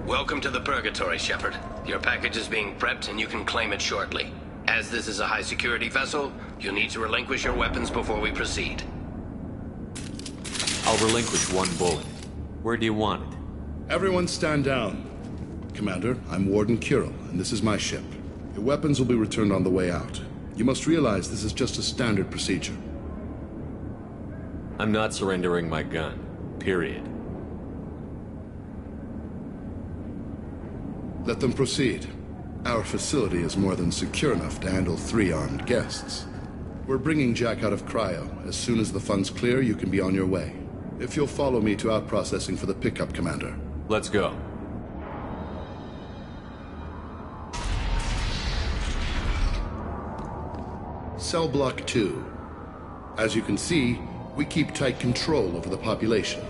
Welcome to the Purgatory, Shepard. Your package is being prepped and you can claim it shortly. As this is a high-security vessel, you'll need to relinquish your weapons before we proceed. I'll relinquish one bullet. Where do you want it? Everyone stand down. Commander, I'm Warden Kirill, and this is my ship. Your weapons will be returned on the way out. You must realize this is just a standard procedure. I'm not surrendering my gun. Period. Let them proceed. Our facility is more than secure enough to handle 3 armed guests. We're bringing Jack out of cryo. As soon as the funds clear, you can be on your way. If you'll follow me to out-processing for the pickup, Commander. Let's go. Cell Block 2. As you can see, we keep tight control over the population.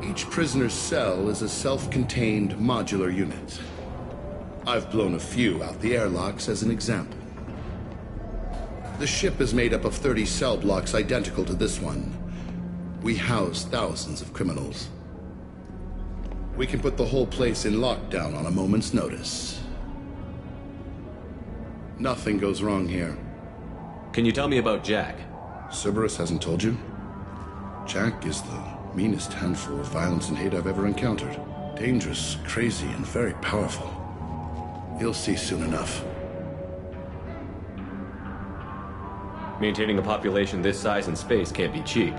Each prisoner's cell is a self-contained modular unit. I've blown a few out the airlocks as an example. The ship is made up of 30 cell blocks identical to this one. We house thousands of criminals. We can put the whole place in lockdown on a moment's notice. Nothing goes wrong here. Can you tell me about Jack? Cerberus hasn't told you? Jack is the meanest handful of violence and hate I've ever encountered. Dangerous, crazy, and very powerful. You'll see soon enough. Maintaining a population this size in space can't be cheap.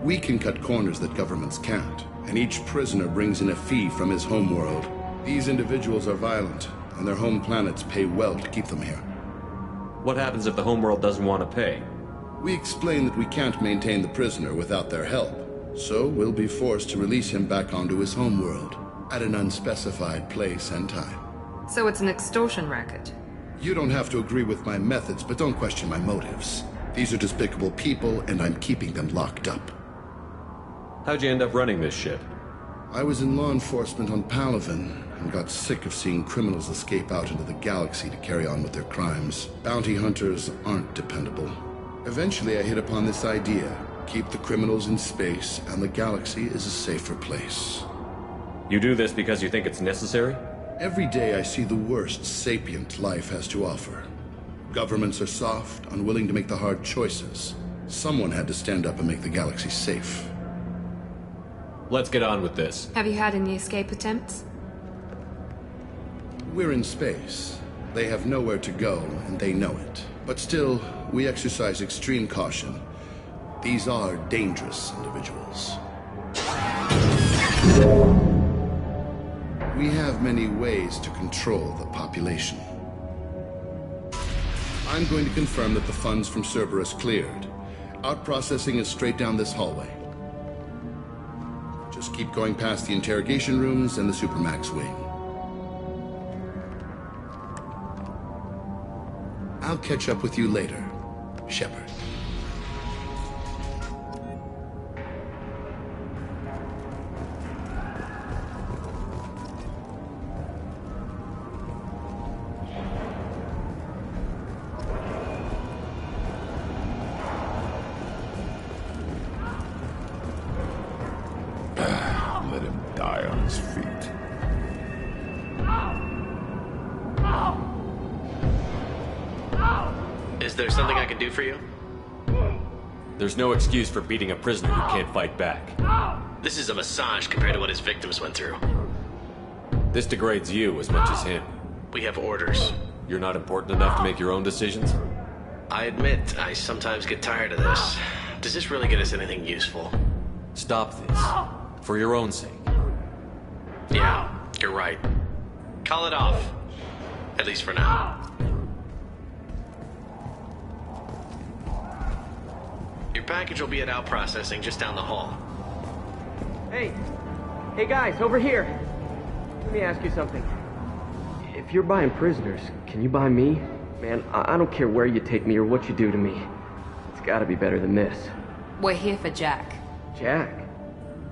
We can cut corners that governments can't, and each prisoner brings in a fee from his homeworld. These individuals are violent, and their home planets pay well to keep them here. What happens if the homeworld doesn't want to pay? We explain that we can't maintain the prisoner without their help, so we'll be forced to release him back onto his homeworld, at an unspecified place and time. So it's an extortion racket. You don't have to agree with my methods, but don't question my motives. These are despicable people, and I'm keeping them locked up. How'd you end up running this ship? I was in law enforcement on Palaven, and got sick of seeing criminals escape out into the galaxy to carry on with their crimes. Bounty hunters aren't dependable. Eventually I hit upon this idea. Keep the criminals in space, and the galaxy is a safer place. You do this because you think it's necessary? Every day I see the worst sapient life has to offer. Governments are soft, unwilling to make the hard choices. Someone had to stand up and make the galaxy safe. Let's get on with this. Have you had any escape attempts? We're in space. They have nowhere to go, and they know it. But still, we exercise extreme caution. These are dangerous individuals. We have many ways to control the population. I'm going to confirm that the funds from Cerberus cleared. Out-processing is straight down this hallway. Just keep going past the interrogation rooms and the Supermax wing. I'll catch up with you later, Shepard. Let him die on his feet. Is there something I can do for you? There's no excuse for beating a prisoner who can't fight back. This is a massage compared to what his victims went through. This degrades you as much as him. We have orders. You're not important enough to make your own decisions? I admit, I sometimes get tired of this. Does this really get us anything useful? Stop this. For your own sake. Yeah, you're right. Call it off. At least for now. Your package will be at out-processing just down the hall. Hey! Hey guys, over here! Let me ask you something. If you're buying prisoners, can you buy me? Man, I don't care where you take me or what you do to me. It's gotta be better than this. We're here for Jack. Jack?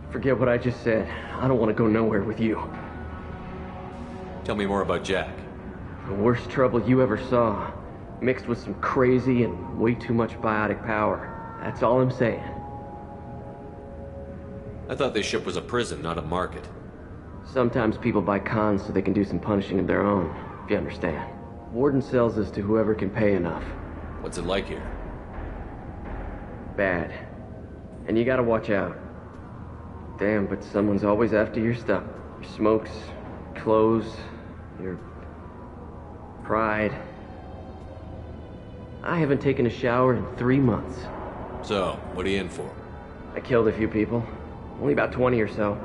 Forget what I just said. I don't want to go nowhere with you. Tell me more about Jack. The worst trouble you ever saw. Mixed with some crazy and way too much biotic power. That's all I'm saying. I thought this ship was a prison, not a market. Sometimes people buy cons so they can do some punishing of their own, if you understand. Warden sells this to whoever can pay enough. What's it like here? Bad. And you gotta watch out. Damn, but someone's always after your stuff. Your smokes, clothes, your pride. I haven't taken a shower in 3 months. So, what are you in for? I killed a few people. Only about 20 or so.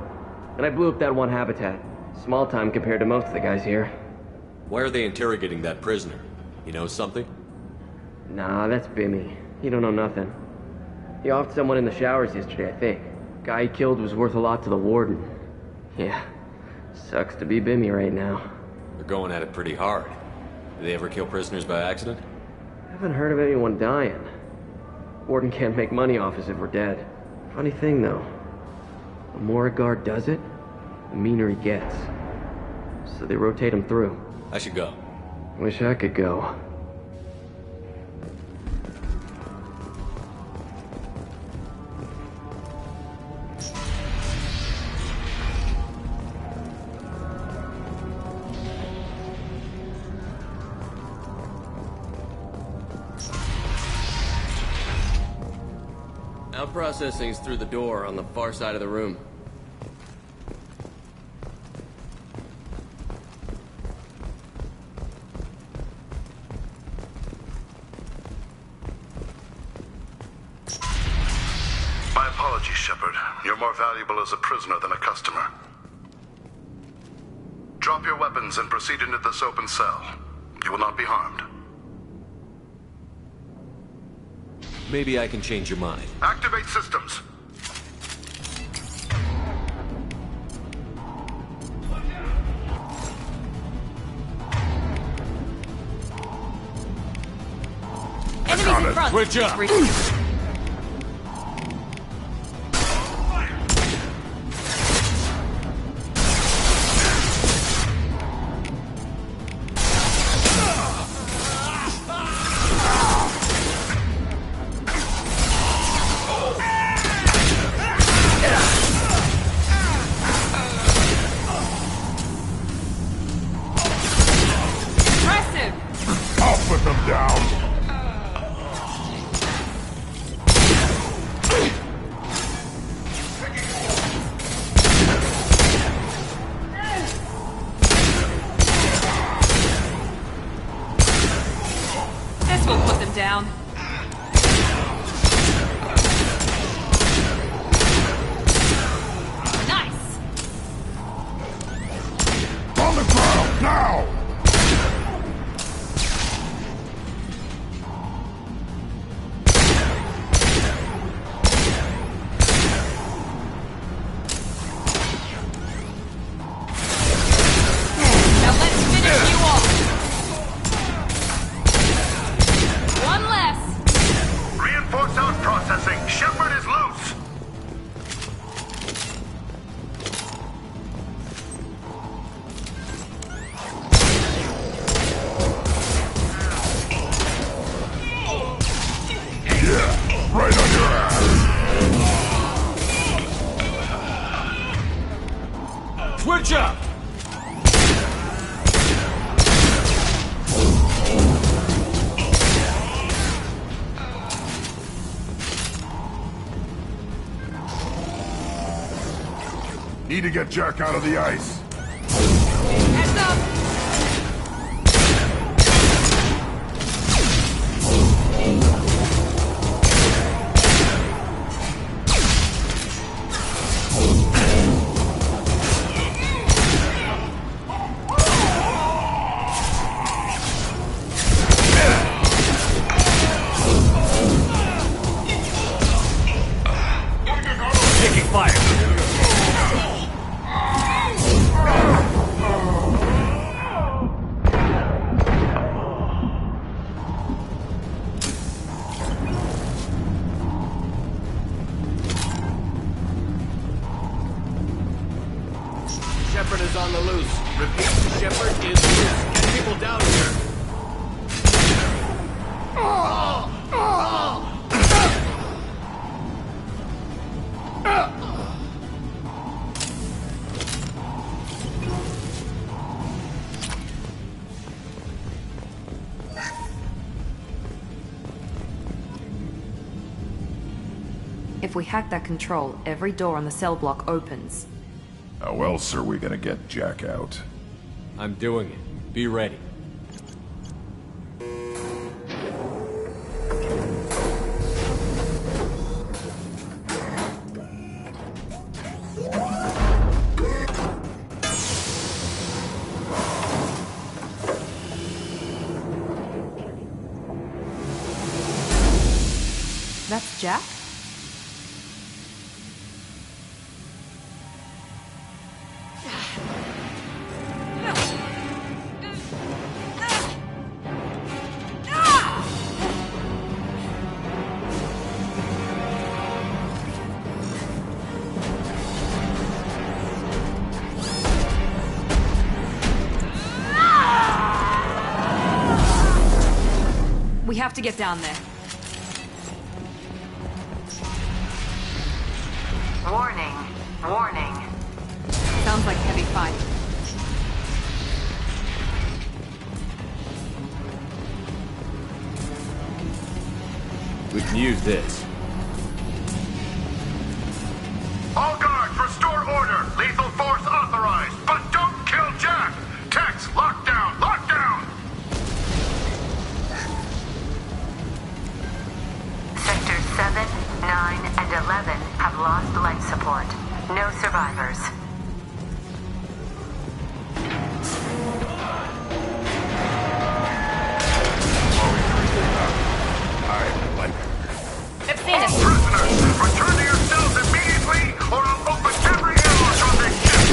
And I blew up that one habitat. Small time compared to most of the guys here. Why are they interrogating that prisoner? You know something? Nah, that's Bimmy. He don't know nothing. He offed someone in the showers yesterday, I think. Guy he killed was worth a lot to the warden. Yeah, sucks to be Bimmy right now. They're going at it pretty hard. Do they ever kill prisoners by accident? Haven't heard of anyone dying. Warden can't make money off us if we're dead. Funny thing, though. The more a guard does it, the meaner he gets. So they rotate him through. I should go. Wish I could go. Now processing's through the door on the far side of the room. My apologies, Shepard. You're more valuable as a prisoner than a customer. Drop your weapons and proceed into this open cell. You will not be harmed. Maybe I can change your mind. Activate systems. Enemies in front! Switch up! Impressive! I'll put them down. This will put them down. Nice! On the ground, now! Now let's finish you off! One less! Reinforce out processing. Shepard is loose. Yeah, right on your ass. Switch up! Need to get Jack out of the ice. Heads up! Taking fire! Shepard is on the loose. Repeat, Shepard is loose. Get people down here. If we hack that control, every door on the cell block opens. How else are we gonna get Jack out? I'm doing it. Be ready. That's Jack? We have to get down there. Warning. Warning. Sounds like heavy fight. We can use this. All guards, restore order! Lethal force authorized! But don't kill Jack! Tex, lockdown! Lockdown! Sectors 7, 9, and 11 have lost life support. No survivors. I've seen it. Prisoners, return to your cells immediately, or I'll open every airlock on this ship!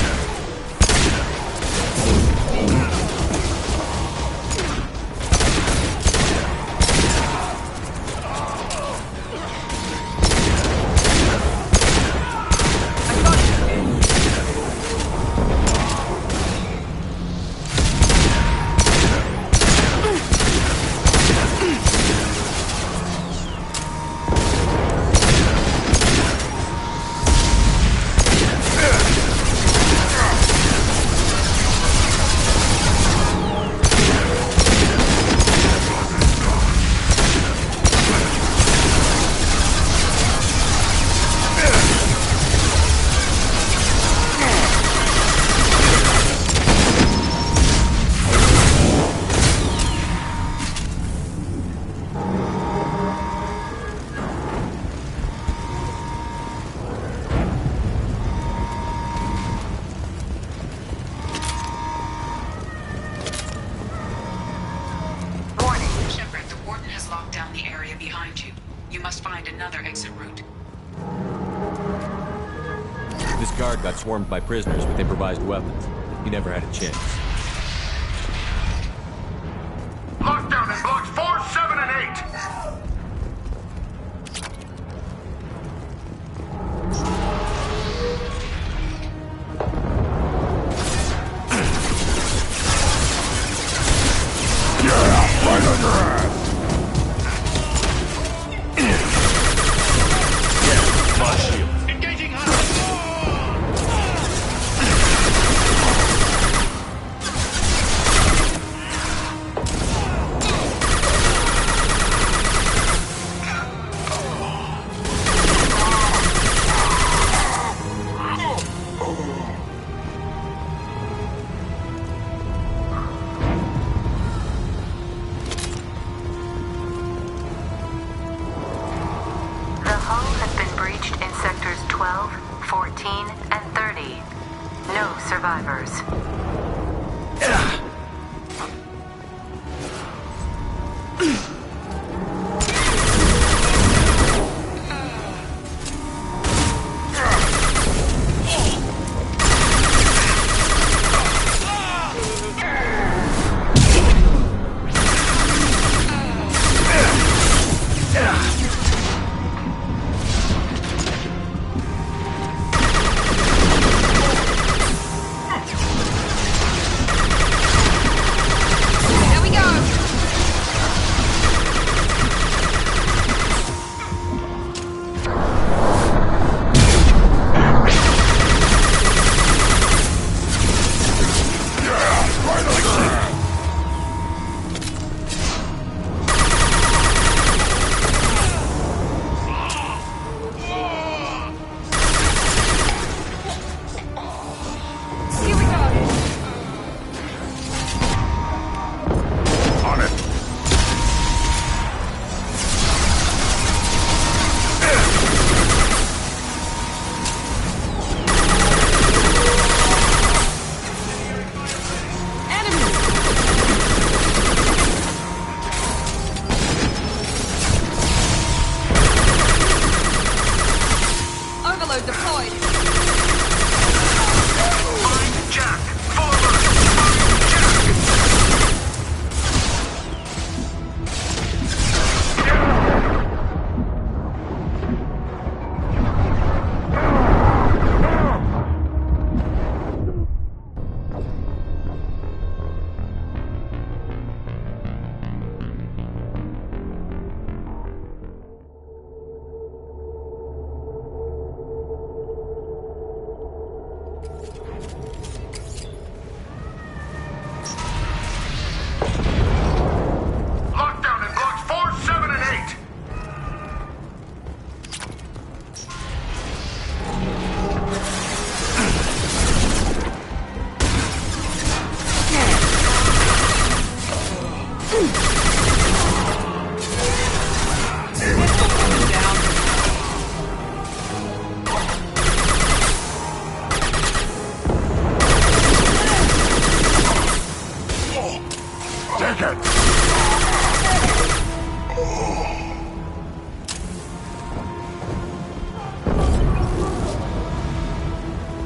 This guard got swarmed by prisoners with improvised weapons. He never had a chance. Lockdown in blocks 4, 7, and 8. Yeah, right on your ass! Engaging hunter! The hull has been breached in sectors 12, 14, and 30. No survivors. Take it!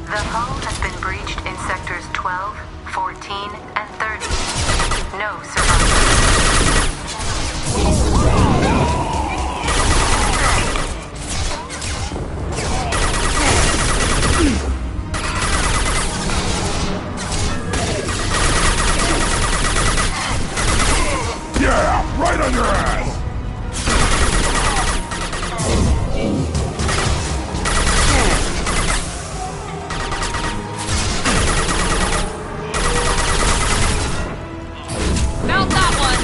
The hull has been breached in sectors 12, 14, and 30. No survivors. Yeah, right on your ass! Found that one!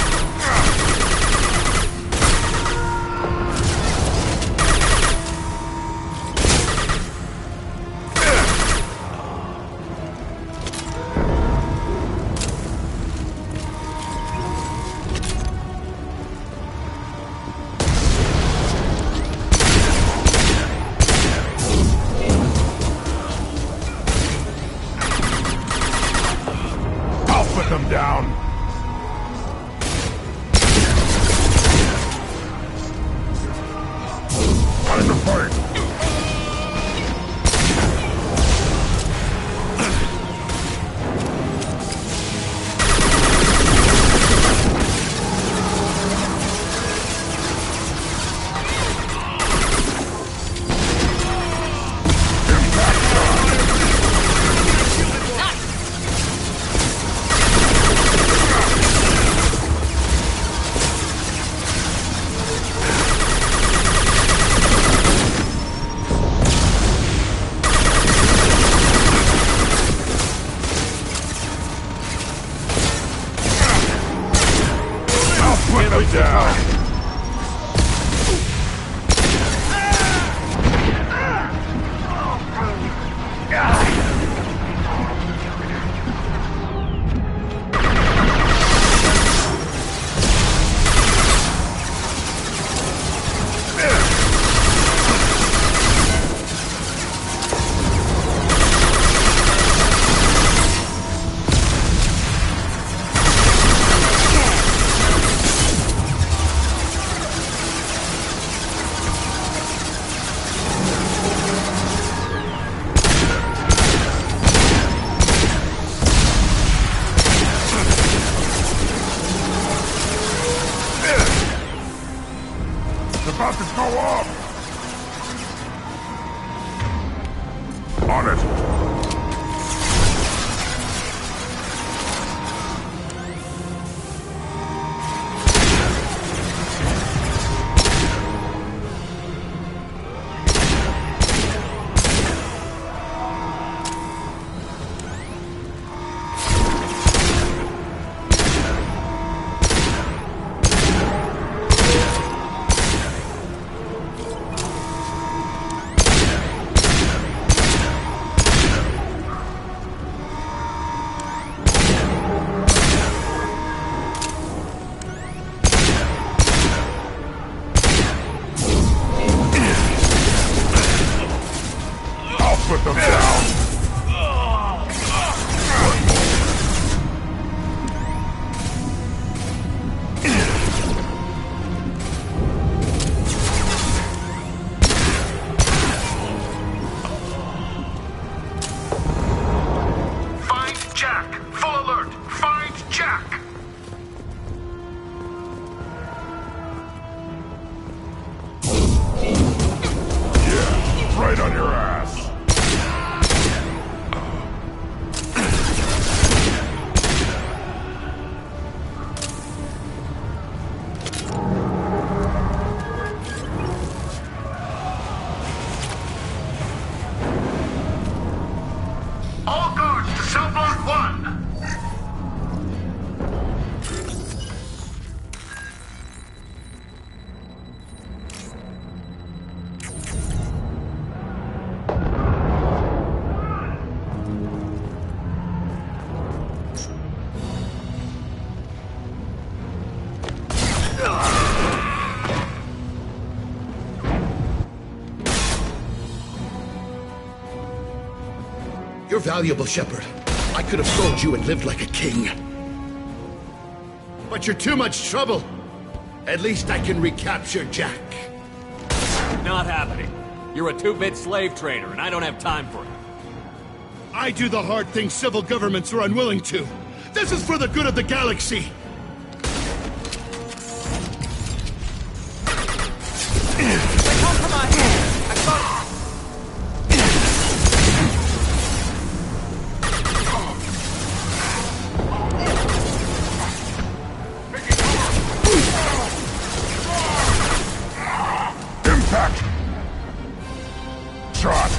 I'll put them down! Time to fight! Put them down! It's about to go off! On it! Put them down! Find Jack! Full alert! Find Jack! Yeah, right on your ass! All guards to cell block 1! You're valuable, Shepard. I could have sold you and lived like a king. but you're too much trouble. At least I can recapture Jack. Not happening. You're a 2-bit slave trader, and I don't have time for it. I do the hard things civil governments are unwilling to. This is for the good of the galaxy. Impact! Shot!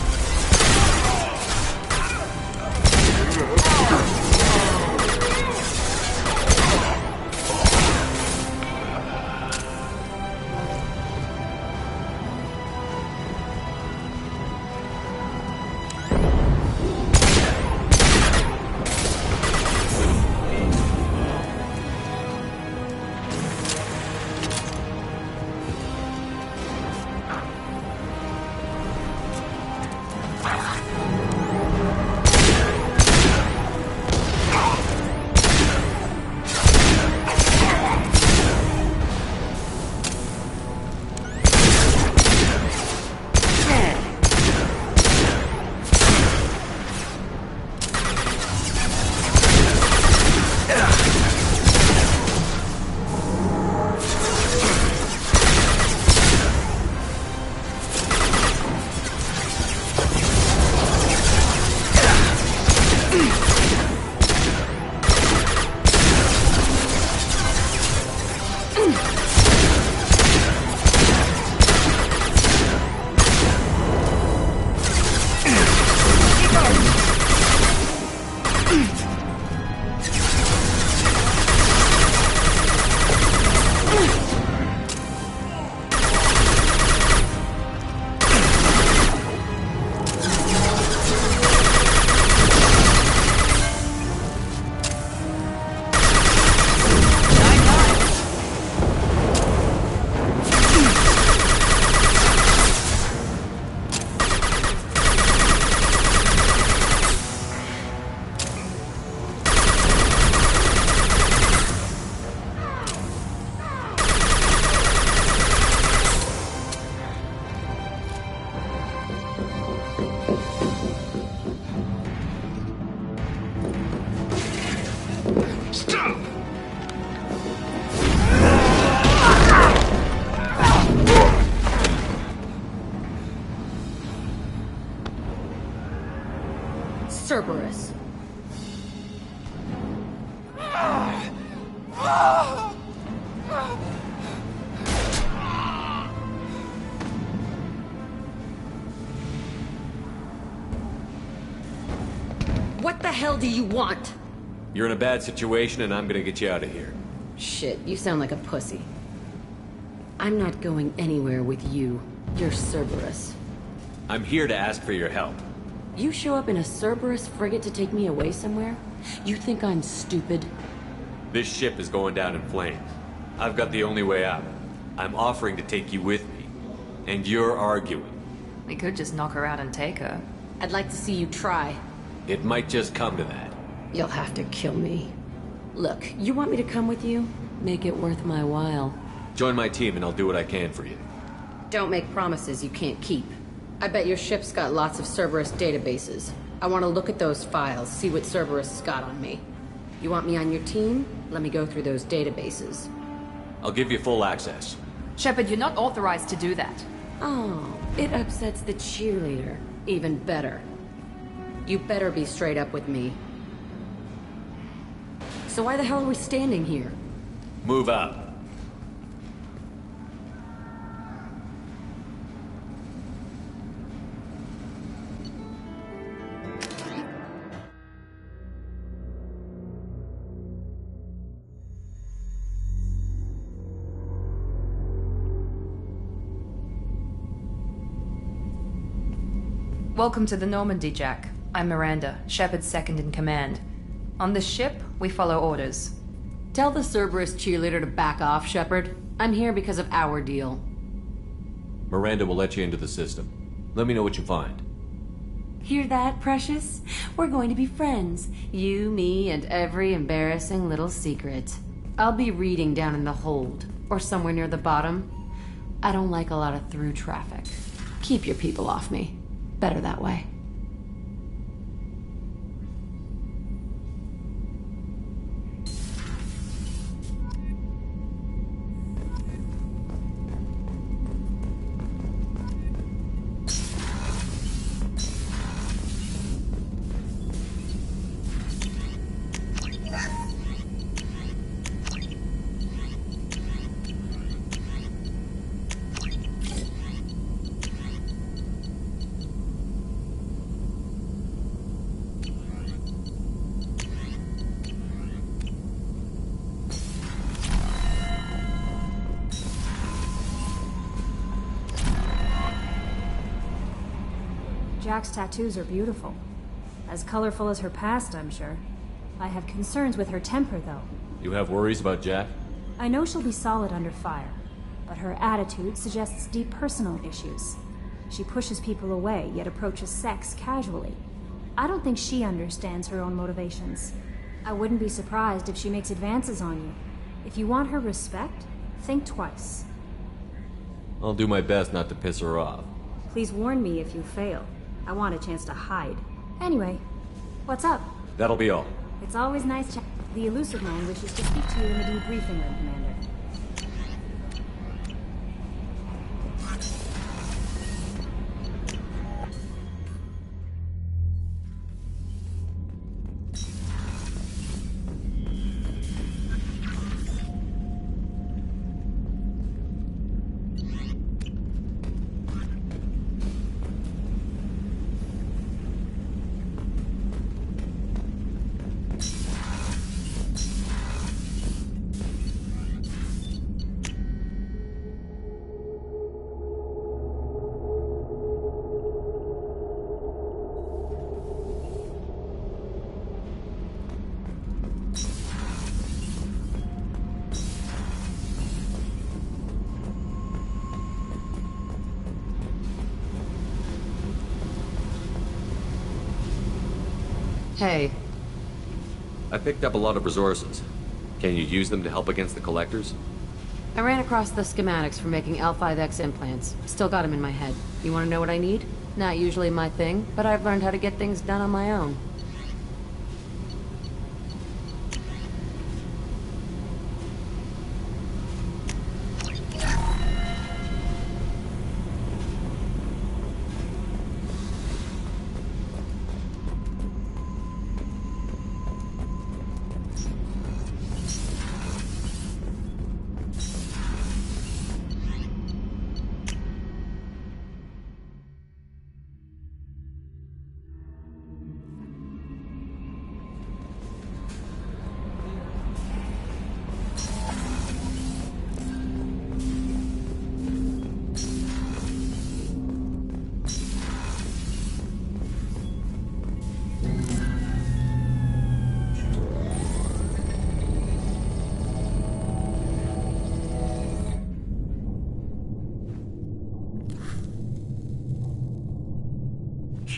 Cerberus. What the hell do you want? You're in a bad situation, and I'm gonna get you out of here. Shit, you sound like a pussy. I'm not going anywhere with you. You're Cerberus. I'm here to ask for your help. You show up in a Cerberus frigate to take me away somewhere? You think I'm stupid? This ship is going down in flames. I've got the only way out. I'm offering to take you with me. And you're arguing. We could just knock her out and take her. I'd like to see you try. It might just come to that. You'll have to kill me. Look, you want me to come with you? Make it worth my while. Join my team and I'll do what I can for you. Don't make promises you can't keep. I bet your ship's got lots of Cerberus databases. I want to look at those files, see what Cerberus has got on me. You want me on your team? Let me go through those databases. I'll give you full access. Shepard, you're not authorized to do that. Oh, it upsets the cheerleader. Even better. You better be straight up with me. So why the hell are we standing here? Move out. Welcome to the Normandy, Jack. I'm Miranda, Shepard's second in command. On this ship, we follow orders. Tell the Cerberus cheerleader to back off, Shepard. I'm here because of our deal. Miranda will let you into the system. Let me know what you find. Hear that, Precious? We're going to be friends. You, me, and every embarrassing little secret. I'll be reading down in the hold, or somewhere near the bottom. I don't like a lot of through traffic. Keep your people off me. Better that way. Jack's tattoos are beautiful. As colorful as her past, I'm sure. I have concerns with her temper, though. You have worries about Jack? I know she'll be solid under fire, but her attitude suggests deep personal issues. She pushes people away, yet approaches sex casually. I don't think she understands her own motivations. I wouldn't be surprised if she makes advances on you. If you want her respect, think twice. I'll do my best not to piss her off. Please warn me if you fail. I want a chance to hide. Anyway, what's up? That'll be all. It's always nice chat. The Elusive Man wishes to speak to you in the debriefing room, Commander. Hey. I picked up a lot of resources. Can you use them to help against the Collectors? I ran across the schematics for making L5X implants. Still got them in my head. You want to know what I need? Not usually my thing, but I've learned how to get things done on my own.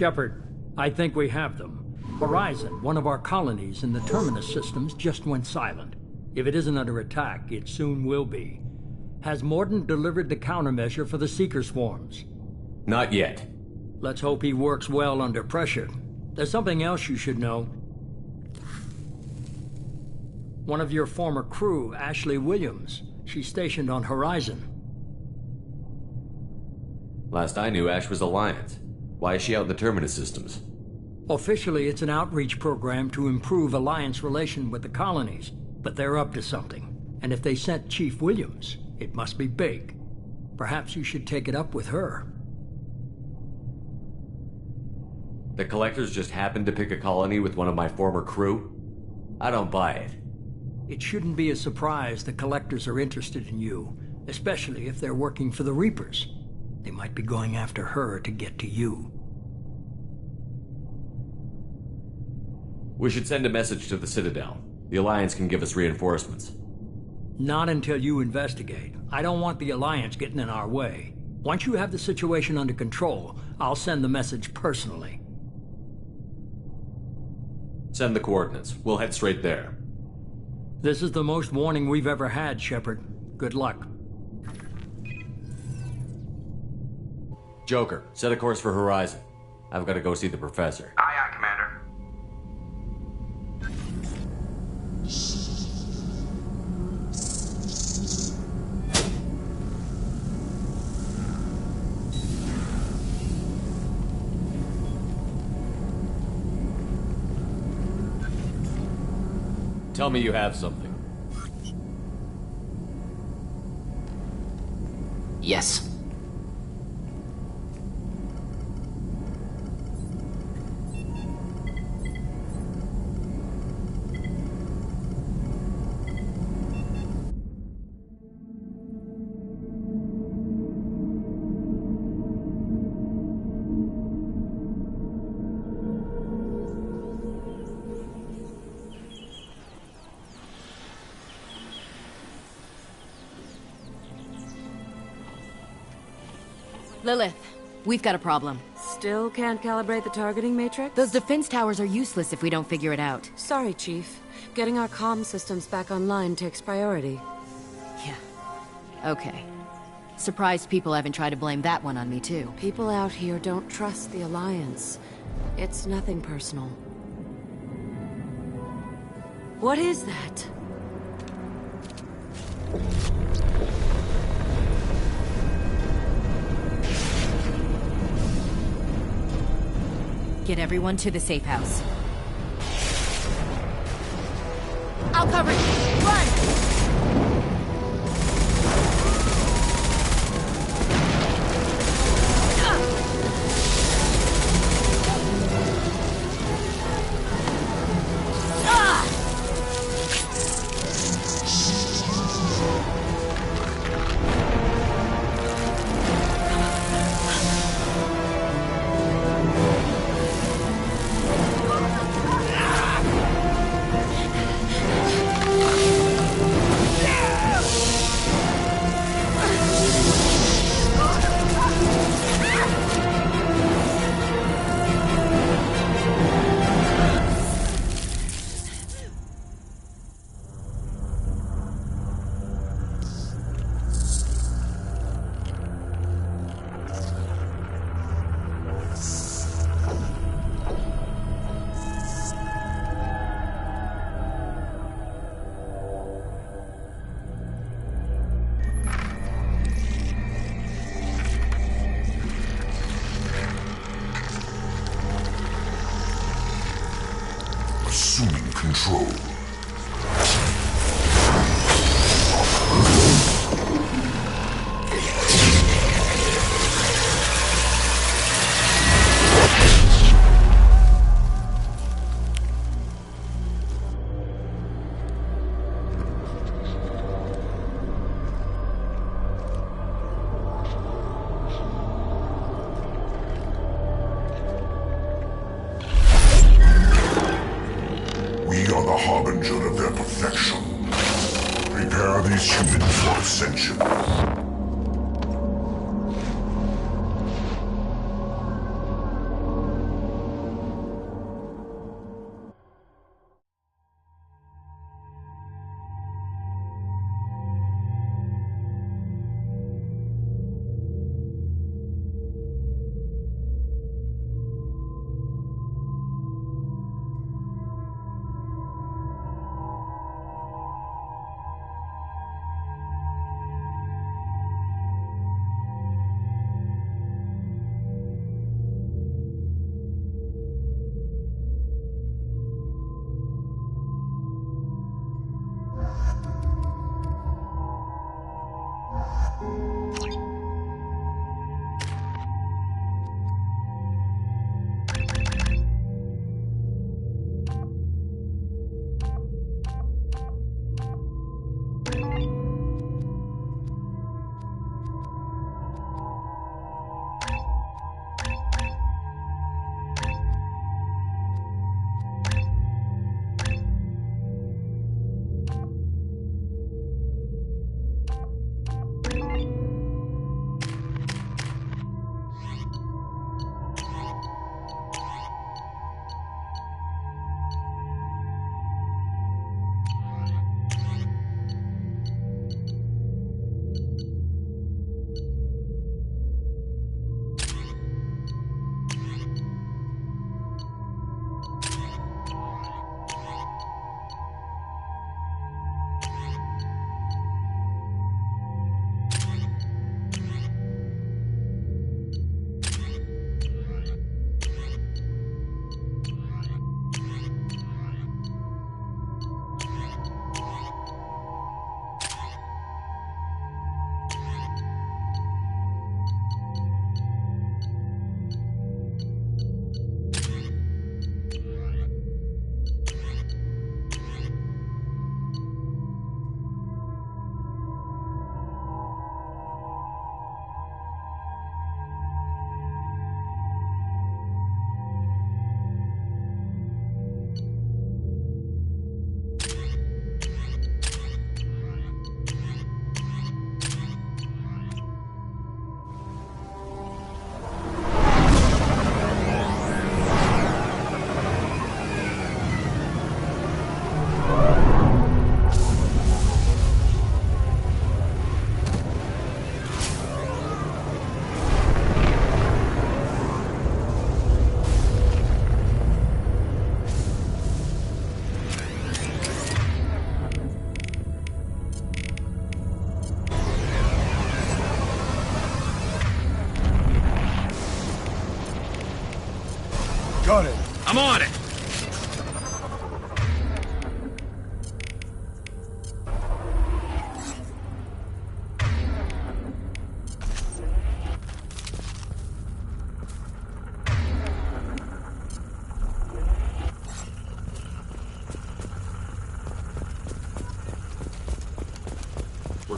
Shepard, I think we have them. Horizon, one of our colonies in the Terminus systems, just went silent. If it isn't under attack, it soon will be. Has Mordin delivered the countermeasure for the Seeker swarms? Not yet. Let's hope he works well under pressure. There's something else you should know. One of your former crew, Ashley Williams, she's stationed on Horizon. Last I knew, Ash was Alliance. Why is she out in the Terminus systems? Officially, it's an outreach program to improve Alliance relation with the colonies, but they're up to something. And if they sent Chief Williams, it must be big. Perhaps you should take it up with her. The Collectors just happened to pick a colony with one of my former crew? I don't buy it. It shouldn't be a surprise the Collectors are interested in you, especially if they're working for the Reapers. They might be going after her to get to you. We should send a message to the Citadel. The Alliance can give us reinforcements. Not until you investigate. I don't want the Alliance getting in our way. Once you have the situation under control, I'll send the message personally. Send the coordinates. We'll head straight there. This is the most warning we've ever had, Shepard. Good luck. Joker, set a course for Horizon. I've got to go see the professor. Aye, aye, Commander. Tell me you have something. Yes. Lilith, we've got a problem. Still can't calibrate the targeting matrix? Those defense towers are useless if we don't figure it out. Sorry, Chief. Getting our comm systems back online takes priority. Yeah. Okay. Surprised people haven't tried to blame that one on me, too. People out here don't trust the Alliance. It's nothing personal. What is that? Get everyone to the safe house. I'll cover you! Run! Assuming control. We are the harbinger of their perfection. Prepare these humans for ascension.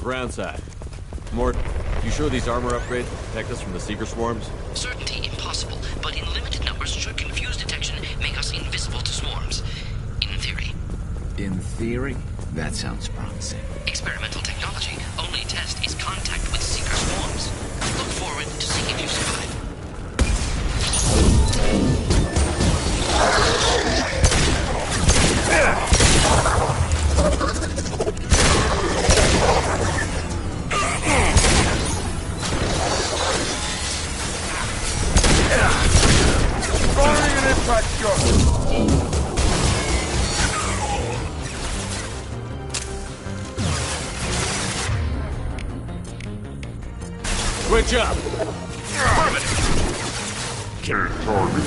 ground side. Mort, you sure these armor upgrades will protect us from the Seeker swarms? Certainty impossible, but in limited numbers should confuse detection, make us invisible to swarms. In theory. In theory? That sounds promising. Experimental technology. Only test is contact with Seeker swarms. Look forward to seeing if you survive. Firing an impact shot! Switch up! Carry target.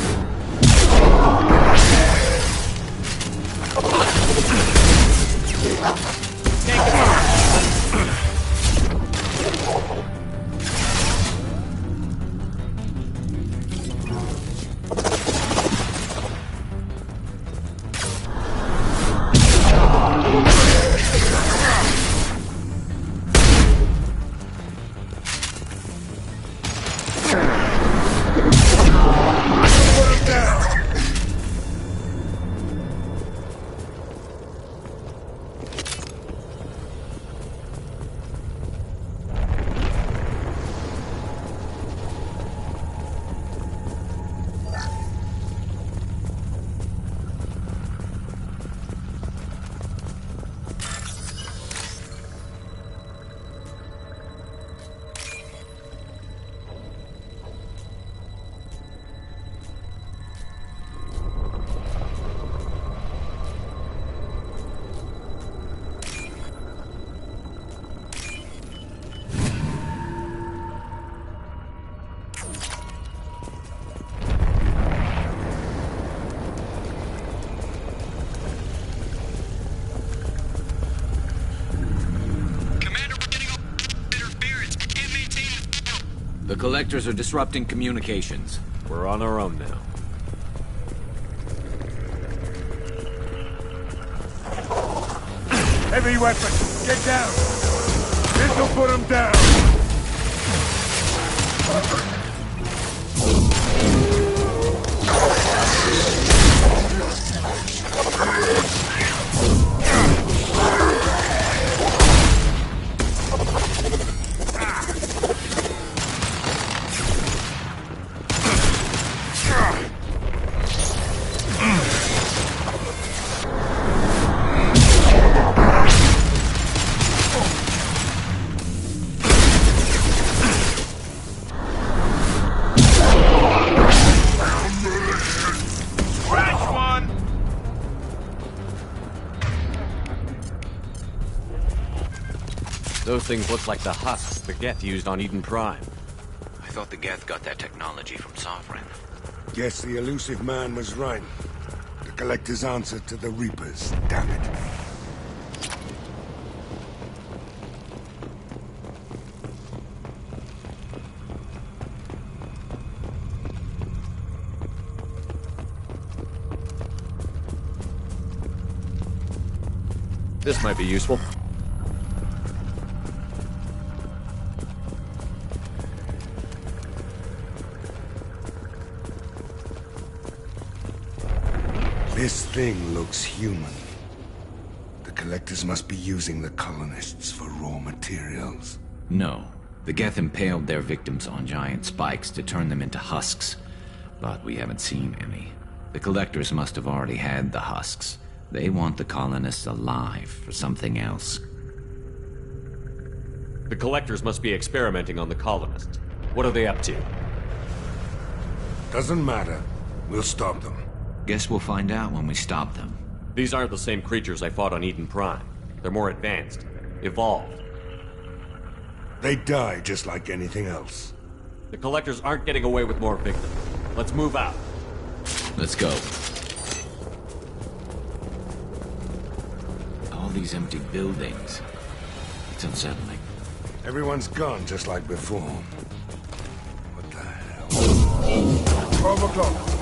The Collectors are disrupting communications. We're on our own now. Heavy weapon, get down! This'll put him down! Those things look like the husks the Geth used on Eden Prime. I thought the Geth got that technology from Sovereign. Guess the elusive man was right. The Collector's answer to the Reapers, damn it. This might be useful. This thing looks human. The Collectors must be using the colonists for raw materials. No. The Geth impaled their victims on giant spikes to turn them into husks. But we haven't seen any. The Collectors must have already had the husks. They want the colonists alive for something else. The Collectors must be experimenting on the colonists. What are they up to? Doesn't matter. We'll stop them. Guess we'll find out when we stop them. These aren't the same creatures I fought on Eden Prime. They're more advanced. Evolved. They die just like anything else. The Collectors aren't getting away with more victims. Let's move out. Let's go. All these empty buildings. It's unsettling. Everyone's gone just like before. What the hell? 12 o'clock.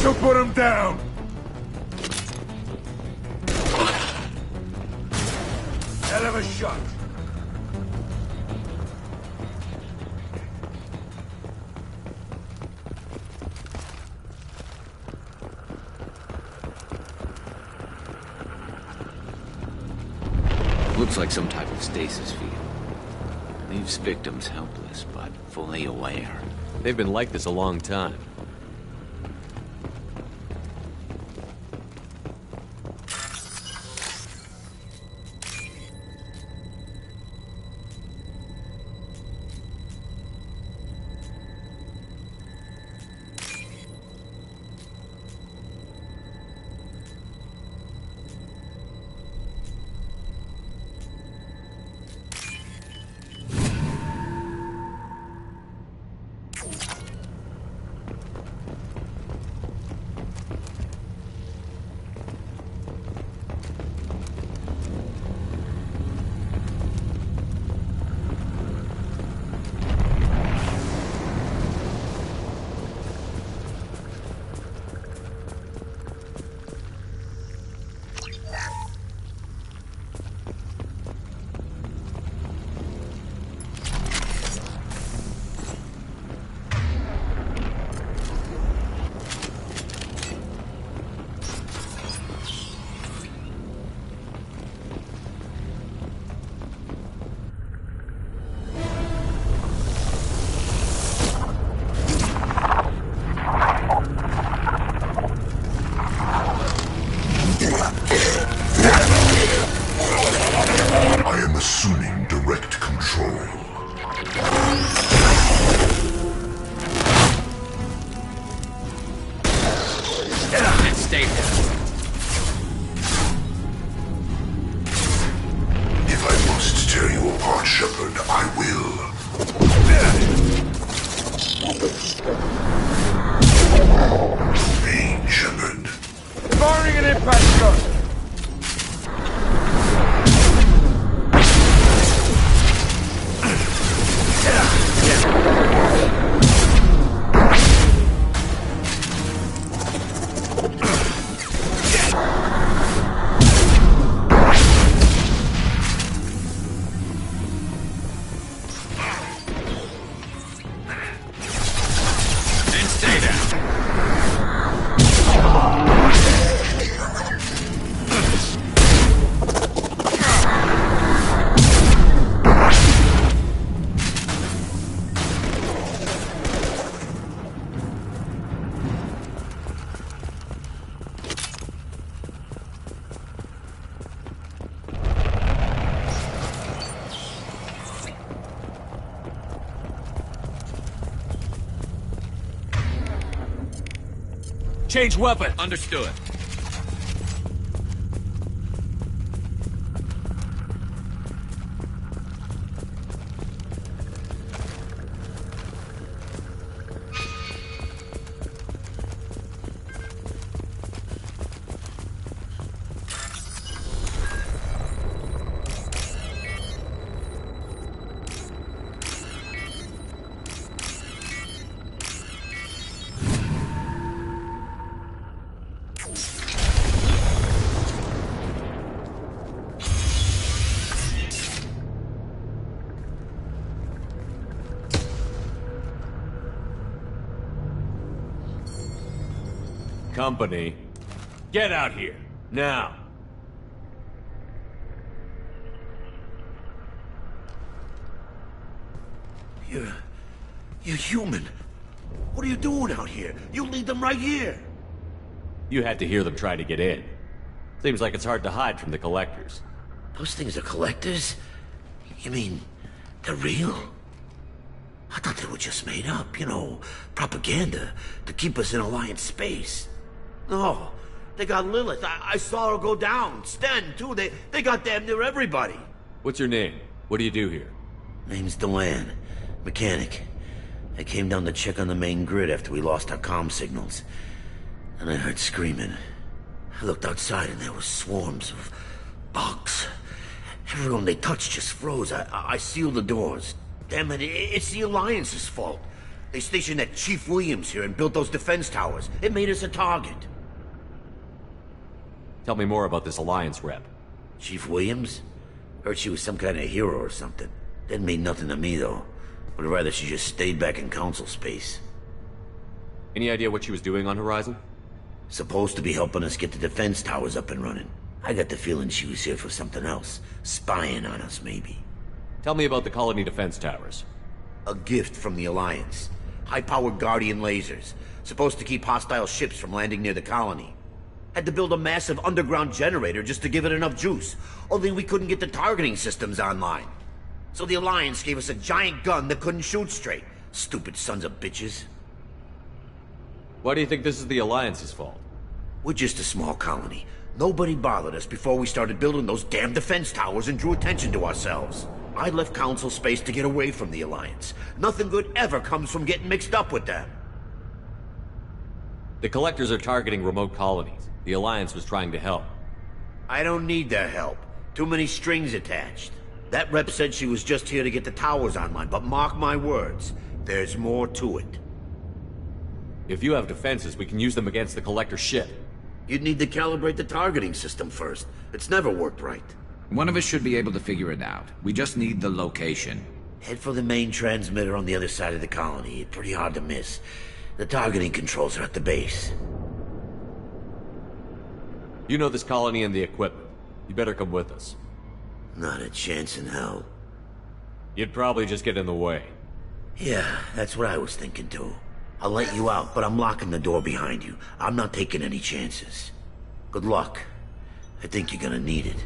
This'll put him down! Hell of a shot. Looks like some type of stasis field. Leaves victims helpless, but fully aware. They've been like this a long time. Change weapon! Understood. company. Get out here, now. You're human. What are you doing out here? You lead them right here. You had to hear them try to get in. Seems like it's hard to hide from the collectors. Those things are collectors? You mean, they're real? I thought they were just made up, you know, propaganda to keep us in Alliance space. No, they got Lilith. I saw her go down. Sten, too. They got damn near everybody. What's your name? What do you do here? Name's Delan. Mechanic. I came down to check on the main grid after we lost our comm signals. And I heard screaming. I looked outside and there were swarms of bugs. Everyone they touched just froze. I sealed the doors. Damn it, it's the Alliance's fault. They stationed that Chief Williams here and built those defense towers. It made us a target. Tell me more about this Alliance rep. Chief Williams? Heard she was some kind of hero or something. Didn't mean nothing to me, though. Would rather she just stayed back in Council space. Any idea what she was doing on Horizon? Supposed to be helping us get the defense towers up and running. I got the feeling she was here for something else. Spying on us, maybe. Tell me about the colony defense towers. A gift from the Alliance. High-powered Guardian lasers. Supposed to keep hostile ships from landing near the colony. Had to build a massive underground generator just to give it enough juice. Only we couldn't get the targeting systems online. So the Alliance gave us a giant gun that couldn't shoot straight. Stupid sons of bitches. Why do you think this is the Alliance's fault? We're just a small colony. Nobody bothered us before we started building those damn defense towers and drew attention to ourselves. I left Council space to get away from the Alliance. Nothing good ever comes from getting mixed up with them. The Collectors are targeting remote colonies. The Alliance was trying to help. I don't need their help. Too many strings attached. That rep said she was just here to get the towers online, but mark my words, there's more to it. If you have defenses, we can use them against the Collector ship. You'd need to calibrate the targeting system first. It's never worked right. One of us should be able to figure it out. We just need the location. Head for the main transmitter on the other side of the colony. It's pretty hard to miss. The targeting controls are at the base. You know this colony and the equipment. You better come with us. Not a chance in hell. You'd probably just get in the way. Yeah, that's what I was thinking too. I'll let you out, but I'm locking the door behind you. I'm not taking any chances. Good luck. I think you're gonna need it.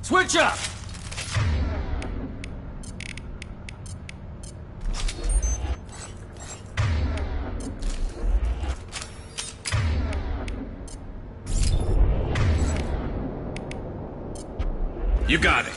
Switch up! You got it.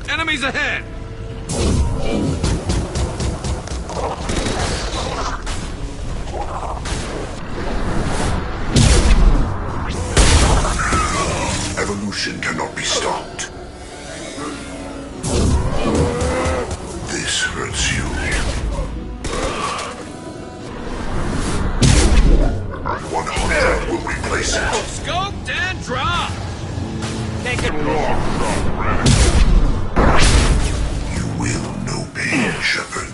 Enemies ahead! Evolution cannot be stopped. This hurts you. 100 will replace it. Scoped and dropped! Take it. Will no pain, Shepard.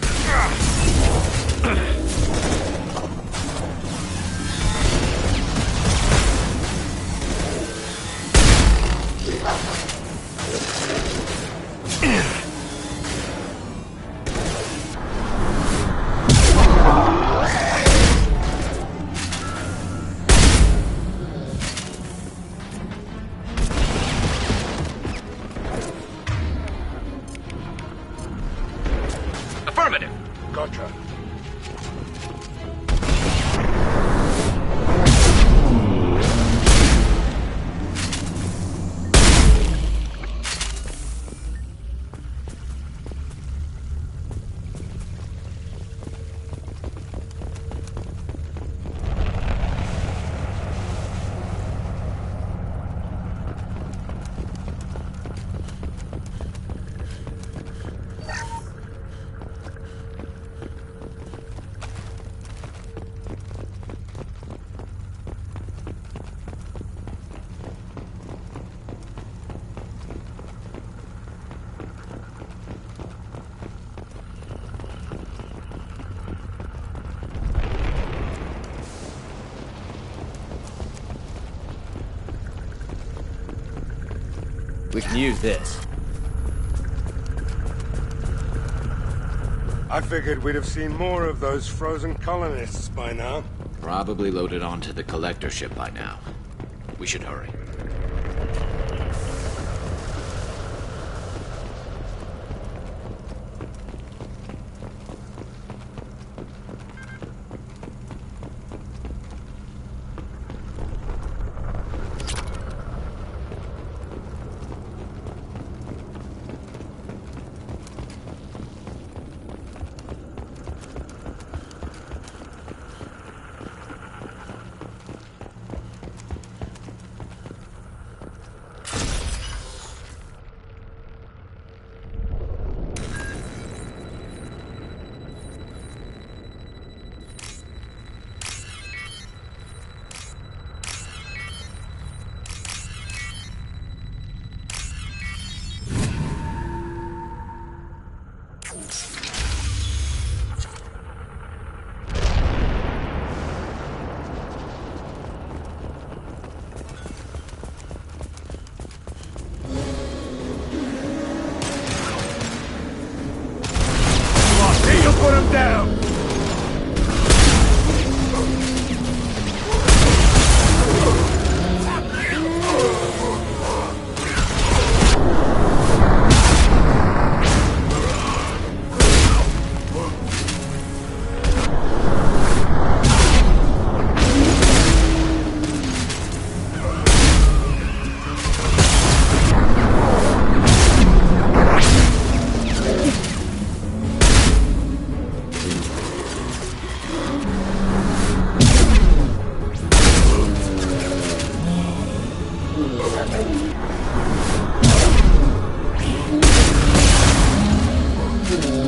We can use this. I figured we'd have seen more of those frozen colonists by now. Probably loaded onto the collector ship by now. We should hurry. Put him down!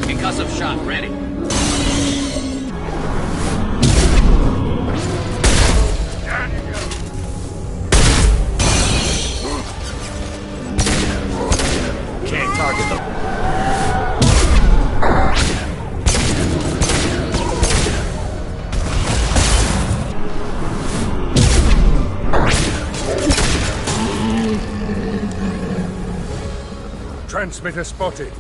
Concussive shot ready. Can't target them. Transmitter spotted.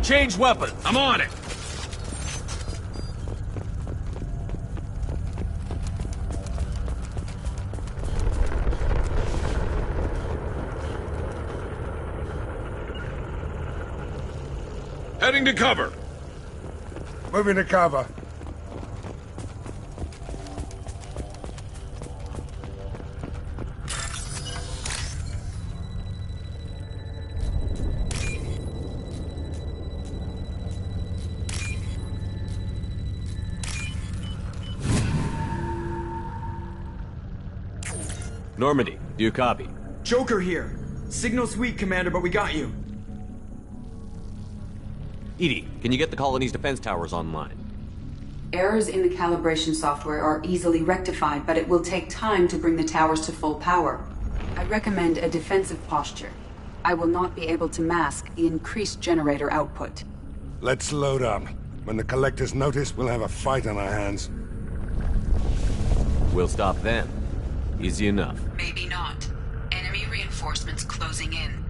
Change weapon. I'm on it. Heading to cover. Moving to cover. Normandy, do you copy? Joker here. Signal's weak, Commander, but we got you. EDI, can you get the colony's defense towers online? Errors in the calibration software are easily rectified, but it will take time to bring the towers to full power. I recommend a defensive posture. I will not be able to mask the increased generator output. Let's load up. When the Collectors notice, we'll have a fight on our hands. We'll stop them. Easy enough. Maybe not. Enemy reinforcements closing in.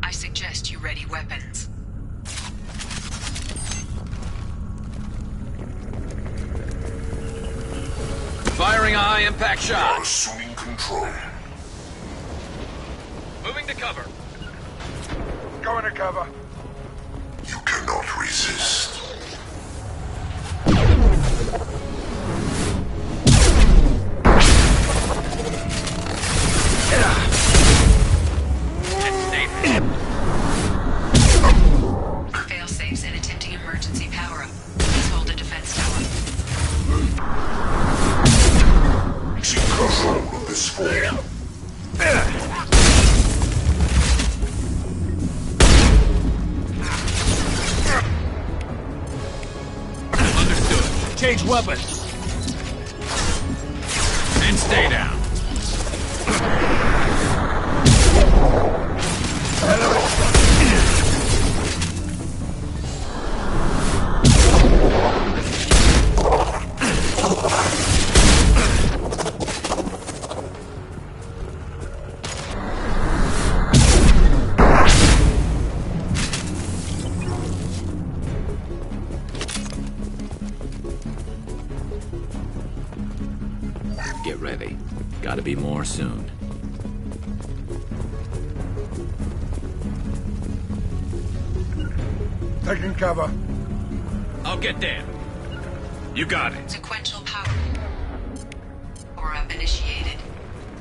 I suggest you ready weapons. Firing a high-impact shot. Assuming control. Moving to cover. Going to cover. You cannot resist. Fail-safes and attempting emergency power-up. Please hold a defense tower. Change weapons. And stay down. Get ready. Gotta be more soon. Taking cover. I'll get there. You got it. Sequential power. Power-up initiated.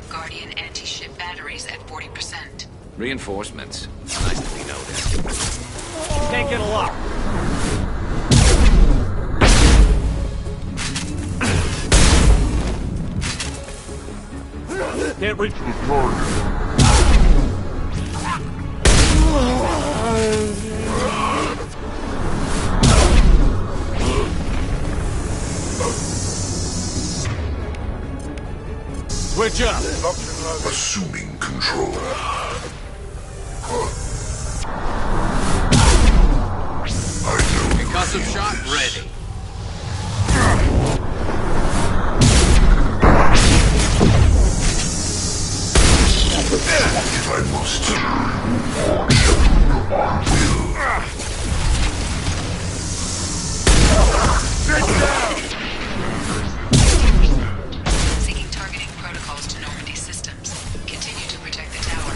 Guardian anti-ship batteries at 40%. Reinforcements. Nicely noted. Can't get a lock. Can't reach the target. Switch up. Assuming control. Concussive shot ready. If I must, Shepard, I will. Sit down! Seeking targeting protocols to Normandy systems. Continue to protect the tower.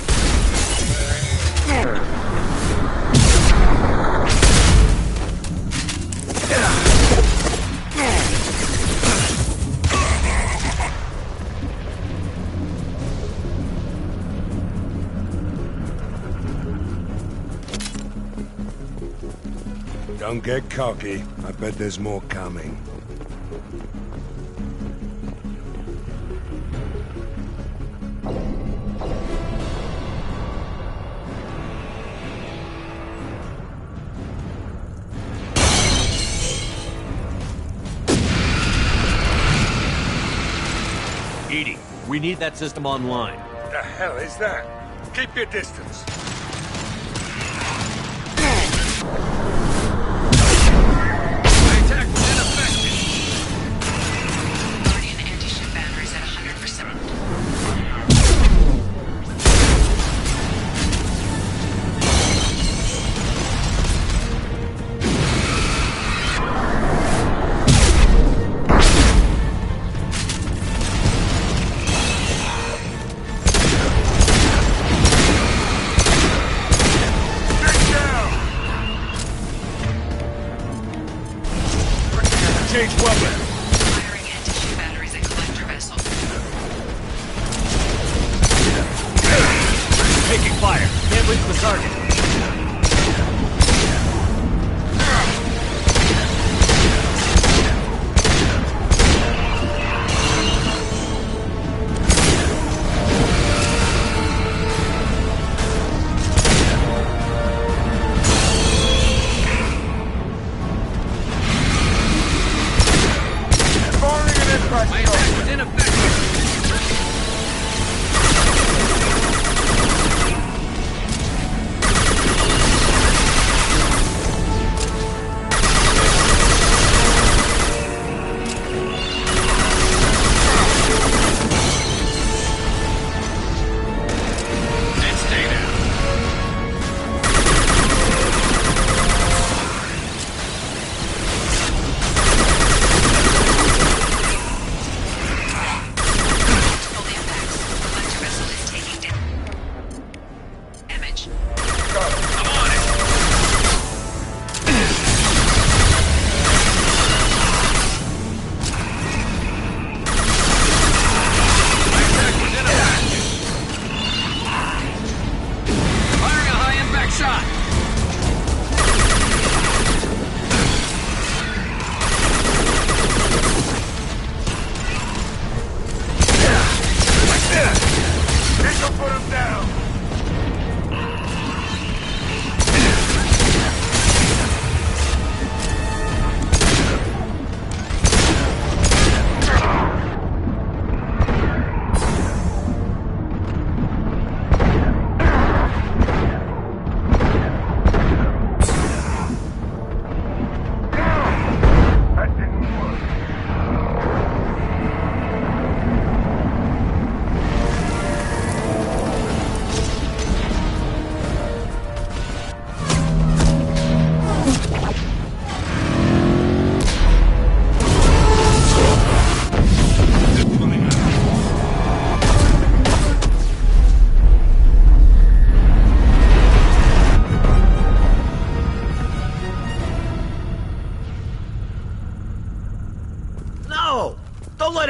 Don't get cocky. I bet there's more coming. EDI, we need that system online. The hell is that? Keep your distance. Guardian anti-ship batteries at 100%. Change weapons. Firing anti-ship batteries at collector vessel. Taking fire. Can't reach the target.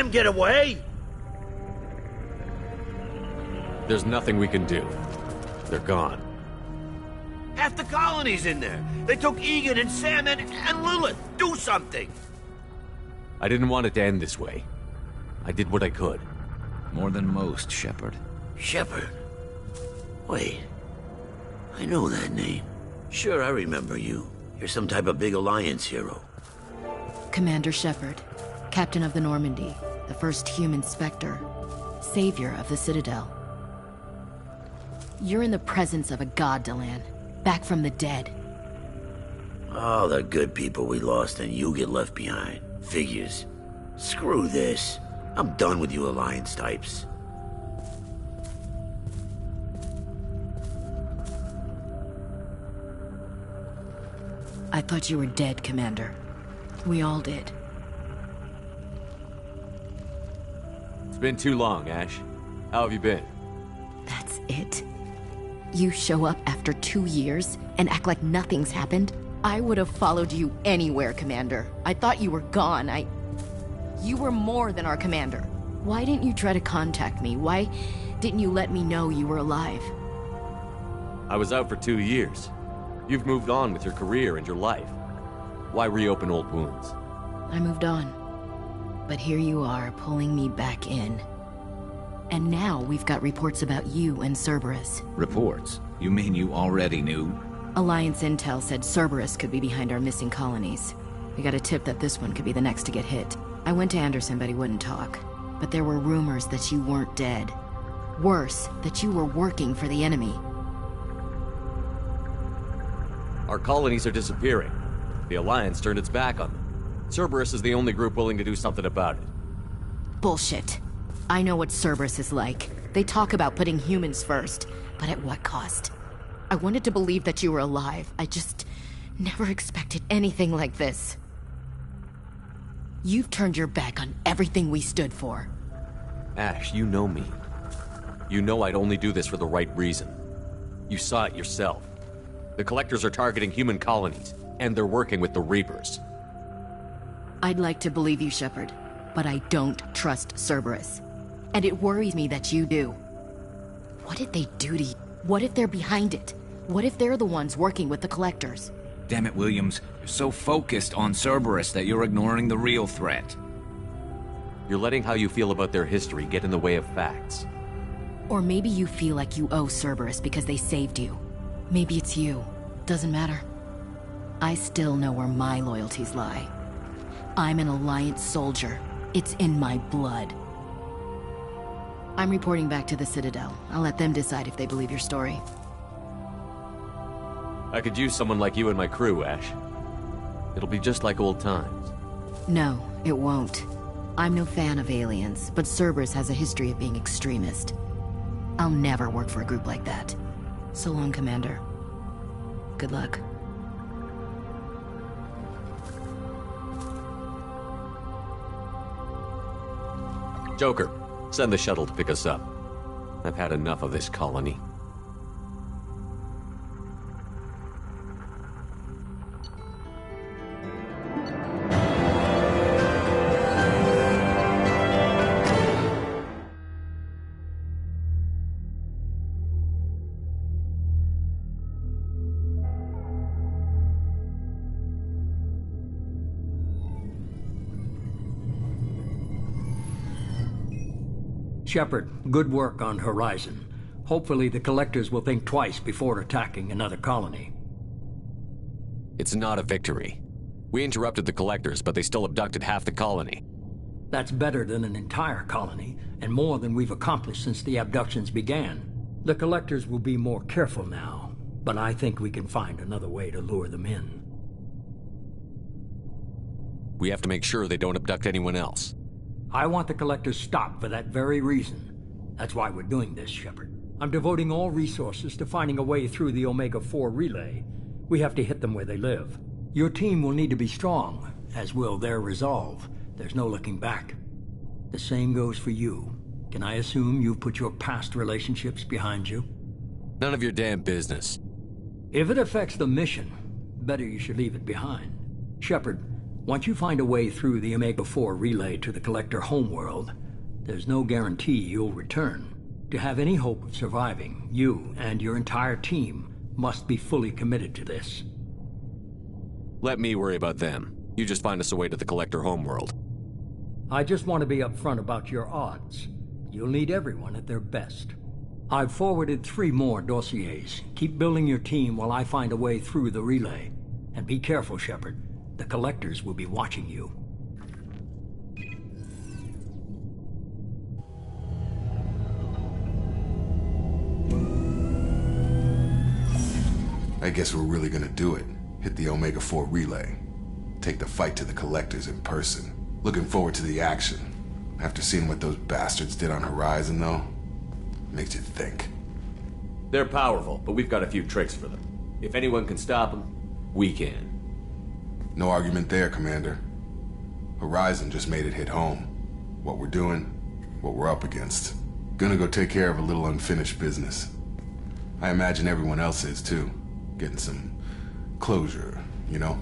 them get away? There's nothing we can do. They're gone. Half the colony's in there. They took Egan and Sam and Lilith. Do something. I didn't want it to end this way. I did what I could. More than most, Shepard. Shepard? Wait. I know that name. Sure, I remember you. You're some type of big Alliance hero. Commander Shepard, Captain of the Normandy, the first human Spectre, savior of the Citadel. You're in the presence of a god, Delan, back from the dead. All the good people we lost and you get left behind. Figures. Screw this. I'm done with you Alliance types. I thought you were dead, Commander. We all did. It's been too long, Ash. How have you been? That's it? You show up after 2 years and act like nothing's happened? I would have followed you anywhere, Commander. I thought you were gone. You were more than our commander. Why didn't you try to contact me? Why didn't you let me know you were alive? I was out for 2 years. You've moved on with your career and your life. Why reopen old wounds? I moved on. But here you are, pulling me back in. And now we've got reports about you and Cerberus. Reports? You mean you already knew? Alliance intel said Cerberus could be behind our missing colonies. We got a tip that this one could be the next to get hit. I went to Anderson, but he wouldn't talk. But there were rumors that you weren't dead. Worse, that you were working for the enemy. Our colonies are disappearing. The Alliance turned its back on them. Cerberus is the only group willing to do something about it. Bullshit. I know what Cerberus is like. They talk about putting humans first, but at what cost? I wanted to believe that you were alive. I just never expected anything like this. You've turned your back on everything we stood for. Ash, you know me. You know I'd only do this for the right reason. You saw it yourself. The Collectors are targeting human colonies, and they're working with the Reapers. I'd like to believe you, Shepard, but I don't trust Cerberus. And it worries me that you do. What did they do to you? What if they're behind it? What if they're the ones working with the Collectors? Damn it, Williams. You're so focused on Cerberus that you're ignoring the real threat. You're letting how you feel about their history get in the way of facts. Or maybe you feel like you owe Cerberus because they saved you. Maybe it's you. Doesn't matter. I still know where my loyalties lie. I'm an Alliance soldier. It's in my blood. I'm reporting back to the Citadel. I'll let them decide if they believe your story. I could use someone like you in my crew, Ash. It'll be just like old times. No, it won't. I'm no fan of aliens, but Cerberus has a history of being extremist. I'll never work for a group like that. So long, Commander. Good luck. Joker, send the shuttle to pick us up. I've had enough of this colony. Shepard, good work on Horizon. Hopefully the Collectors will think twice before attacking another colony. It's not a victory. We interrupted the Collectors, but they still abducted half the colony. That's better than an entire colony, and more than we've accomplished since the abductions began. The Collectors will be more careful now, but I think we can find another way to lure them in. We have to make sure they don't abduct anyone else. I want the Collectors stopped for that very reason. That's why we're doing this, Shepard. I'm devoting all resources to finding a way through the Omega-4 relay. We have to hit them where they live. Your team will need to be strong, as will their resolve. There's no looking back. The same goes for you. Can I assume you've put your past relationships behind you? None of your damn business. If it affects the mission, better you should leave it behind. Shepard, Once you find a way through the Omega-4 relay to the Collector homeworld, there's no guarantee you'll return. To have any hope of surviving, you and your entire team must be fully committed to this. Let me worry about them. You just find us a way to the Collector homeworld. I just want to be upfront about your odds. You'll need everyone at their best. I've forwarded 3 more dossiers. Keep building your team while I find a way through the relay. And be careful, Shepard. The Collectors will be watching you. I guess we're really gonna do it. Hit the Omega-4 relay. Take the fight to the Collectors in person. Looking forward to the action. After seeing what those bastards did on Horizon, though, makes you think. They're powerful, but we've got a few tricks for them. If anyone can stop them, we can. No argument there, Commander. Horizon just made it hit home. What we're doing, what we're up against. Gonna go take care of a little unfinished business. I imagine everyone else is, too. Getting some closure, you know?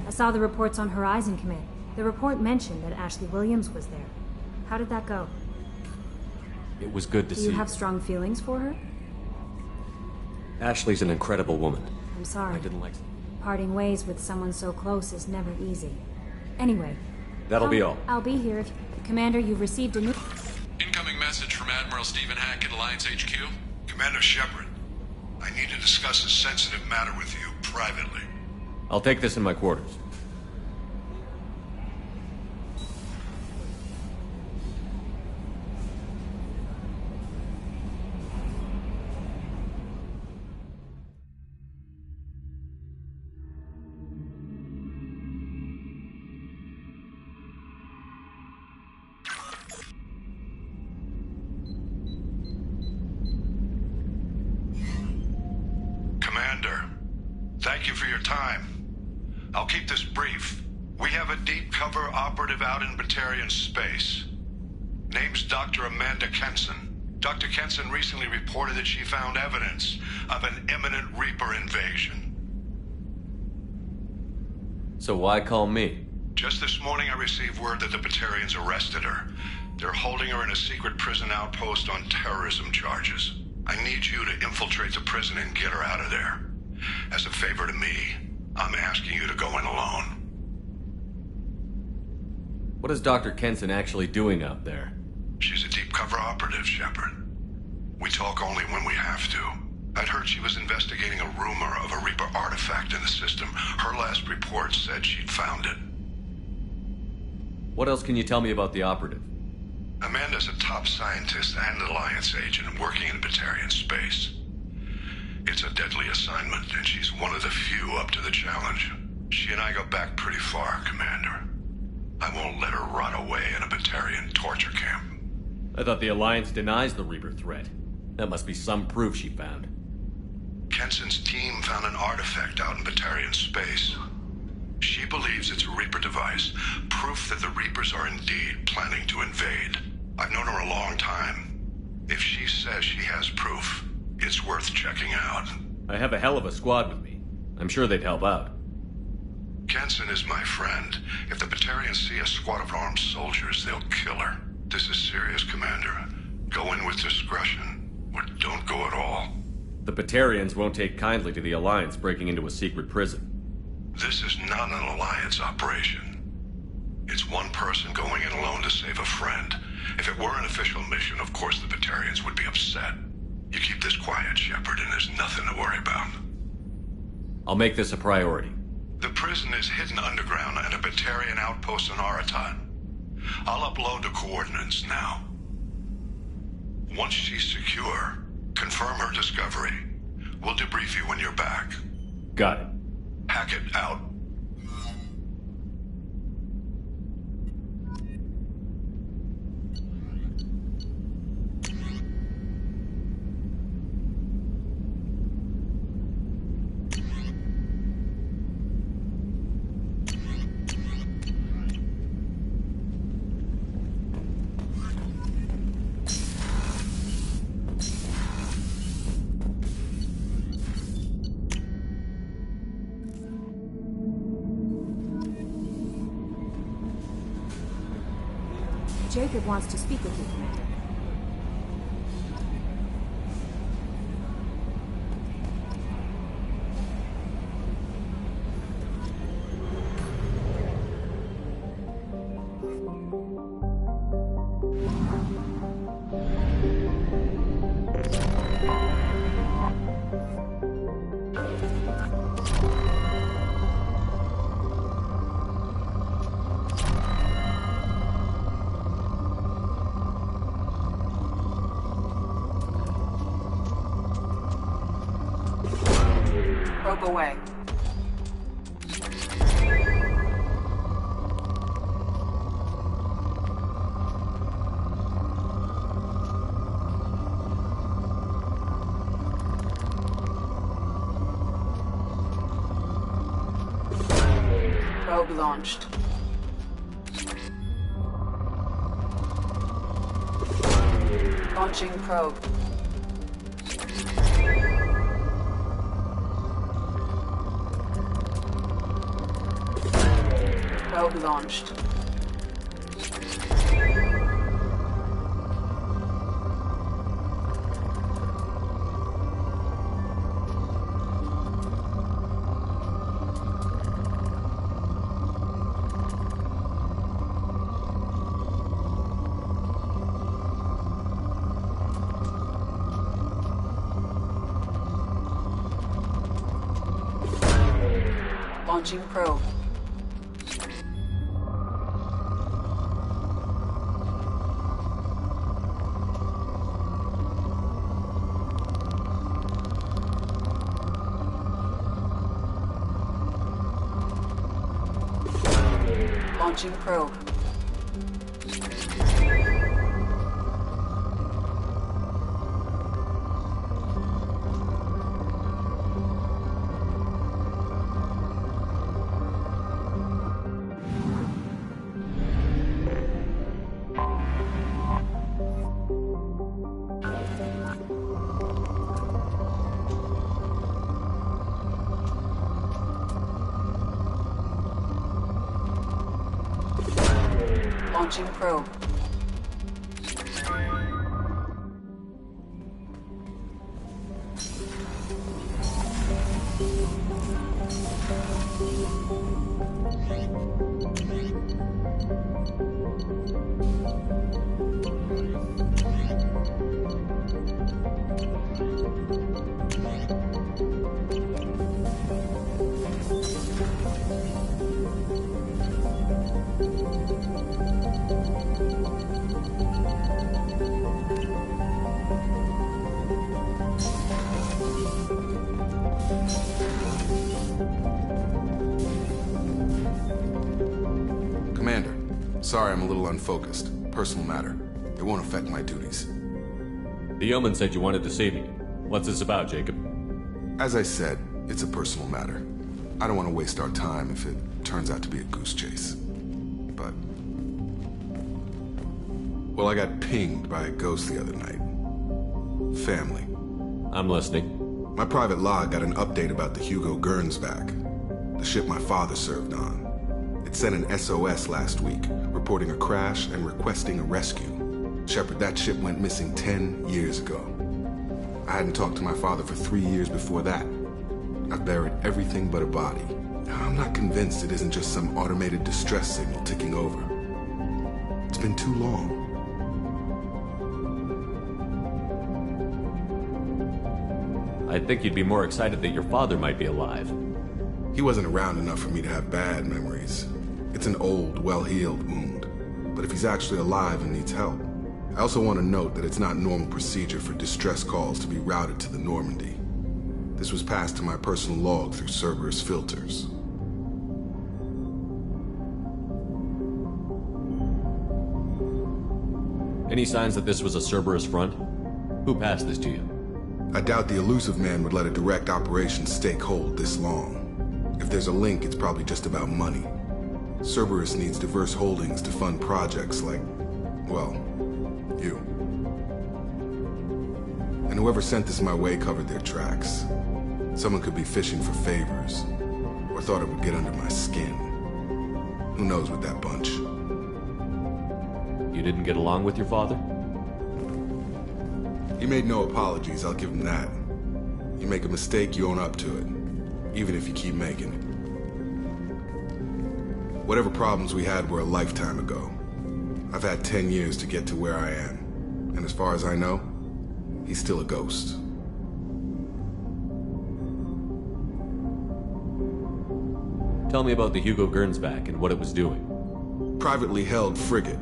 I saw the reports on Horizon Command. The report mentioned that Ashley Williams was there. How did that go? It was good to see. Do you have strong feelings for her? Ashley's an incredible woman. I'm sorry. I didn't like... Parting ways with someone so close is never easy. Anyway. That'll be all. I'll be here if... Commander, you've received a new... Incoming message from Admiral Stephen Hackett, Alliance HQ. Commander Shepard, I need to discuss a sensitive matter with you privately. I'll take this in my quarters. Commander, thank you for your time. I'll keep this brief. We have a deep cover operative out in Batarian space. Name's Dr. Amanda Kenson. Dr. Kenson recently reported that she found evidence of an imminent Reaper invasion. So why call me? Just this morning I received word that the Batarians arrested her. They're holding her in a secret prison outpost on terrorism charges. I need you to infiltrate the prison and get her out of there. As a favor to me, I'm asking you to go in alone. What is Dr. Kenson actually doing out there? She's a deep cover operative, Shepard. We talk only when we have to. I'd heard she was investigating a rumor of a Reaper artifact in the system. Her last report said she'd found it. What else can you tell me about the operative? Amanda's a top scientist and Alliance agent working in Batarian space. It's a deadly assignment, and she's one of the few up to the challenge. She and I go back pretty far, Commander. I won't let her rot away in a Batarian torture camp. I thought the Alliance denies the Reaper threat. That must be some proof she found. Kenson's team found an artifact out in Batarian space. She believes it's a Reaper device, proof that the Reapers are indeed planning to invade. I've known her a long time. If she says she has proof, it's worth checking out. I have a hell of a squad with me. I'm sure they'd help out. Kenson is my friend. If the Batarians see a squad of armed soldiers, they'll kill her. This is serious, Commander. Go in with discretion, or don't go at all. The Batarians won't take kindly to the Alliance breaking into a secret prison. This is not an Alliance operation. It's one person going in alone to save a friend. If it were an official mission, of course the Batarians would be upset. You keep this quiet, Shepard, and there's nothing to worry about. I'll make this a priority. The prison is hidden underground at a Batarian outpost on Aratan. I'll upload the coordinates now. Once she's secure, confirm her discovery. We'll debrief you when you're back. Got it. Hackett out. Jacob wants to speak with you, Commander. Probe away. Probe launched. Launching probe. Probe launched. Launching probe. Launching probe. Launching probe. Sorry I'm a little unfocused. Personal matter. It won't affect my duties. The yeoman said you wanted to see me. What's this about, Jacob? As I said, it's a personal matter. I don't want to waste our time if it turns out to be a goose chase. But... well, I got pinged by a ghost the other night. Family. I'm listening. My private log got an update about the Hugo Gernsback, the ship my father served on. It sent an SOS last week, reporting a crash and requesting a rescue. Shepard, that ship went missing 10 years ago. I hadn't talked to my father for 3 years before that. I buried everything but a body. I'm not convinced it isn't just some automated distress signal ticking over. It's been too long. I'd think you'd be more excited that your father might be alive. He wasn't around enough for me to have bad memories. It's an old, well-healed wound. But if he's actually alive and needs help, I also want to note that it's not normal procedure for distress calls to be routed to the Normandy. This was passed to my personal log through Cerberus filters. Any signs that this was a Cerberus front? Who passed this to you? I doubt the Illusive Man would let a direct operation stake hold this long. If there's a link, it's probably just about money. Cerberus needs diverse holdings to fund projects like, well, you. And whoever sent this my way covered their tracks. Someone could be fishing for favors, or thought it would get under my skin. Who knows with that bunch? You didn't get along with your father? He made no apologies, I'll give him that. You make a mistake, you own up to it. Even if you keep making it. Whatever problems we had were a lifetime ago. I've had 10 years to get to where I am. And as far as I know, he's still a ghost. Tell me about the Hugo Gernsback and what it was doing. Privately held frigate.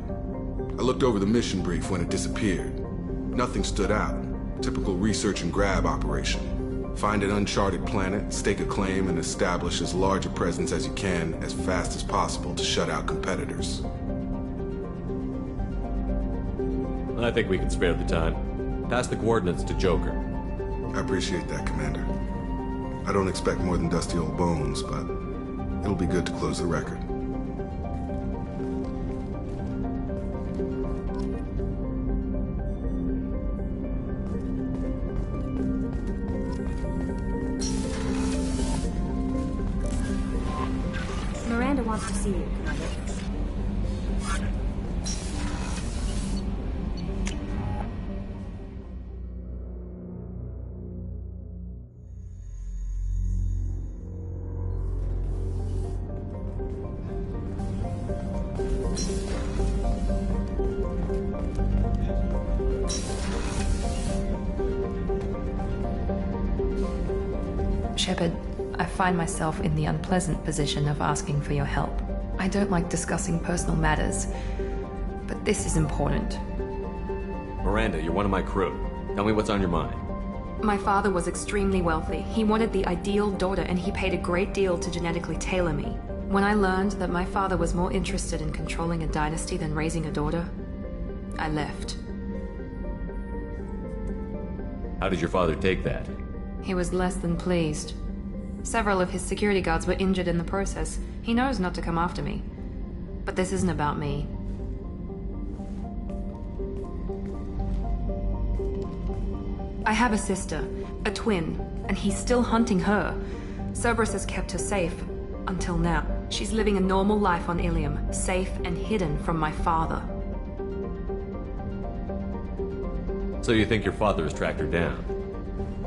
I looked over the mission brief when it disappeared. Nothing stood out. Typical research and grab operation. Find an uncharted planet, stake a claim, and establish as large a presence as you can as fast as possible to shut out competitors. I think we can spare the time. Pass the coordinates to Joker. I appreciate that, Commander. I don't expect more than dusty old bones, but it'll be good to close the record. Miranda wants to see you, Commander. Shepard, I find myself in the unpleasant position of asking for your help. I don't like discussing personal matters, but this is important. Miranda, you're one of my crew. Tell me what's on your mind. My father was extremely wealthy. He wanted the ideal daughter, and he paid a great deal to genetically tailor me. When I learned that my father was more interested in controlling a dynasty than raising a daughter, I left. How did your father take that? He was less than pleased. Several of his security guards were injured in the process. He knows not to come after me. But this isn't about me. I have a sister, a twin, and he's still hunting her. Cerberus has kept her safe, until now. She's living a normal life on Ilium, safe and hidden from my father. So you think your father has tracked her down?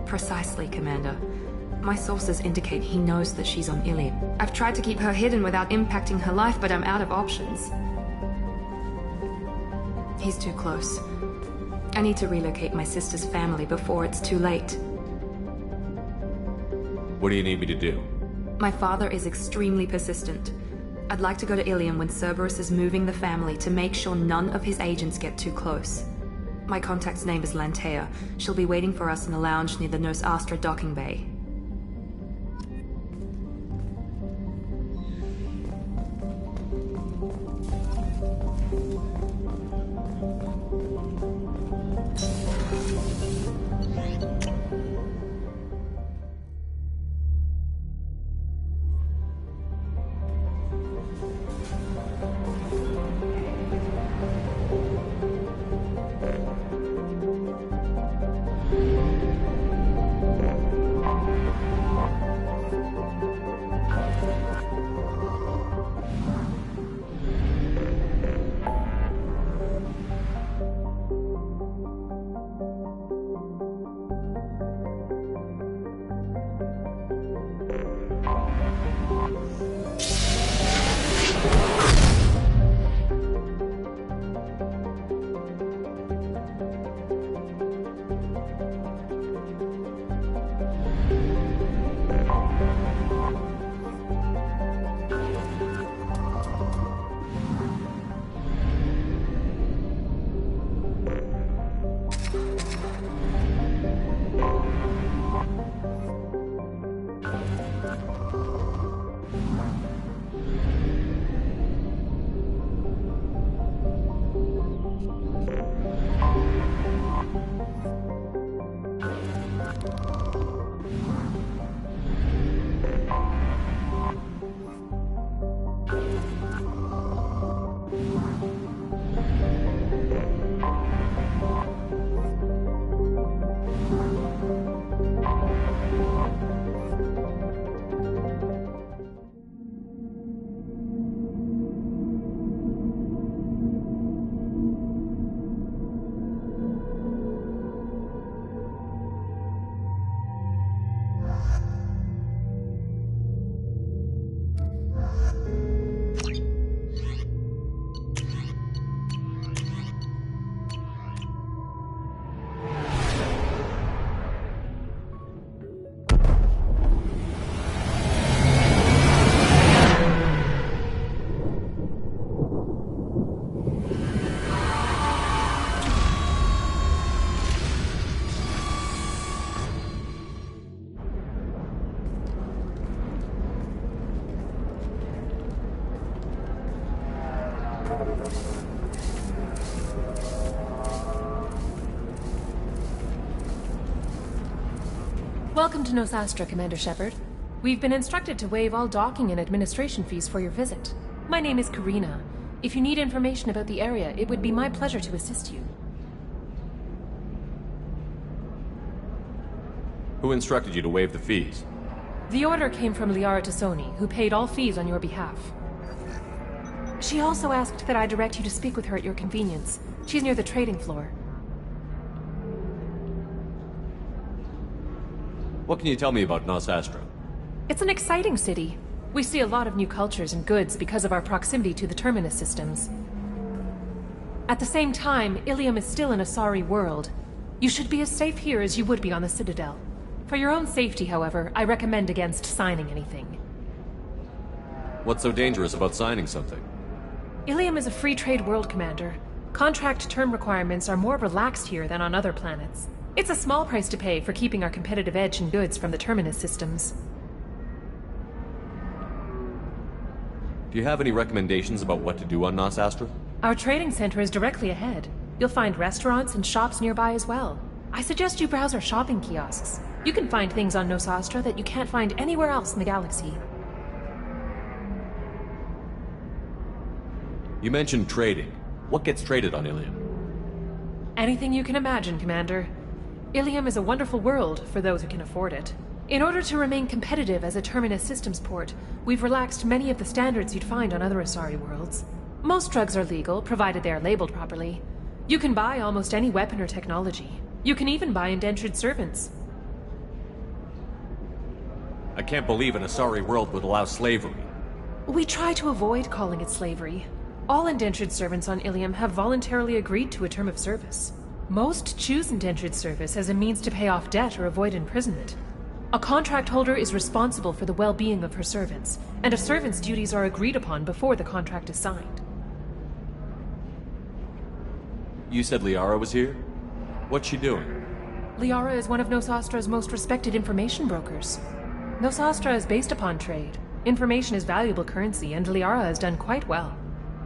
Precisely, Commander. My sources indicate he knows that she's on Ilium. I've tried to keep her hidden without impacting her life, but I'm out of options. He's too close. I need to relocate my sister's family before it's too late. What do you need me to do? My father is extremely persistent. I'd like to go to Ilium when Cerberus is moving the family to make sure none of his agents get too close. My contact's name is Lantea. She'll be waiting for us in a lounge near the Nos Astra docking bay. Welcome to Nosastra, Commander Shepard. We've been instructed to waive all docking and administration fees for your visit. My name is Karina. If you need information about the area, it would be my pleasure to assist you. Who instructed you to waive the fees? The order came from Liara Tassoni, who paid all fees on your behalf. She also asked that I direct you to speak with her at your convenience. She's near the trading floor. What can you tell me about Nosastra? It's an exciting city. We see a lot of new cultures and goods because of our proximity to the Terminus systems. At the same time, Ilium is still an Asari world. You should be as safe here as you would be on the Citadel. For your own safety, however, I recommend against signing anything. What's so dangerous about signing something? Ilium is a free trade world, Commander. Contract term requirements are more relaxed here than on other planets. It's a small price to pay for keeping our competitive edge in goods from the Terminus systems. Do you have any recommendations about what to do on Nosastra? Our trading center is directly ahead. You'll find restaurants and shops nearby as well. I suggest you browse our shopping kiosks. You can find things on Nosastra that you can't find anywhere else in the galaxy. You mentioned trading. What gets traded on Ilium? Anything you can imagine, Commander. Ilium is a wonderful world for those who can afford it. In order to remain competitive as a Terminus systems port, we've relaxed many of the standards you'd find on other Asari worlds. Most drugs are legal, provided they are labeled properly. You can buy almost any weapon or technology. You can even buy indentured servants. I can't believe an Asari world would allow slavery. We try to avoid calling it slavery. All indentured servants on Ilium have voluntarily agreed to a term of service. Most choose indentured service as a means to pay off debt or avoid imprisonment. A contract holder is responsible for the well-being of her servants, and a servant's duties are agreed upon before the contract is signed. You said Liara was here? What's she doing? Liara is one of Nosastra's most respected information brokers. Nosastra is based upon trade. Information is valuable currency, and Liara has done quite well.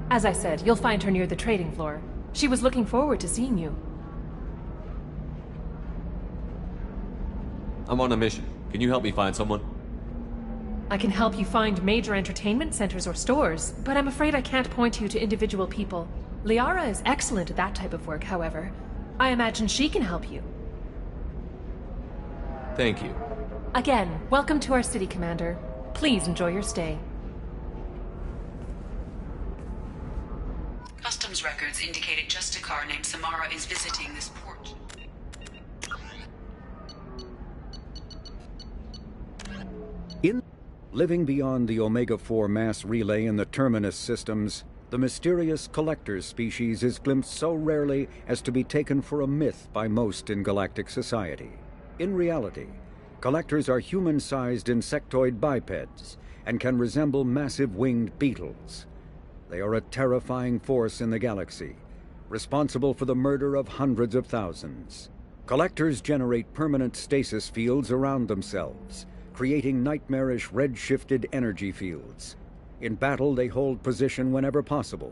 As I said, you'll find her near the trading floor. She was looking forward to seeing you. I'm on a mission. Can you help me find someone? I can help you find major entertainment centers or stores, but I'm afraid I can't point you to individual people. Liara is excellent at that type of work, however. I imagine she can help you. Thank you. Again, welcome to our city, Commander. Please enjoy your stay. Customs records indicated just a car named Samara is visiting this port. Living beyond the Omega-4 mass relay in the Terminus systems, the mysterious Collectors species is glimpsed so rarely as to be taken for a myth by most in galactic society. In reality, Collectors are human-sized insectoid bipeds and can resemble massive winged beetles. They are a terrifying force in the galaxy, responsible for the murder of hundreds of thousands. Collectors generate permanent stasis fields around themselves, creating nightmarish red-shifted energy fields. In battle, they hold position whenever possible,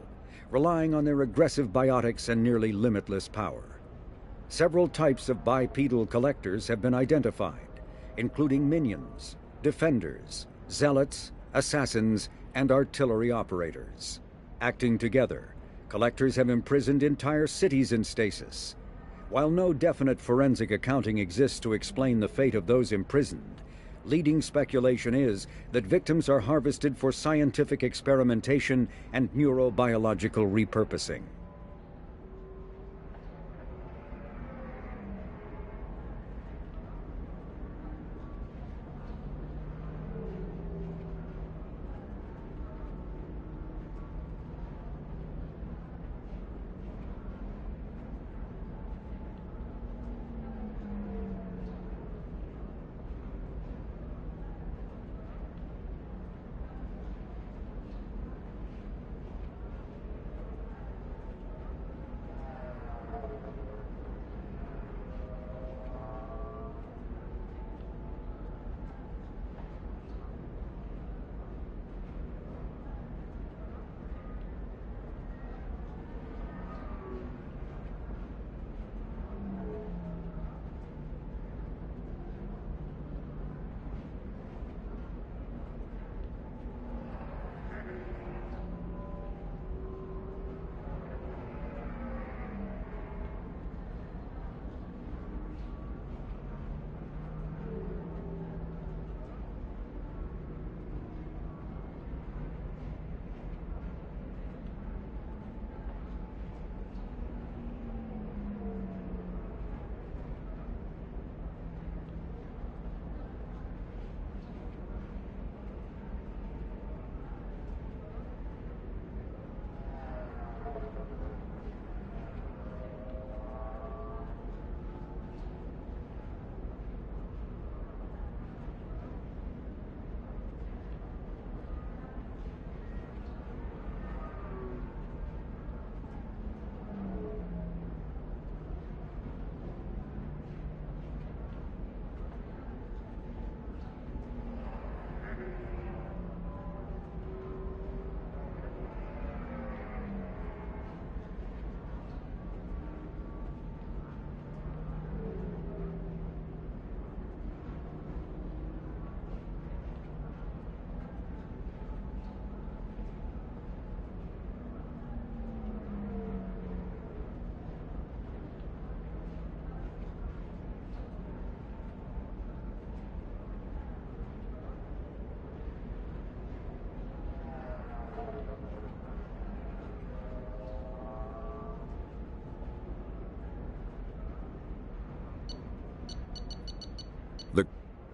relying on their aggressive biotics and nearly limitless power. Several types of bipedal Collectors have been identified, including minions, defenders, zealots, assassins, and artillery operators. Acting together, Collectors have imprisoned entire cities in stasis. While no definite forensic accounting exists to explain the fate of those imprisoned, leading speculation is that victims are harvested for scientific experimentation and neurobiological repurposing.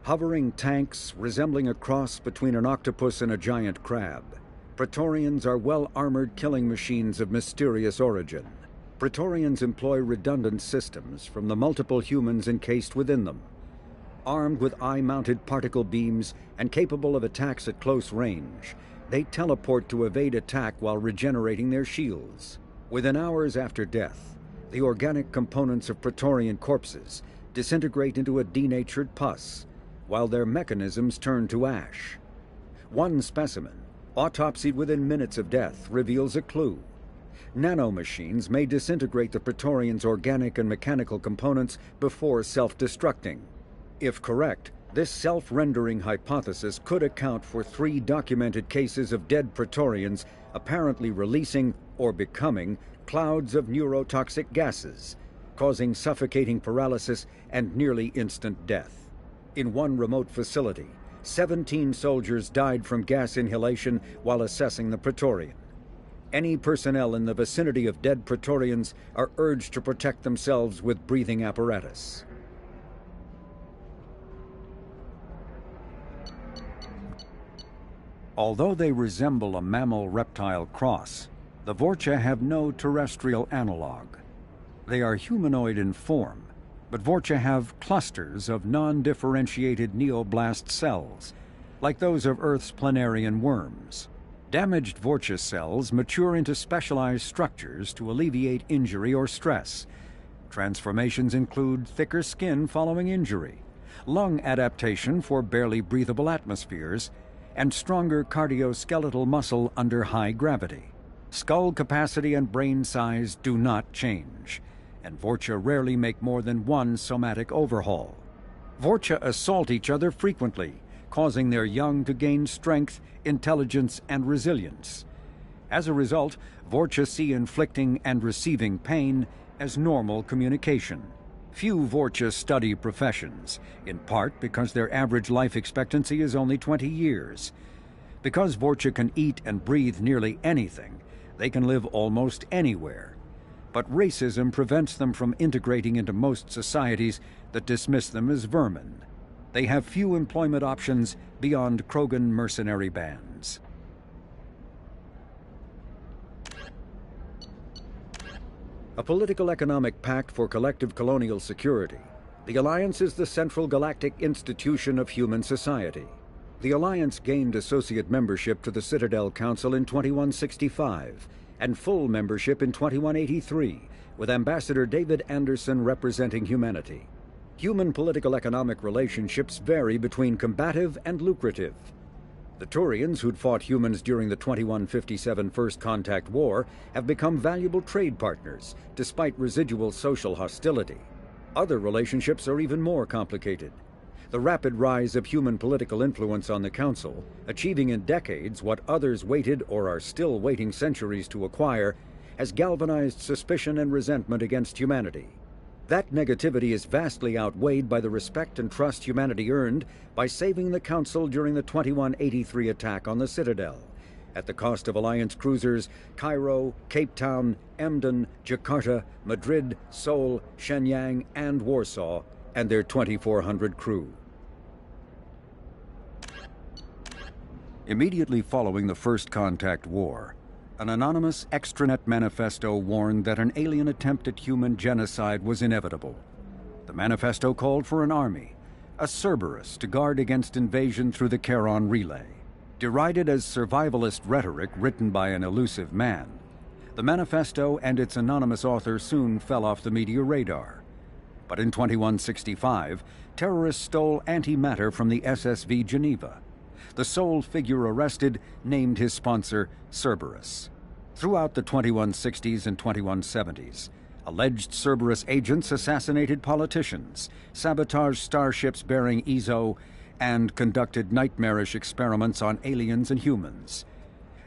Hovering tanks resembling a cross between an octopus and a giant crab, Praetorians are well-armored killing machines of mysterious origin. Praetorians employ redundant systems from the multiple humans encased within them. Armed with eye-mounted particle beams and capable of attacks at close range, they teleport to evade attack while regenerating their shields. Within hours after death, the organic components of Praetorian corpses disintegrate into a denatured pus, while their mechanisms turn to ash. One specimen, autopsied within minutes of death, reveals a clue. Nanomachines may disintegrate the Praetorians' organic and mechanical components before self-destructing. If correct, this self-rendering hypothesis could account for 3 documented cases of dead Praetorians apparently releasing or becoming clouds of neurotoxic gases, causing suffocating paralysis and nearly instant death. In one remote facility, 17 soldiers died from gas inhalation while assessing the Praetorian. Any personnel in the vicinity of dead Praetorians are urged to protect themselves with breathing apparatus. Although they resemble a mammal-reptile cross, the Vorcha have no terrestrial analog. They are humanoid in form, but Vorcha have clusters of non-differentiated neoblast cells, like those of Earth's planarian worms. Damaged Vorcha cells mature into specialized structures to alleviate injury or stress. Transformations include thicker skin following injury, lung adaptation for barely breathable atmospheres, and stronger cardioskeletal muscle under high gravity. Skull capacity and brain size do not change, and Vorcha rarely make more than one somatic overhaul. Vorcha assault each other frequently, causing their young to gain strength, intelligence, and resilience. As a result, Vorcha see inflicting and receiving pain as normal communication. Few Vorcha study professions, in part because their average life expectancy is only 20 years. Because Vorcha can eat and breathe nearly anything, they can live almost anywhere. But racism prevents them from integrating into most societies that dismiss them as vermin. They have few employment options beyond Krogan mercenary bands. A political economic pact for collective colonial security, the Alliance is the central galactic institution of human society. The Alliance gained associate membership to the Citadel Council in 2165 and full membership in 2183, with Ambassador David Anderson representing humanity. Human political-economic relationships vary between combative and lucrative. The Turians who'd fought humans during the 2157 First Contact War have become valuable trade partners, despite residual social hostility. Other relationships are even more complicated. The rapid rise of human political influence on the Council, achieving in decades what others waited or are still waiting centuries to acquire, has galvanized suspicion and resentment against humanity. That negativity is vastly outweighed by the respect and trust humanity earned by saving the Council during the 2183 attack on the Citadel, at the cost of Alliance cruisers Cairo, Cape Town, Emden, Jakarta, Madrid, Seoul, Shenyang, and Warsaw, and their 2,400 crew. Immediately following the First Contact War, an anonymous extranet manifesto warned that an alien attempt at human genocide was inevitable. The manifesto called for an army, a Cerberus, to guard against invasion through the Charon Relay. Derided as survivalist rhetoric written by an elusive man, the manifesto and its anonymous author soon fell off the media radar. But in 2165, terrorists stole antimatter from the SSV Geneva. The sole figure arrested named his sponsor Cerberus. Throughout the 2160s and 2170s, alleged Cerberus agents assassinated politicians, sabotaged starships bearing Ezo, and conducted nightmarish experiments on aliens and humans.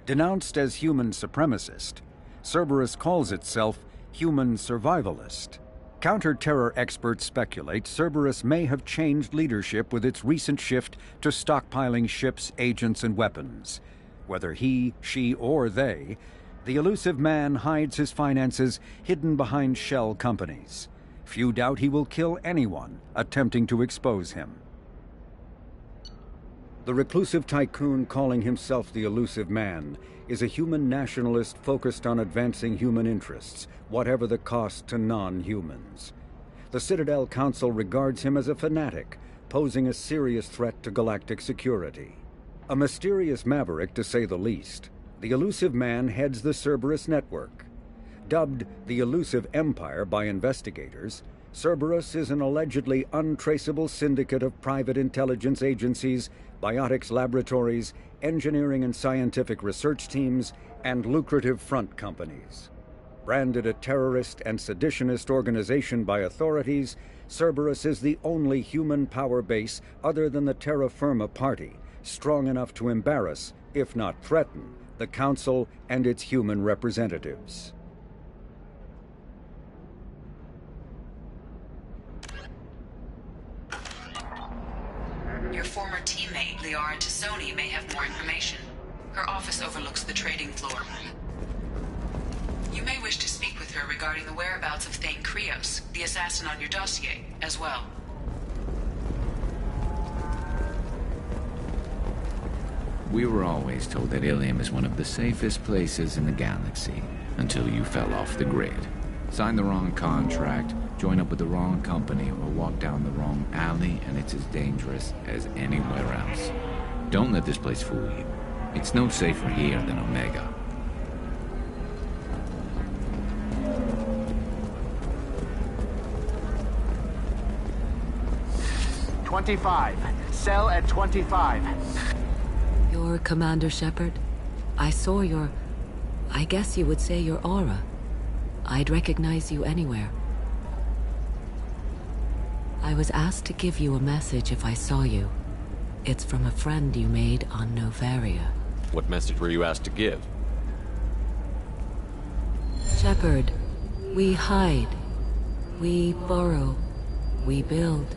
Denounced as human supremacist, Cerberus calls itself human survivalist. Counter-terror experts speculate Cerberus may have changed leadership with its recent shift to stockpiling ships, agents, and weapons. Whether he, she, or they, the elusive man hides his finances hidden behind shell companies. Few doubt he will kill anyone attempting to expose him. The reclusive tycoon calling himself the Elusive Man is a human nationalist focused on advancing human interests, whatever the cost to non-humans. The Citadel Council regards him as a fanatic, posing a serious threat to galactic security. A mysterious maverick, to say the least, the Elusive Man heads the Cerberus network. Dubbed the Elusive Empire by investigators, Cerberus is an allegedly untraceable syndicate of private intelligence agencies, biotics laboratories, engineering and scientific research teams, and lucrative front companies. Branded a terrorist and seditionist organization by authorities, Cerberus is the only human power base other than the Terra Firma Party, strong enough to embarrass, if not threaten, the Council and its human representatives. Your former teammate, Liara Tassoni, may have more information. Her office overlooks the trading floor. You may wish to speak with her regarding the whereabouts of Thane Krios, the assassin on your dossier, as well. We were always told that Ilium is one of the safest places in the galaxy, until you fell off the grid. Signed the wrong contract, join up with the wrong company, or walk down the wrong alley, and it's as dangerous as anywhere else. Don't let this place fool you. It's no safer here than Omega. "25. Cell at 25. You're Commander Shepard? I saw your... I guess you would say your aura. I'd recognize you anywhere. I was asked to give you a message if I saw you. It's from a friend you made on Novaria. What message were you asked to give? Shepard, we hide. We borrow. We build.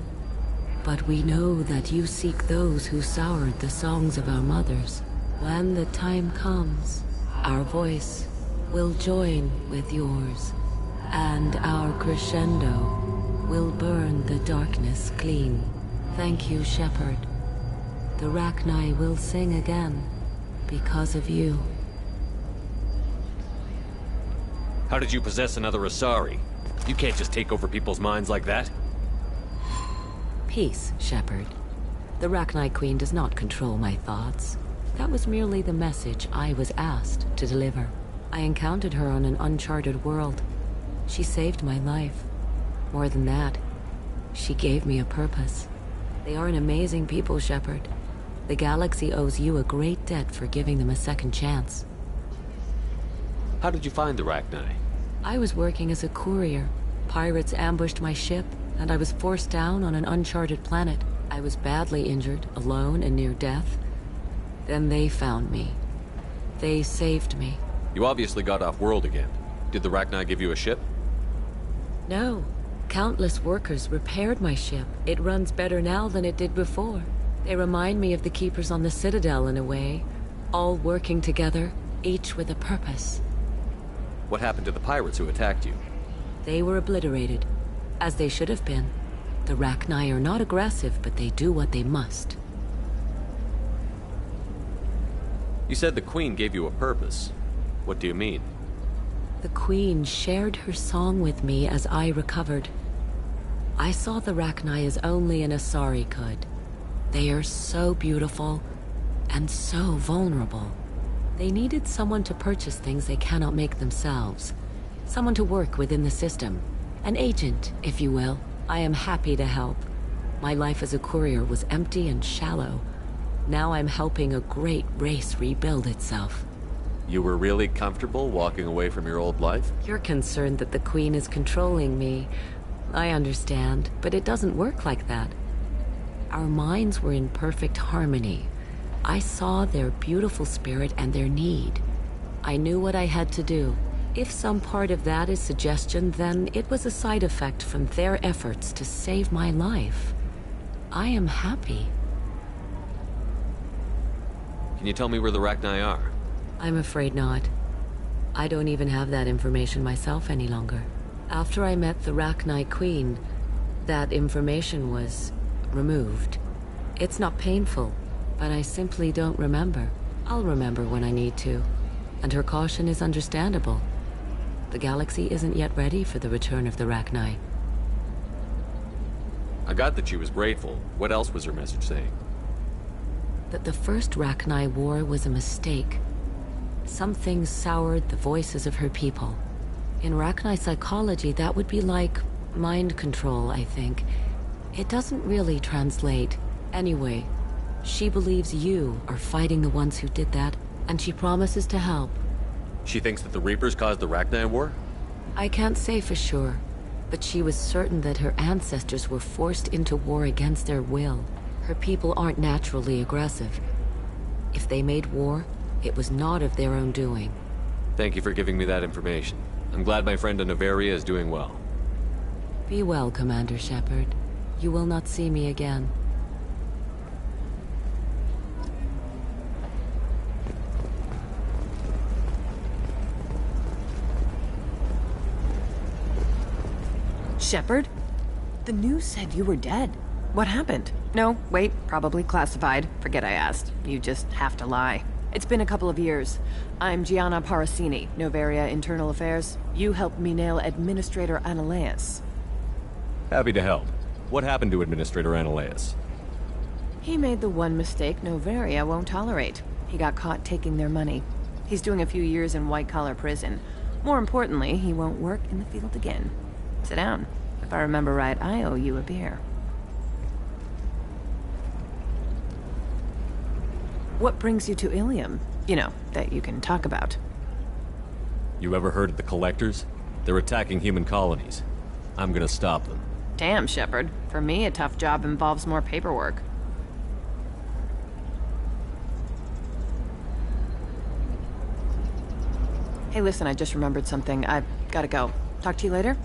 But we know that you seek those who soured the songs of our mothers. When the time comes, our voice will join with yours, and our crescendo will burn the darkness clean. Thank you, Shepard. The Rachni will sing again because of you. How did you possess another Asari? You can't just take over people's minds like that. Peace, Shepard. The Rachni Queen does not control my thoughts. That was merely the message I was asked to deliver. I encountered her on an uncharted world. She saved my life. More than that, she gave me a purpose. They are an amazing people, Shepard. The galaxy owes you a great debt for giving them a second chance. How did you find the Rachni? I was working as a courier. Pirates ambushed my ship, and I was forced down on an uncharted planet. I was badly injured, alone and near death. Then they found me. They saved me. You obviously got off world again. Did the Rachni give you a ship? No. Countless workers repaired my ship. It runs better now than it did before. They remind me of the Keepers on the Citadel in a way. All working together, each with a purpose. What happened to the pirates who attacked you? They were obliterated, as they should have been. The Rachni are not aggressive, but they do what they must. You said the Queen gave you a purpose. What do you mean? The Queen shared her song with me as I recovered. I saw the Rachni as only an Asari could. They are so beautiful, and so vulnerable. They needed someone to purchase things they cannot make themselves. Someone to work within the system. An agent, if you will. I am happy to help. My life as a courier was empty and shallow. Now I'm helping a great race rebuild itself. You were really comfortable walking away from your old life? You're concerned that the Queen is controlling me. I understand, but it doesn't work like that. Our minds were in perfect harmony. I saw their beautiful spirit and their need. I knew what I had to do. If some part of that is suggestion, then it was a side effect from their efforts to save my life. I am happy. Can you tell me where the Rachni are? I'm afraid not. I don't even have that information myself any longer. After I met the Rachni Queen, that information was removed. It's not painful, but I simply don't remember. I'll remember when I need to, and her caution is understandable. The galaxy isn't yet ready for the return of the Rachni. I got that she was grateful. What else was her message saying? That the first Rachni war was a mistake. Some things soured the voices of her people. In Rachni psychology, that would be like mind control, I think. It doesn't really translate. Anyway, she believes you are fighting the ones who did that, and she promises to help. She thinks that the Reapers caused the Rachni War? I can't say for sure, but she was certain that her ancestors were forced into war against their will. Her people aren't naturally aggressive. If they made war, it was not of their own doing. Thank you for giving me that information. I'm glad my friend in Noveria is doing well. Be well, Commander Shepard. You will not see me again. Shepard? The news said you were dead. What happened? No, wait, probably classified. Forget I asked. You just have to lie. It's been a couple of years. I'm Gianna Parasini, Noveria Internal Affairs. You helped me nail Administrator Analeas. Happy to help. What happened to Administrator Analeas? He made the one mistake Noveria won't tolerate. He got caught taking their money. He's doing a few years in white-collar prison. More importantly, he won't work in the field again. Sit down. If I remember right, I owe you a beer. What brings you to Ilium? You know, that you can talk about. You ever heard of the Collectors? They're attacking human colonies. I'm gonna stop them. Damn, Shepard. For me, a tough job involves more paperwork. Hey, listen, I just remembered something. I've gotta go. Talk to you later?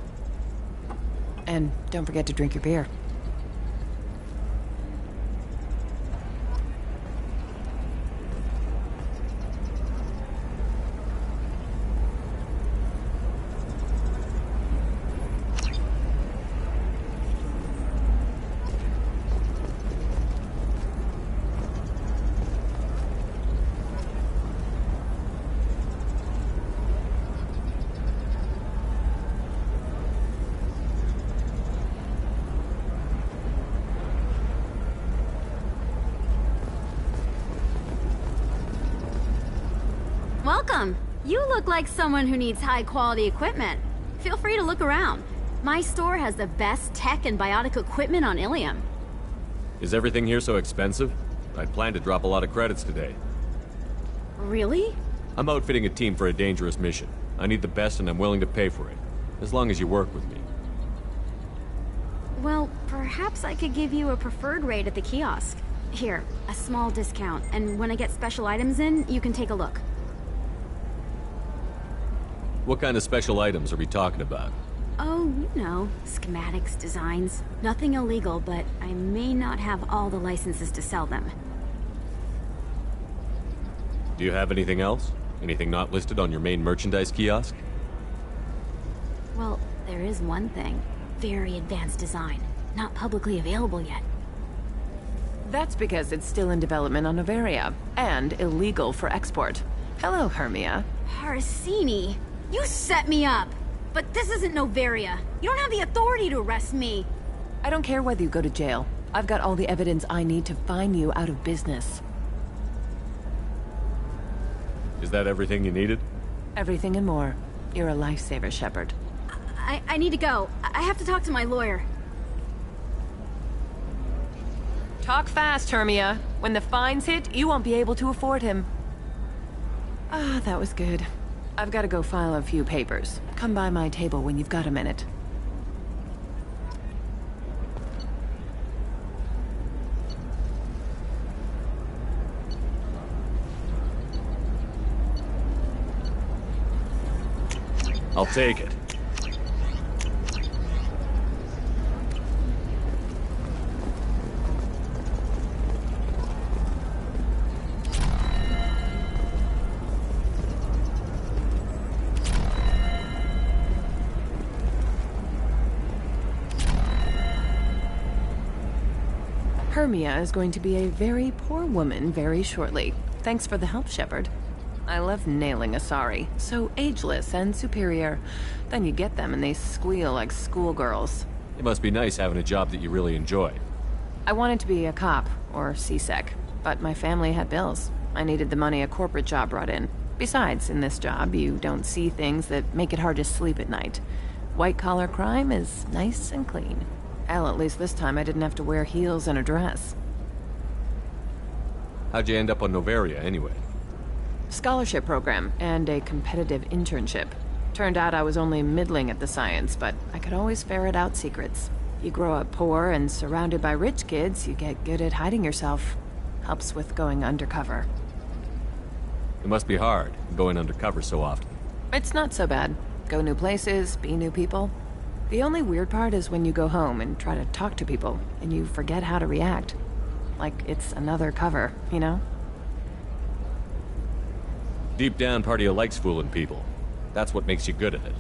And don't forget to drink your beer. Welcome. You look like someone who needs high-quality equipment. Feel free to look around. My store has the best tech and biotic equipment on Ilium. Is everything here so expensive? I plan to drop a lot of credits today. Really? I'm outfitting a team for a dangerous mission. I need the best and I'm willing to pay for it. As long as you work with me. Well, perhaps I could give you a preferred rate at the kiosk. Here, a small discount, and when I get special items in, you can take a look. What kind of special items are we talking about? Oh, you know, schematics, designs. Nothing illegal, but I may not have all the licenses to sell them. Do you have anything else? Anything not listed on your main merchandise kiosk? Well, there is one thing. Very advanced design. Not publicly available yet. That's because it's still in development on Noveria, and illegal for export. Hello, Hermia. Parasini! You set me up! But this isn't Noveria. You don't have the authority to arrest me. I don't care whether you go to jail. I've got all the evidence I need to find you out of business. Is that everything you needed? Everything and more. You're a lifesaver, Shepard. I need to go. I have to talk to my lawyer. Talk fast, Hermia. When the fines hit, you won't be able to afford him. Ah, that was good. I've got to go file a few papers. Come by my table when you've got a minute. I'll take it. Hermia is going to be a very poor woman very shortly. Thanks for the help, Shepard. I love nailing Asari. So ageless and superior. Then you get them and they squeal like schoolgirls. It must be nice having a job that you really enjoy. I wanted to be a cop, or CSEC, but my family had bills. I needed the money a corporate job brought in. Besides, in this job, you don't see things that make it hard to sleep at night. White-collar crime is nice and clean. Hell, at least this time I didn't have to wear heels and a dress. How'd you end up on Noveria, anyway? Scholarship program and a competitive internship. Turned out I was only middling at the science, but I could always ferret out secrets. You grow up poor and surrounded by rich kids, you get good at hiding yourself. Helps with going undercover. It must be hard, going undercover so often. It's not so bad. Go new places, be new people. The only weird part is when you go home and try to talk to people, and you forget how to react. Like it's another cover, you know? Deep down, part of you likes fooling people. That's what makes you good at it.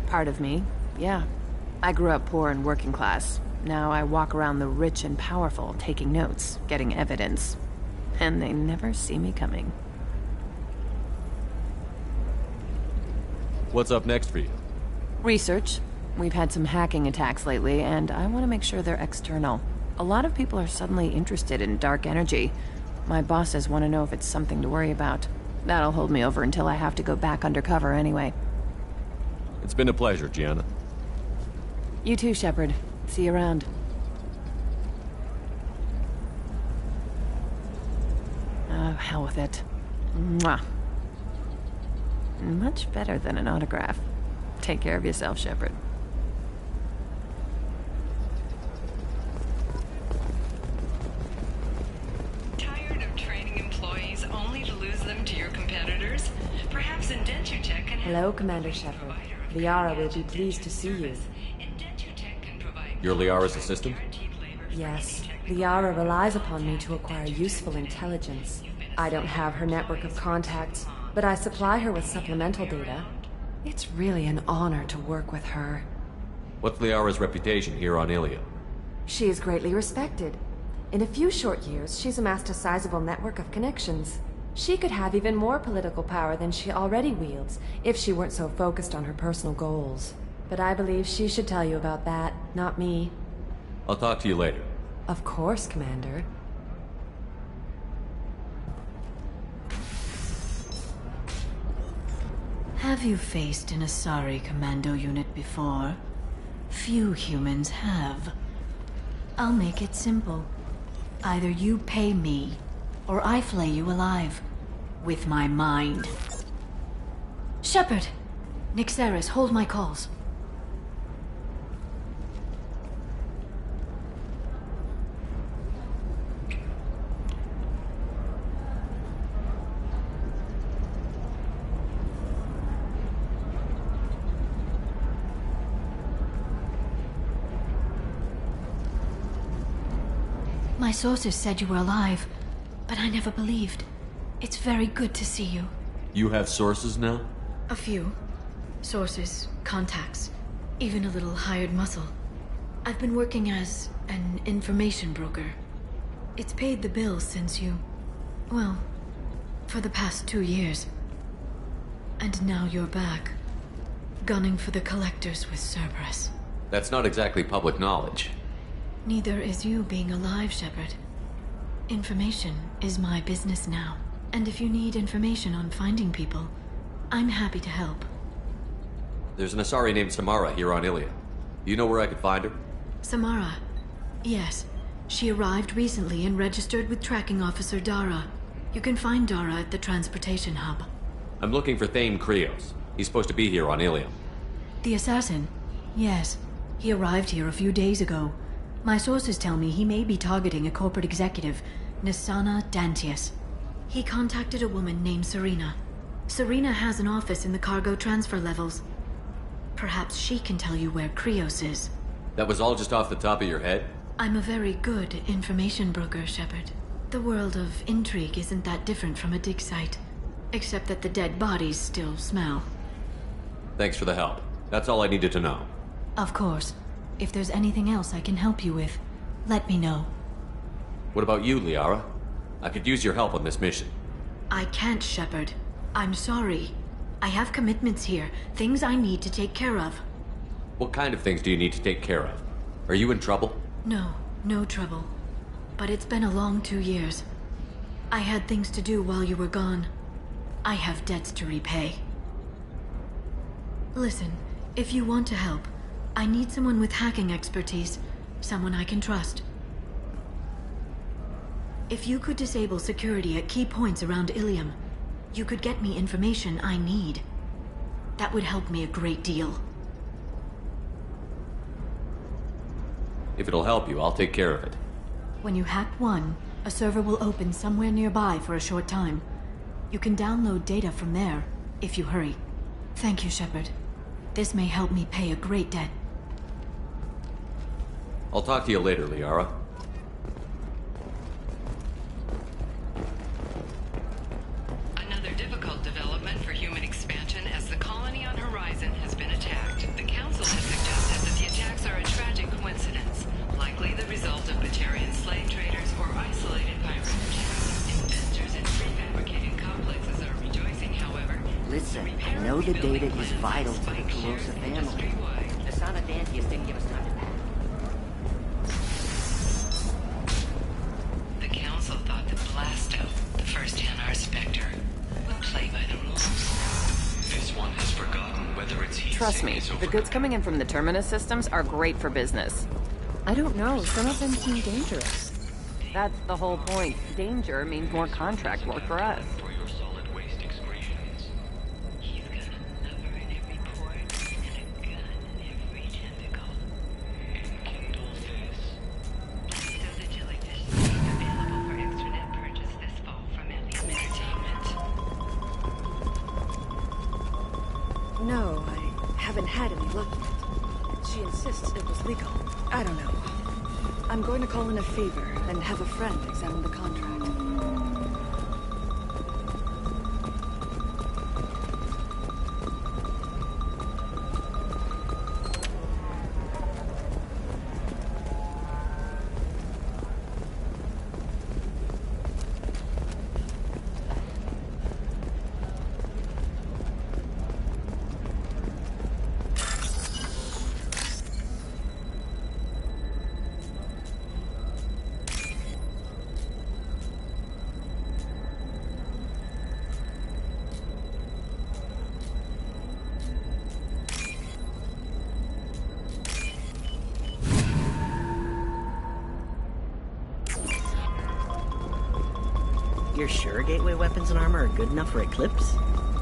Part of me, yeah. I grew up poor and working class. Now I walk around the rich and powerful, taking notes, getting evidence. And they never see me coming. What's up next for you? Research. We've had some hacking attacks lately, and I want to make sure they're external. A lot of people are suddenly interested in dark energy. My bosses want to know if it's something to worry about. That'll hold me over until I have to go back undercover anyway. It's been a pleasure, Gianna. You too, Shepard. See you around. Oh, hell with it. Mwah. Much better than an autograph. Take care of yourself, Shepard. Tired of training employees only to lose them to your competitors? Perhaps Indentutech can Hello, Commander Shepard. Liara will be pleased to see you. You're Liara's assistant? Yes. Liara relies upon me to acquire useful intelligence. I don't have her network of contacts, but I supply her with supplemental data. It's really an honor to work with her. What's Liara's reputation here on Ilium? She is greatly respected. In a few short years, she's amassed a sizable network of connections. She could have even more political power than she already wields, if she weren't so focused on her personal goals. But I believe she should tell you about that, not me. I'll talk to you later. Of course, Commander. Have you faced an Asari commando unit before? Few humans have. I'll make it simple. Either you pay me, or I flay you alive. With my mind. Shepard! Nixeris, hold my calls. My sources said you were alive, but I never believed. It's very good to see you. You have sources now? A few. Sources, contacts, even a little hired muscle. I've been working as an information broker. It's paid the bills since you... well, for the past 2 years. And now you're back, gunning for the Collectors with Cerberus. That's not exactly public knowledge. Neither is you being alive, Shepard. Information is my business now. And if you need information on finding people, I'm happy to help. There's an Asari named Samara here on Ilium. You know where I could find her? Samara. Yes. She arrived recently and registered with Tracking Officer Dara. You can find Dara at the transportation hub. I'm looking for Thane Krios. He's supposed to be here on Ilium. The assassin? Yes. He arrived here a few days ago. My sources tell me he may be targeting a corporate executive, Nisana Dantius. He contacted a woman named Serena. Serena has an office in the cargo transfer levels. Perhaps she can tell you where Krios is. That was all just off the top of your head? I'm a very good information broker, Shepard. The world of intrigue isn't that different from a dig site. Except that the dead bodies still smell. Thanks for the help. That's all I needed to know. Of course. If there's anything else I can help you with, let me know. What about you, Liara? I could use your help on this mission. I can't, Shepard. I'm sorry. I have commitments here, things I need to take care of. What kind of things do you need to take care of? Are you in trouble? No, no trouble. But it's been a long 2 years. I had things to do while you were gone. I have debts to repay. Listen, if you want to help, I need someone with hacking expertise. Someone I can trust. If you could disable security at key points around Ilium, you could get me information I need. That would help me a great deal. If it'll help you, I'll take care of it. When you hack one, a server will open somewhere nearby for a short time. You can download data from there, if you hurry. Thank you, Shepard. This may help me pay a great debt. I'll talk to you later, Liara. Another difficult development for human expansion as the colony on Horizon has been attacked. The Council has suggested that the attacks are a tragic coincidence, likely the result of Batarian slave traders or isolated pirate attacks. Investors in prefabricated complexes are rejoicing, however. Listen, I know the data is vital to the Colosa family. The Son of Dantius didn't give us time to pack. The Council thought that Blasto, the first Hanar Spectre, would play by the rules. This one has forgotten whether it's Trust me, the goods coming in from the Terminus systems are great for business. I don't know, some of them seem dangerous. That's the whole point. Danger means more contract work for us. No, I haven't had any luck yet. She insists it was legal. I don't know. I'm going to call in a favor and have a friend examine the contract. You're sure gateway weapons and armor are good enough for Eclipse?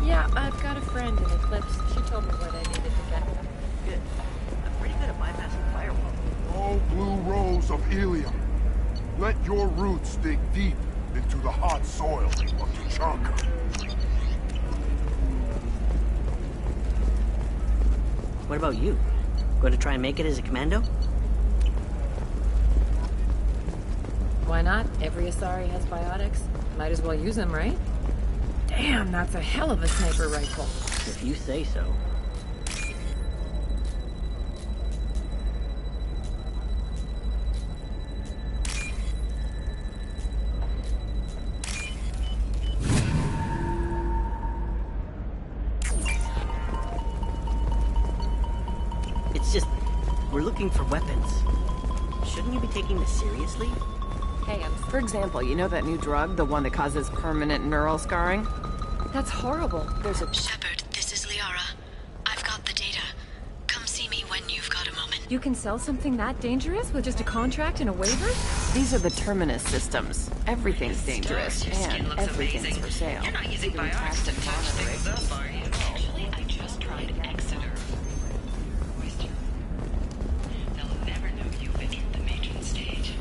Yeah, I've got a friend in Eclipse. She told me what I needed to get. Good. I'm pretty good at bypassing firewall. Oh, blue rose of Ilium, let your roots dig deep into the hot soil of Tuchanka. What about you? Going to try and make it as a commando? Why not? Every Asari has biotics. Might as well use them, right? Damn, that's a hell of a sniper rifle. If you say so. It's just, we're looking for weapons. Shouldn't you be taking this seriously? Hey, for example, you know that new drug, the one that causes permanent neural scarring? That's horrible. There's a... Shepard, this is Liara. I've got the data. Come see me when you've got a moment. You can sell something that dangerous with just a contract and a waiver? These are the Terminus systems. Everything's dangerous, and everything's for sale. You're not using biotics to touch things up, are you? Actually, I just tried Exeter. They'll never know you've entered the matron stage.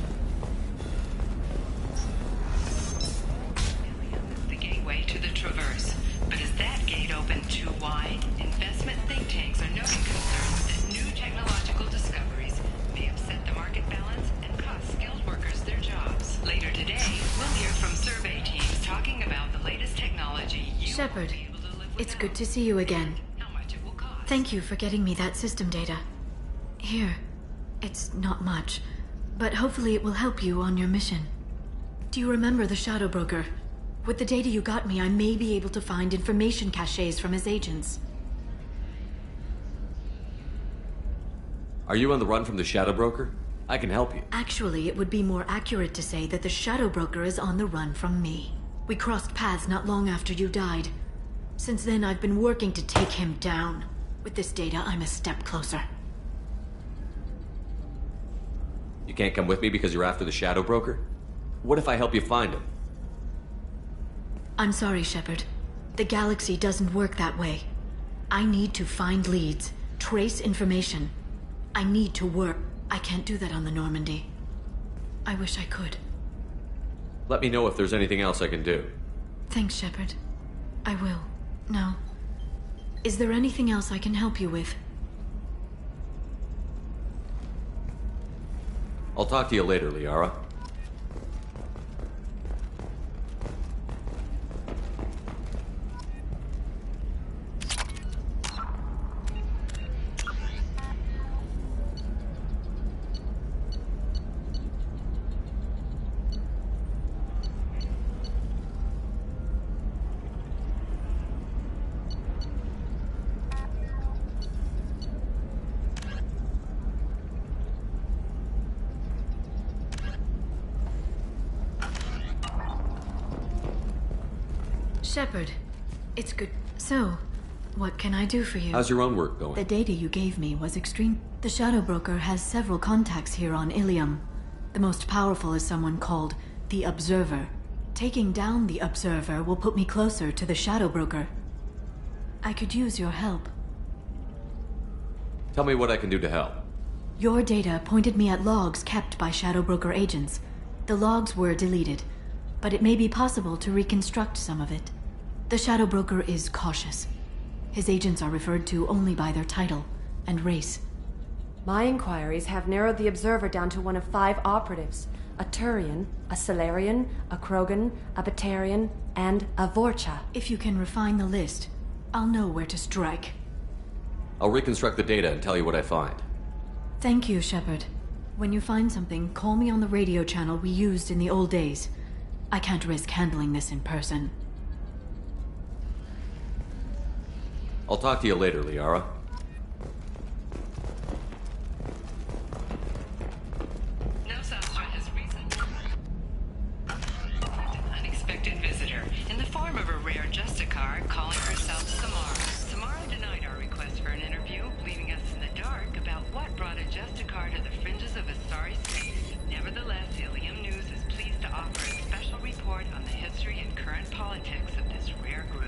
The gateway to the Traverse. But is that gate open too wide? Investment think tanks are noting concerns that new technological discoveries may upset the market balance and cost skilled workers their jobs. Later today, we'll hear from survey teams talking about the latest technology you Shepard, it's good to see you again. Thank you for getting me that system data. Here, it's not much, but hopefully it will help you on your mission. Do you remember the Shadow Broker? With the data you got me, I may be able to find information caches from his agents. Are you on the run from the Shadow Broker? I can help you. Actually, it would be more accurate to say that the Shadow Broker is on the run from me. We crossed paths not long after you died. Since then, I've been working to take him down. With this data, I'm a step closer. You can't come with me because you're after the Shadow Broker? What if I help you find him? I'm sorry, Shepard. The galaxy doesn't work that way. I need to find leads, trace information. I need to work. I can't do that on the Normandy. I wish I could. Let me know if there's anything else I can do. Thanks, Shepard. I will. Now, is there anything else I can help you with? I'll talk to you later, Liara. Shepard, it's good. So, what can I do for you? How's your own work going? The data you gave me was extreme. The Shadow Broker has several contacts here on Ilium. The most powerful is someone called the Observer. Taking down the Observer will put me closer to the Shadow Broker. I could use your help. Tell me what I can do to help. Your data pointed me at logs kept by Shadow Broker agents. The logs were deleted, but it may be possible to reconstruct some of it. The Shadow Broker is cautious. His agents are referred to only by their title and race. My inquiries have narrowed the Observer down to one of 5 operatives. A Turian, a Salarian, a Krogan, a Batarian, and a Vorcha. If you can refine the list, I'll know where to strike. I'll reconstruct the data and tell you what I find. Thank you, Shepard. When you find something, call me on the radio channel we used in the old days. I can't risk handling this in person. I'll talk to you later, Liara. No such threat has risen. An unexpected visitor in the form of a rare Justicar calling herself Samara. Samara denied our request for an interview, leaving us in the dark about what brought a Justicar to the fringes of Asari space. Nevertheless, Ilium News is pleased to offer a special report on the history and current politics of this rare group.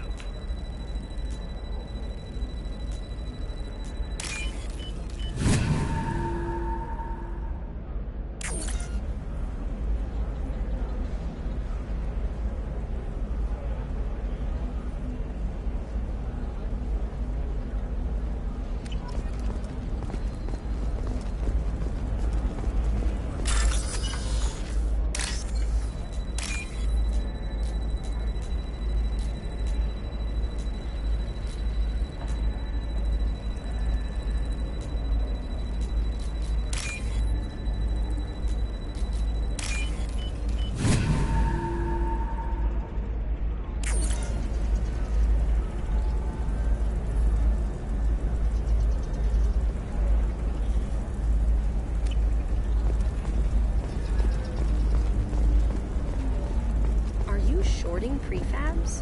Shorting prefabs?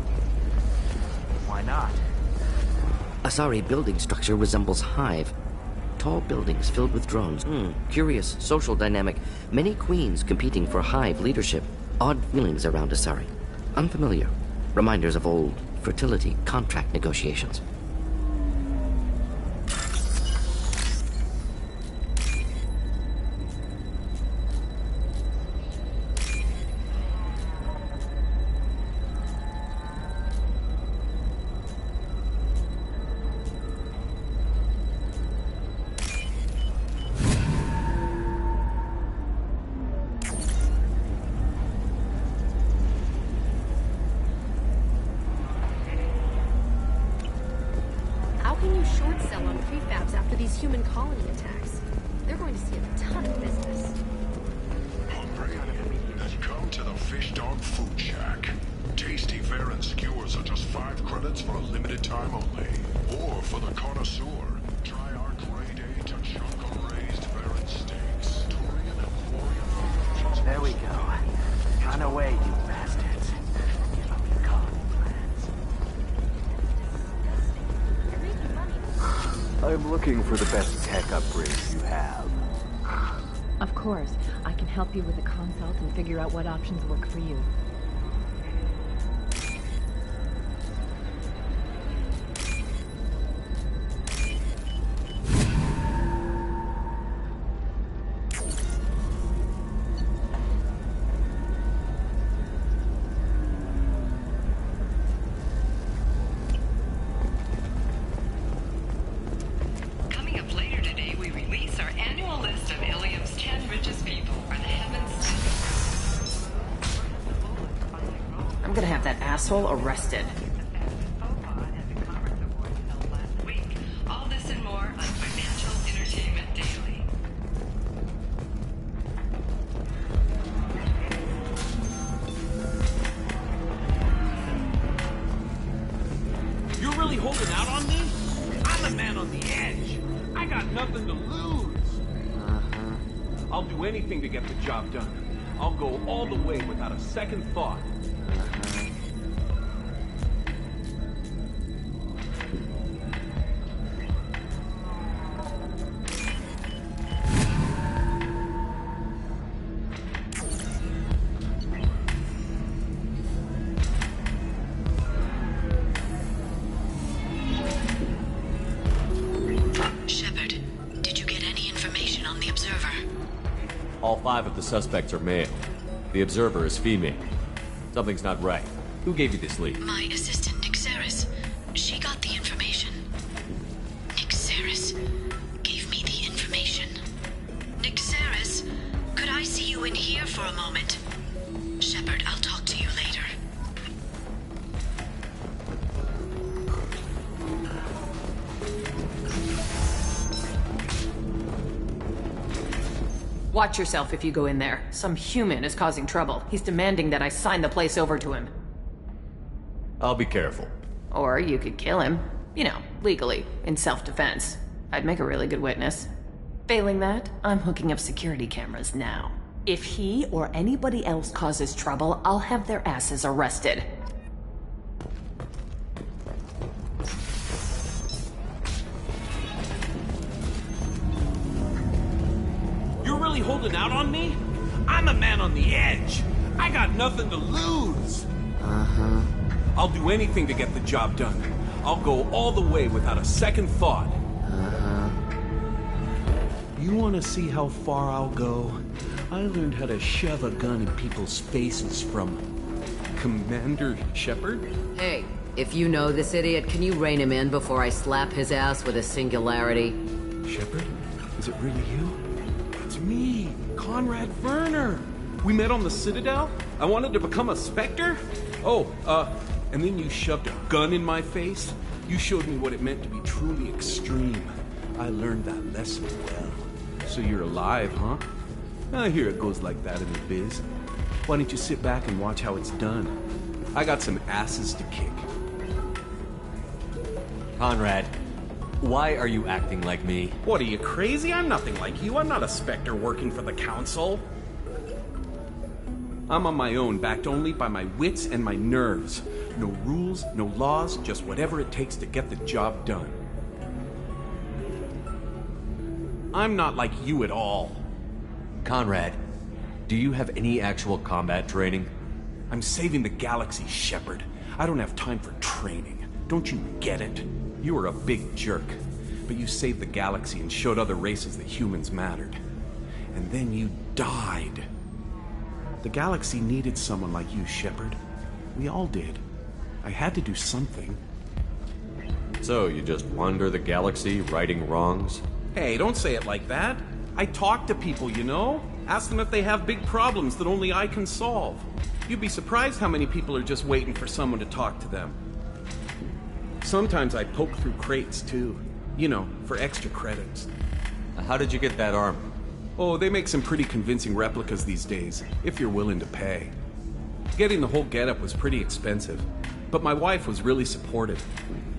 Why not? Asari building structure resembles Hive. Tall buildings filled with drones. Curious social dynamic. Many queens competing for Hive leadership. Odd feelings around Asari. Unfamiliar. Reminders of old fertility contract negotiations. Sell on prefabs after these human colony attacks. They're going to see a ton of business. Then come to the Fish Dog Food Shack. Tasty fare and skewers are just 5 credits for a limited time only. Or for the connoisseur, try our grade A Tachanka raised fare and steaks. Turian and Quarian. There we go. Run away, you bastards. Give up your colony plans. I'm looking for the best tech upgrades you have. Of course. I can help you with a consult and figure out what options work for you. Coming up later today, we release our annual list of Ilium's 10 richest people for the heavens. I'm gonna have that asshole arrested. All this and more on Financial Entertainment Daily. You're really holding out on me? I'm the man on the edge. I got nothing to lose. I'll do anything to get the job done. I'll go all the way without a second thought. Shepard, did you get any information on the Observer? All 5 of the suspects are male. The Observer is female. Something's not right. Who gave you this lead? My assistant, Nixeris. She got the information. Nixeris gave me the information. Nixeris, could I see you in here for a moment? Shepard, I'll talk to you later. Watch yourself if you go in there. Some human is causing trouble. He's demanding that I sign the place over to him. I'll be careful. Or you could kill him. You know, legally, in self-defense. I'd make a really good witness. Failing that, I'm hooking up security cameras now. If he or anybody else causes trouble, I'll have their asses arrested. You're really holding out on me? I'm a man on the edge. I got nothing to lose. I'll do anything to get the job done. I'll go all the way without a second thought. You want to see how far I'll go? I learned how to shove a gun in people's faces from Commander Shepard. Hey, if you know this idiot, can you rein him in before I slap his ass with a singularity? Shepard? Is it really you? It's me, Conrad Werner. We met on the Citadel. I wanted to become a Spectre. And then you shoved a gun in my face. You showed me what it meant to be truly extreme. I learned that lesson well. So you're alive, huh? I hear it goes like that in the biz. Why don't you sit back and watch how it's done? I got some asses to kick. Conrad, why are you acting like me? What, are you crazy? I'm nothing like you. I'm not a Spectre working for the Council. I'm on my own, backed only by my wits and my nerves. No rules, no laws, just whatever it takes to get the job done. I'm not like you at all. Conrad, do you have any actual combat training? I'm saving the galaxy, Shepard. I don't have time for training. Don't you get it? You were a big jerk, but you saved the galaxy and showed other races that humans mattered. And then you died. The galaxy needed someone like you, Shepard. We all did. I had to do something. So, you just wander the galaxy, righting wrongs? Hey, don't say it like that. I talk to people, you know? Ask them if they have big problems that only I can solve. You'd be surprised how many people are just waiting for someone to talk to them. Sometimes I poke through crates, too. You know, for extra credits. How did you get that armor? Oh, they make some pretty convincing replicas these days, if you're willing to pay. Getting the whole getup was pretty expensive, but my wife was really supportive.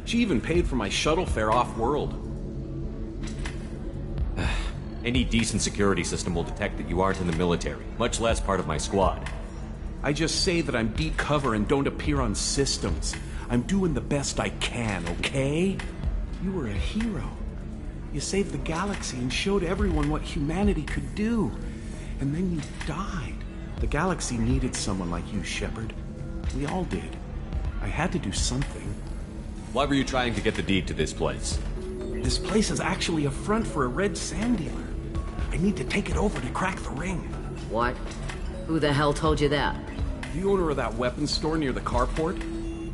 She even paid for my shuttle fare off-world. Any decent security system will detect that you aren't in the military, much less part of my squad. I just say that I'm deep cover and don't appear on systems. I'm doing the best I can, okay? You were a hero. You saved the galaxy and showed everyone what humanity could do. And then you died. The galaxy needed someone like you, Shepard. We all did. I had to do something. Why were you trying to get the deed to this place? This place is actually a front for a red sand dealer. I need to take it over to crack the ring. What? Who the hell told you that? The owner of that weapons store near the carport?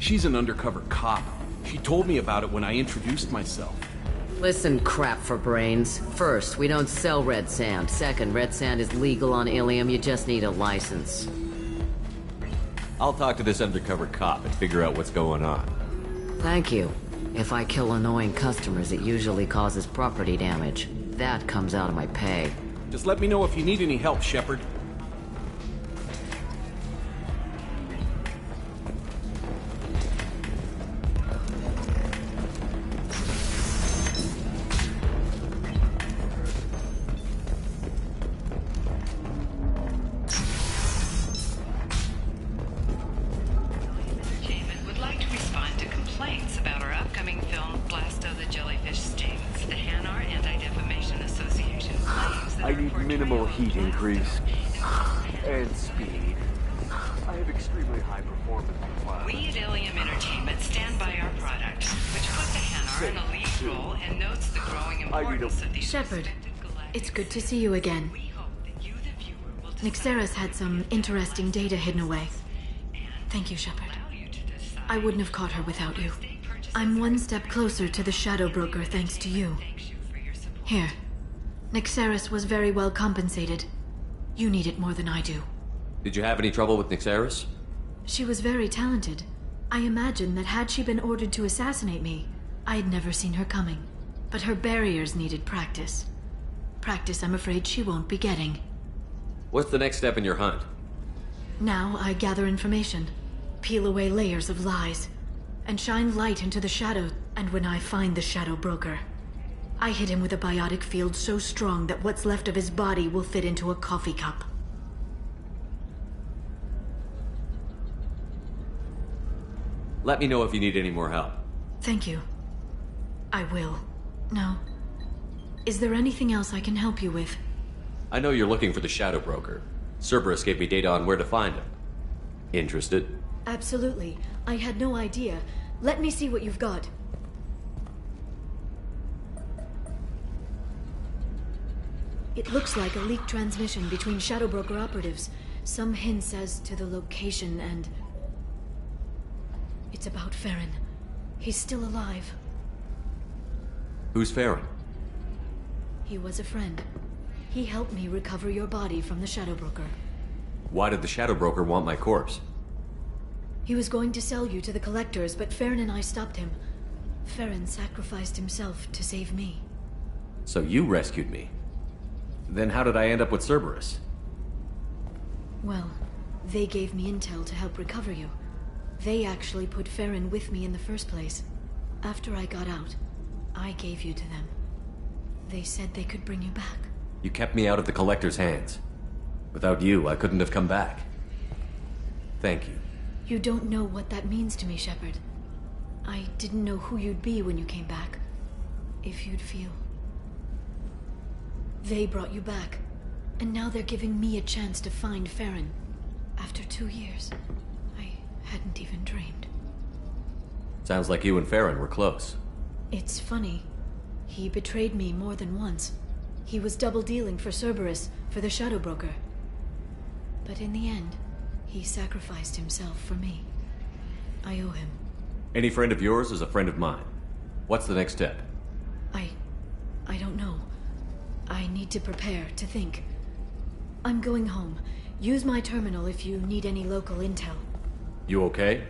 She's an undercover cop. She told me about it when I introduced myself. Listen, crap for brains. First, we don't sell red sand. Second, red sand is legal on Ilium. You just need a license. I'll talk to this undercover cop and figure out what's going on. Thank you. If I kill annoying customers, it usually causes property damage. That comes out of my pay. Just let me know if you need any help, Shepard. I need minimal heat increase and speed. I have extremely high performance requirements. We at Ilium Entertainment stand by our product, which puts the Hanar in a lead role and notes the growing importance of these. Shepard, it's good to see you again. Nixeris had some interesting data hidden away. Thank you, Shepard. I wouldn't have caught her without you. I'm one step closer to the Shadow Broker thanks to you. Here. Nixeris was very well compensated. You need it more than I do. Did you have any trouble with Nixeris? She was very talented. I imagine that had she been ordered to assassinate me, I'd never seen her coming. But her barriers needed practice. Practice I'm afraid she won't be getting. What's the next step in your hunt? Now I gather information, peel away layers of lies, and shine light into the shadow. And when I find the Shadow Broker, I hit him with a biotic field so strong that what's left of his body will fit into a coffee cup. Let me know if you need any more help. Thank you. I will. Now, is there anything else I can help you with? I know you're looking for the Shadow Broker. Cerberus gave me data on where to find him. Interested? Absolutely. I had no idea. Let me see what you've got. It looks like a leaked transmission between Shadow Broker operatives. Some hints as to the location and... It's about Farron. He's still alive. Who's Farron? He was a friend. He helped me recover your body from the Shadow Broker. Why did the Shadow Broker want my corpse? He was going to sell you to the Collectors, but Farron and I stopped him. Farron sacrificed himself to save me. So you rescued me. Then how did I end up with Cerberus? Well, they gave me intel to help recover you. They actually put Farron with me in the first place. After I got out, I gave you to them. They said they could bring you back. You kept me out of the Collector's hands. Without you, I couldn't have come back. Thank you. You don't know what that means to me, Shepard. I didn't know who you'd be when you came back. If you'd feel... They brought you back, and now they're giving me a chance to find Farron. After 2 years, I hadn't even dreamed. Sounds like you and Farron were close. It's funny. He betrayed me more than once. He was double-dealing for Cerberus, for the Shadow Broker. But in the end, he sacrificed himself for me. I owe him. Any friend of yours is a friend of mine. What's the next step? I don't know. I need to prepare, to think. I'm going home. Use my terminal if you need any local intel. You okay?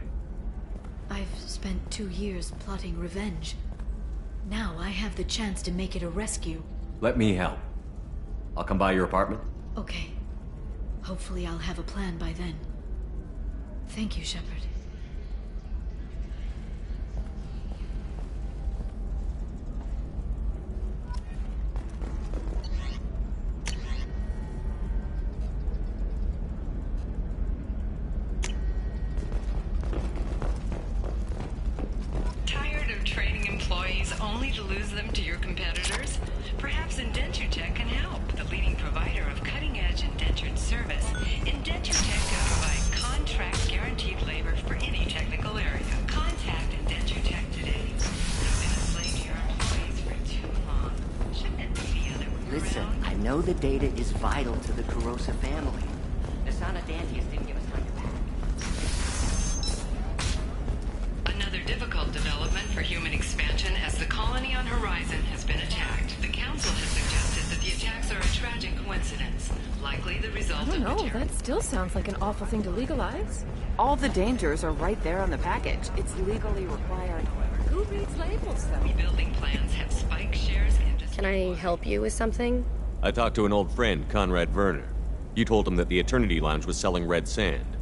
I've spent 2 years plotting revenge. Now I have the chance to make it a rescue. Let me help. I'll come by your apartment. Okay. Hopefully I'll have a plan by then. Thank you, Shepard. Tired of training employees only to lose them to your competitors? Perhaps IndentureTech can help. The leading provider of cutting-edge indentured service, IndentureTech can provide contract-guaranteed labor for any technical area. Contact IndentureTech today. You've been a slave to your employees for too long. Shouldn't it be the other way Listen, around? I know the data is vital to the Kurosa family. Nasana Dantius didn't give us time to pack. Another difficult development for human expansion as the colony on Horizon has been attacked. The Council has suggested that the attacks are a tragic coincidence, likely the result I don't of know, that still sounds like an awful thing to legalize. All the dangers are right there on the package. It's legally required. Who reads labels, though? Rebuilding plans have spike shares and Can I help you with something? I talked to an old friend, Conrad Werner. You told him that the Eternity Lounge was selling red sand.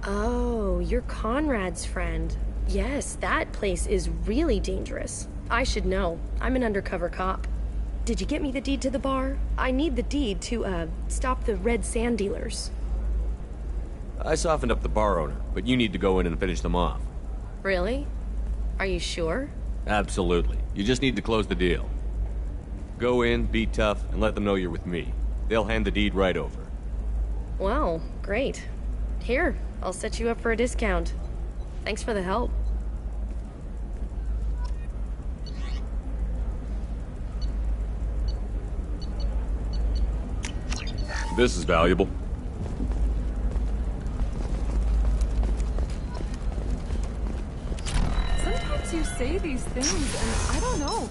Oh, you're Conrad's friend. Yes, that place is really dangerous. I should know. I'm an undercover cop. Did you get me the deed to the bar? I need the deed to, stop the red sand dealers. I softened up the bar owner, but you need to go in and finish them off. Really? Are you sure? Absolutely. You just need to close the deal. Go in, be tough, and let them know you're with me. They'll hand the deed right over. Wow, great. Here, I'll set you up for a discount. Thanks for the help. This is valuable. Sometimes you say these things, and I don't know.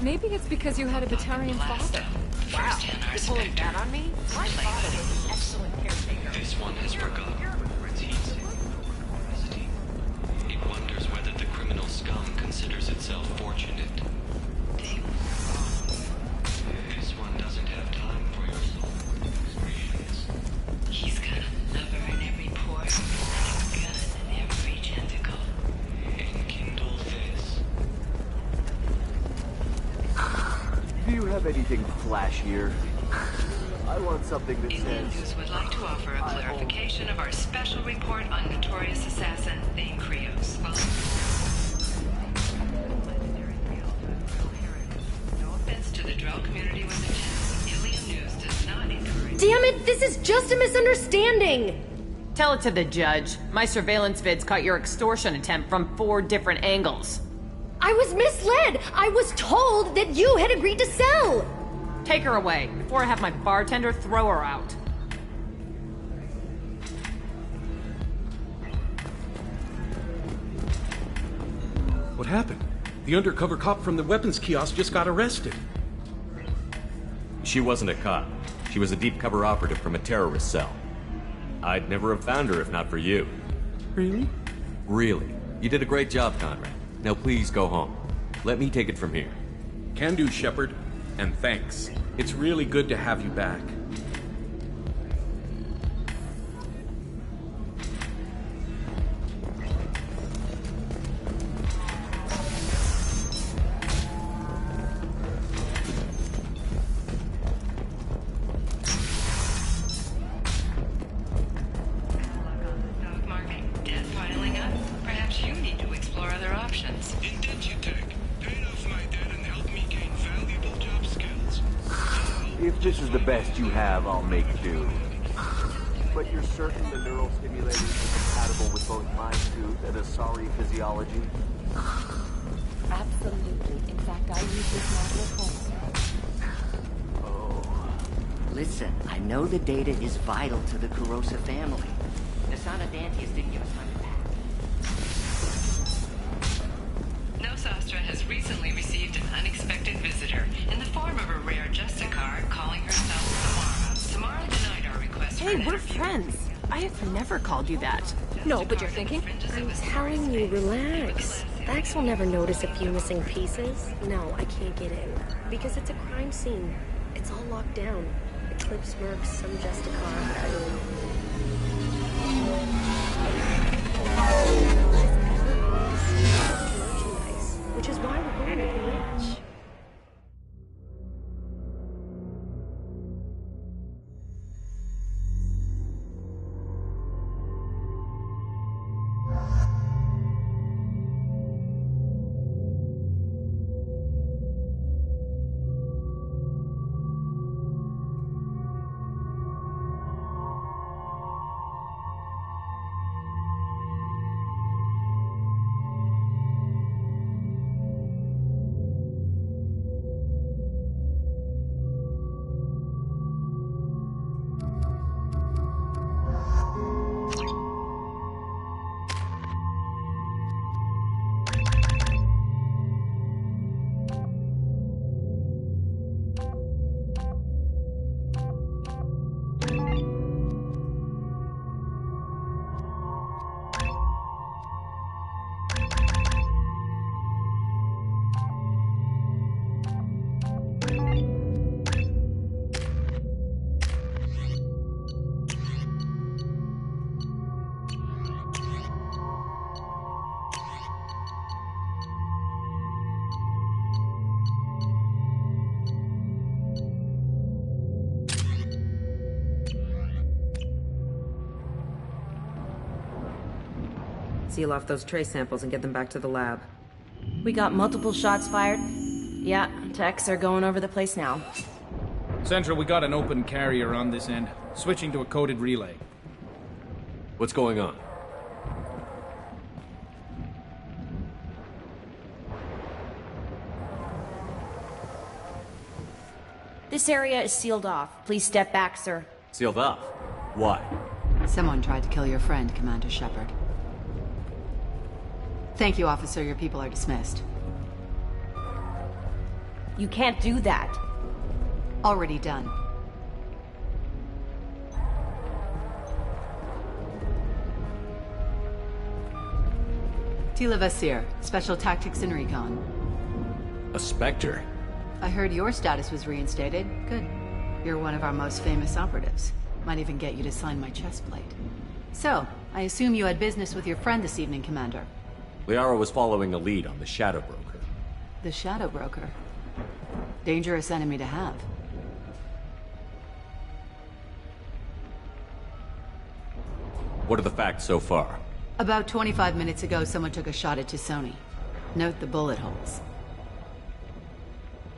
Maybe it's because you had a Batarian father. Wow, you're pulling that on me? My father was an excellent caretaker. This one has forgotten where its heat sinking. It wonders whether the criminal scum considers itself fortunate. This one doesn't have time for your soul expressions. He's got a lover in every pore and a gun in every tentacle. Enkindle this. Do you have anything flashier? I want something that Alien says... News would like to offer a clarification of our special report on notorious assassin Thane Krios. No offense to the Drell community with intent, Alien News does not encourage... Damn it, this is just a misunderstanding! Tell it to the judge. My surveillance vids caught your extortion attempt from 4 different angles. I was misled! I was told that you had agreed to sell! Take her away, before I have my bartender throw her out. What happened? The undercover cop from the weapons kiosk just got arrested. She wasn't a cop. She was a deep cover operative from a terrorist cell. I'd never have found her if not for you. Really? Really. You did a great job, Conrad. Now please go home. Let me take it from here. Can do, Shepard. And thanks. It's really good to have you back. Stock market, debt piling up. Perhaps you need to explore other options. IndentureTech, paid off my debt and helped me gain valuable job skills. If this is the best you have, I'll make do. But you're certain the neural stimulators are compatible with both my suit and Asari physiology? Absolutely. In fact, I use this model at home. Listen, I know the data is vital to the Kurosa family. Nasana Dantius didn't give us time to pack. Nosastra has recently received an unexpected visitor in the form of a rare Justicar calling herself Samara. Samara denied our request for an Hey, we're interview. friends. I have never called you that. No, but you're thinking? I'm telling you, relax. Vax will never notice a few missing pieces. No, I can't get in. Because it's a crime scene. It's all locked down. Eclipse Mercs, some Justicar, I don't know. Merchandise, which is why we're going to be rich. Seal off those trace samples and get them back to the lab. We got multiple shots fired. Yeah, techs are going over the place now. Central, we got an open carrier on this end. Switching to a coded relay. What's going on? This area is sealed off. Please step back, sir. Sealed off? Why? Someone tried to kill your friend, Commander Shepard. Thank you, officer. Your people are dismissed. You can't do that. Already done. Tila Vasir, Special Tactics and Recon. A Spectre? I heard your status was reinstated. Good. You're one of our most famous operatives. Might even get you to sign my chest plate. So, I assume you had business with your friend this evening, Commander. Liara was following a lead on the Shadow Broker. The Shadow Broker. Dangerous enemy to have. What are the facts so far? About 25 minutes ago, someone took a shot at T'Soni. Note the bullet holes.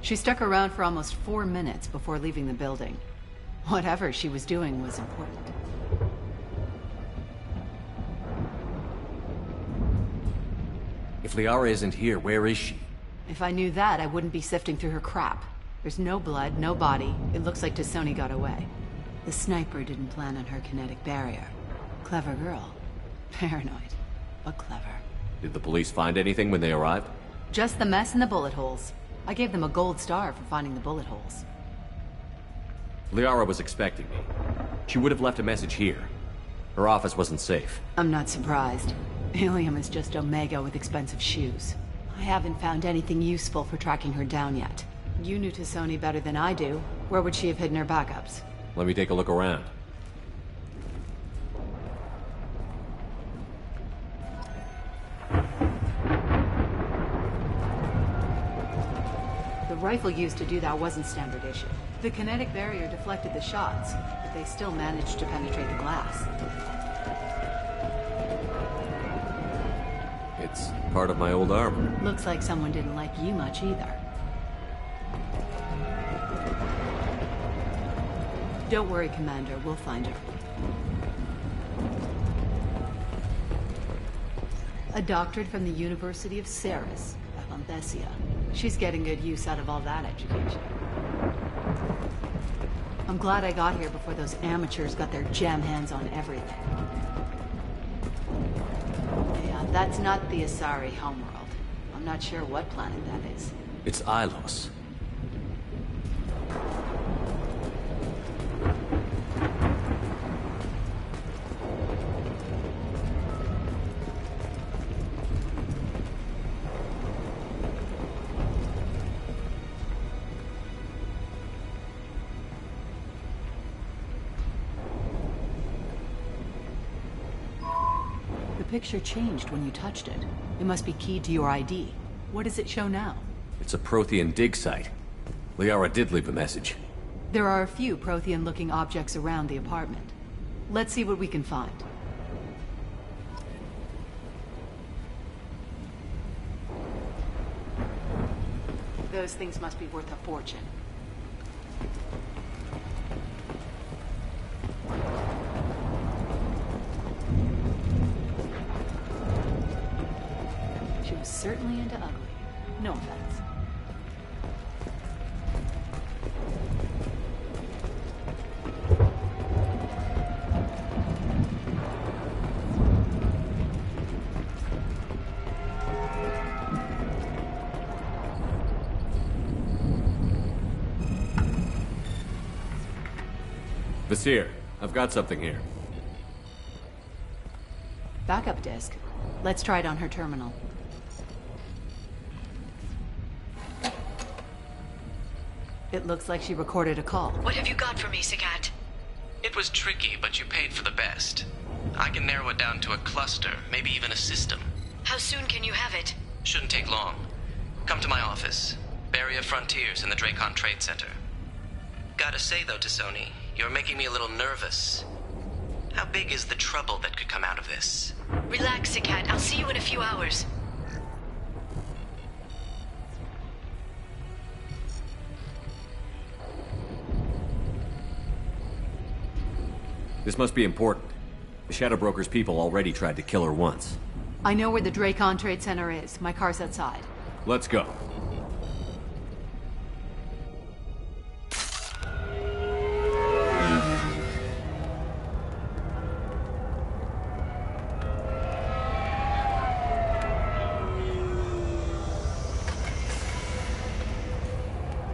She stuck around for almost 4 minutes before leaving the building. Whatever she was doing was important. If Liara isn't here, where is she? If I knew that, I wouldn't be sifting through her crap. There's no blood, no body. It looks like T'Soni got away. The sniper didn't plan on her kinetic barrier. Clever girl. Paranoid, but clever. Did the police find anything when they arrived? Just the mess and the bullet holes. I gave them a gold star for finding the bullet holes. Liara was expecting me. She would have left a message here. Her office wasn't safe. I'm not surprised. Ilium is just Omega with expensive shoes. I haven't found anything useful for tracking her down yet. You knew T'Soni better than I do. Where would she have hidden her backups? Let me take a look around. The rifle used to do that wasn't standard issue. The kinetic barrier deflected the shots, but they still managed to penetrate the glass. It's part of my old armor. Looks like someone didn't like you much either. Don't worry, Commander. We'll find her. A doctorate from the University of Ceres, Avanthesia. She's getting good use out of all that education. I'm glad I got here before those amateurs got their jam hands on everything. Yeah, that's not the Asari homeworld. I'm not sure what planet that is. It's Ilos. picture changed when you touched it. It must be keyed to your ID. What does it show now? It's a Prothean dig site. Liara did leave a message. There are a few Prothean-looking objects around the apartment. Let's see what we can find. Those things must be worth a fortune. She was certainly into ugly. No offense. Vasir, I've got something here. Backup disk. Let's try it on her terminal. It looks like she recorded a call. What have you got for me, Sagat? It was tricky, but you paid for the best. I can narrow it down to a cluster, maybe even a system. How soon can you have it? Shouldn't take long. Come to my office. Barrier Frontiers in the Dracon Trade Center. Gotta say though, T'Soni, you're making me a little nervous. How big is the trouble that could come out of this? Relax, Sagat. I'll see you in a few hours. This must be important. The Shadow Broker's people already tried to kill her once. I know where the Dracon Trade Center is. My car's outside. Let's go.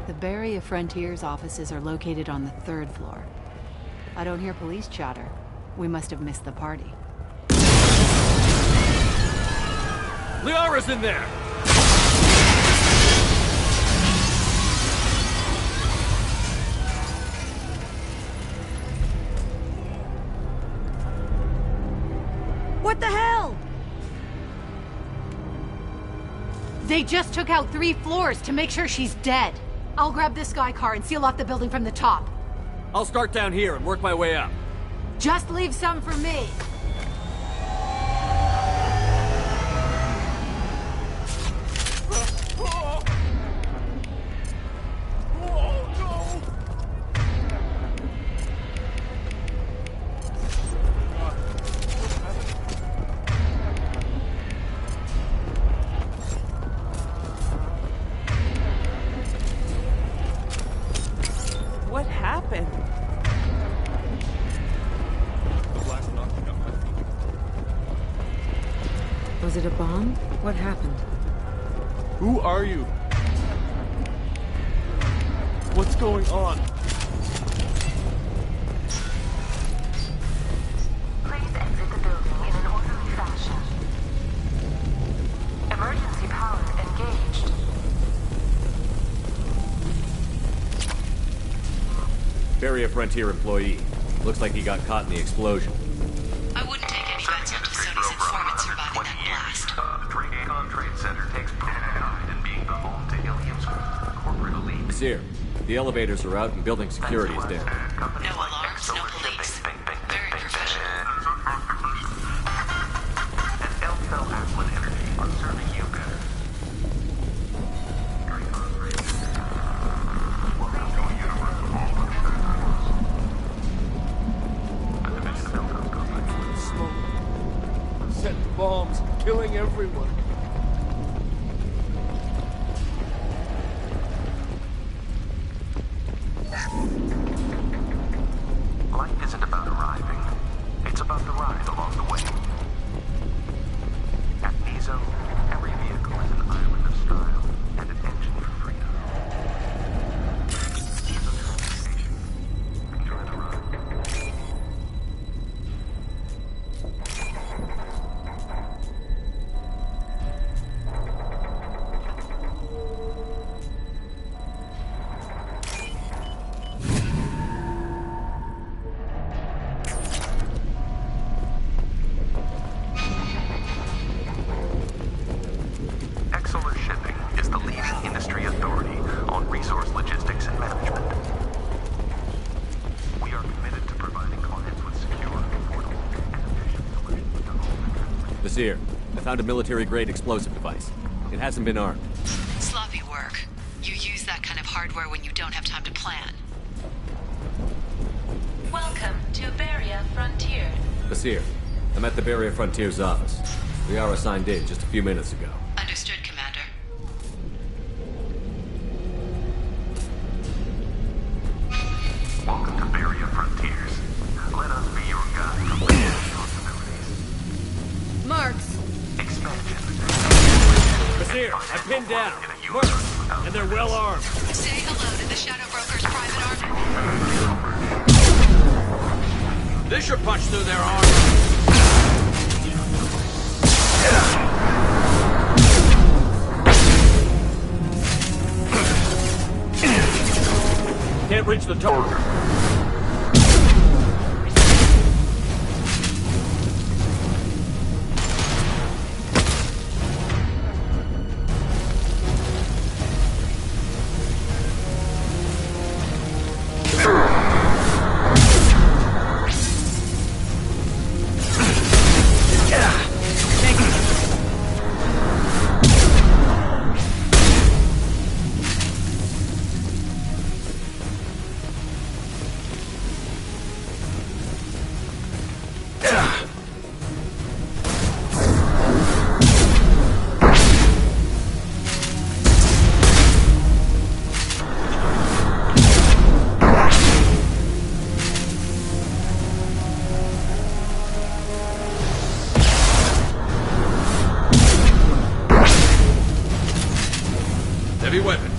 The Barrier Frontiers offices are located on the 3rd floor. I don't hear police chatter. We must have missed the party. Liara's in there! What the hell? They just took out 3 floors to make sure she's dead. I'll grab this Sky car and seal off the building from the top. I'll start down here and work my way up. Just leave some for me. What happened? Was it a bomb? What happened? Who are you? What's going on? Please exit the building in an orderly fashion. Emergency power engaged. Barrier Frontier employee. Looks like he got caught in the explosion. I wouldn't take any bets on T'Soni's informant surviving that blast. Dracon Trade Center takes pride in being the home to Ilium's corporate elite. Vasir, the elevators are out and building security is down. No alarms, no police. Very professional. And Eltel Aslan Energy are serving you better. Set bombs, killing everyone. Life isn't about arriving. It's about the ride along the way. At Nizo, every vehicle is an island of style and an engine for freedom. Nizo Filling Station. Enjoy the ride. Basir, I found a military-grade explosive device. It hasn't been armed. Sloppy work. You use that kind of hardware when you don't have time to plan. Welcome to Beria Frontier. Basir, I'm at the Beria Frontier's office. Liara signed in just a few minutes ago. Understood, Commander. Welcome to Beria Frontiers. Let us be your guide to possibilities. Marks. Expansion. Basir, I'm pinned down. Marks, and they're well armed. Say hello to the Shadow Broker's private army. This should punch through their armor. Can't reach the target. Heavy weapon.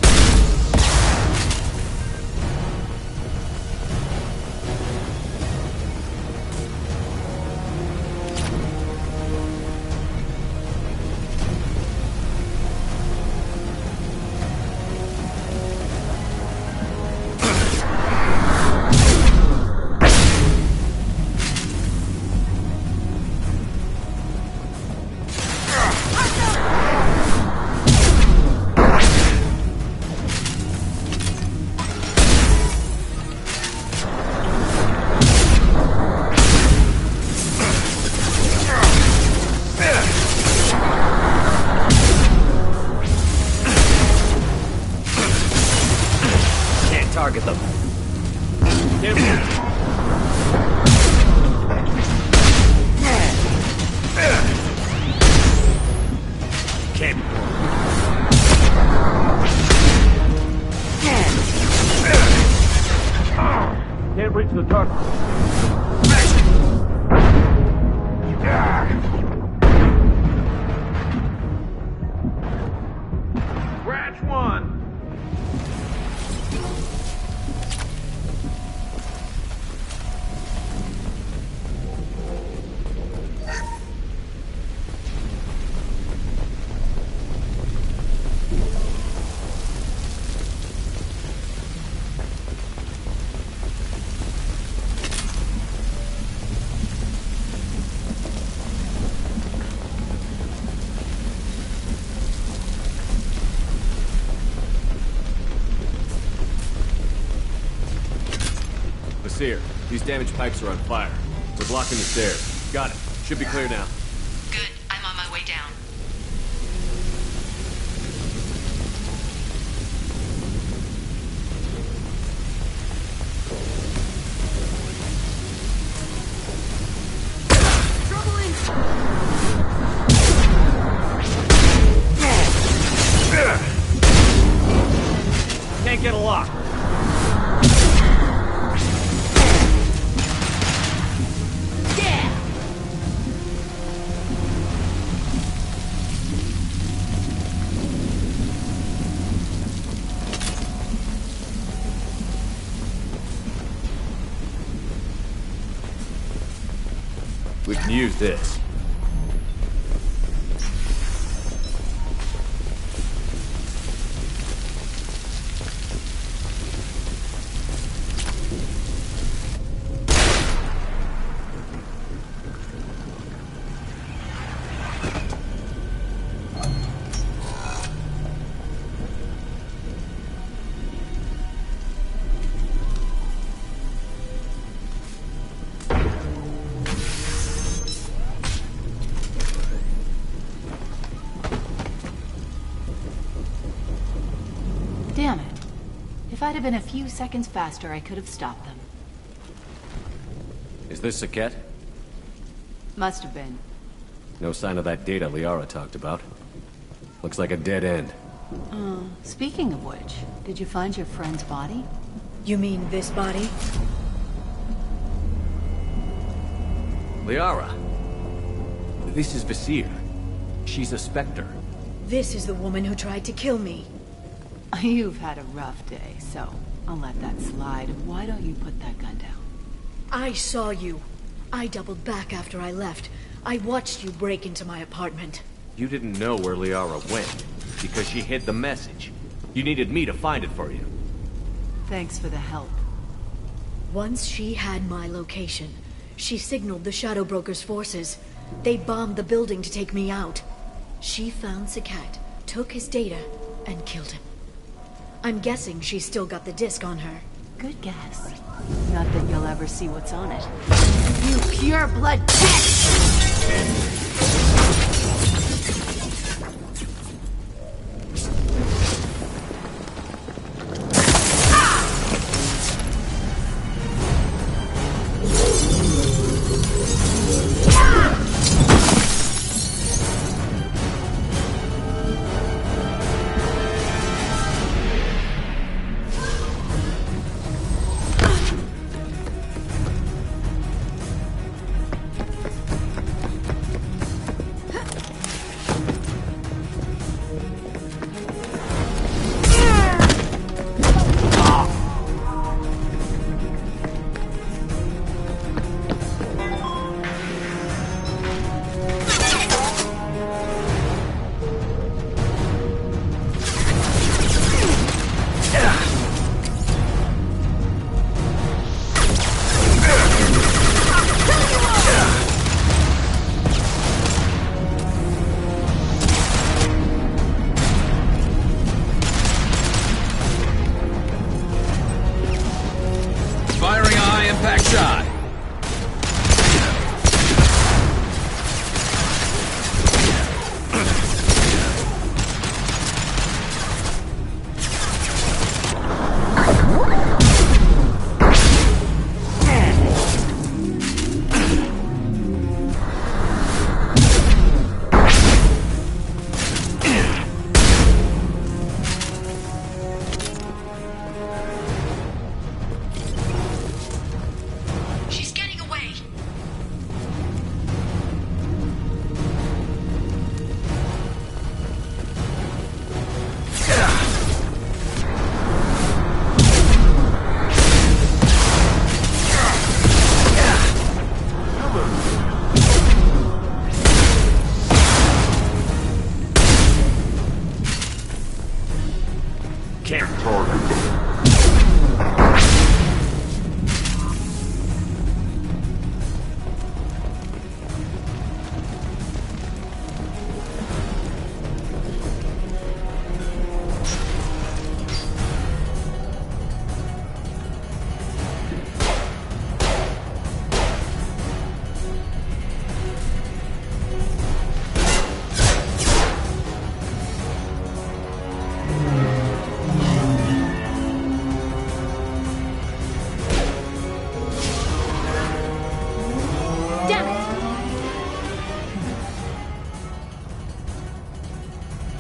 Target them. Can't reach the target. Scratch one. Basir, these damaged pipes are on fire. We're blocking the stairs. Got it. Should be clear now. Good. I'm on my way down. Can't get a lock. We can use this. I'd have been a few seconds faster, I could have stopped them. Is this Saket? Must have been. No sign of that data Liara talked about. Looks like a dead end. Speaking of which, did you find your friend's body? You mean this body? Liara! This is Visir. She's a Spectre. This is the woman who tried to kill me. You've had a rough day, so I'll let that slide. Why don't you put that gun down? I saw you. I doubled back after I left. I watched you break into my apartment. You didn't know where Liara went, because she hid the message. You needed me to find it for you. Thanks for the help. Once she had my location, she signaled the Shadow Broker's forces. They bombed the building to take me out. She found Saket, took his data, and killed him. I'm guessing she's still got the disc on her. Good guess. Not that you'll ever see what's on it. You pure blood pest!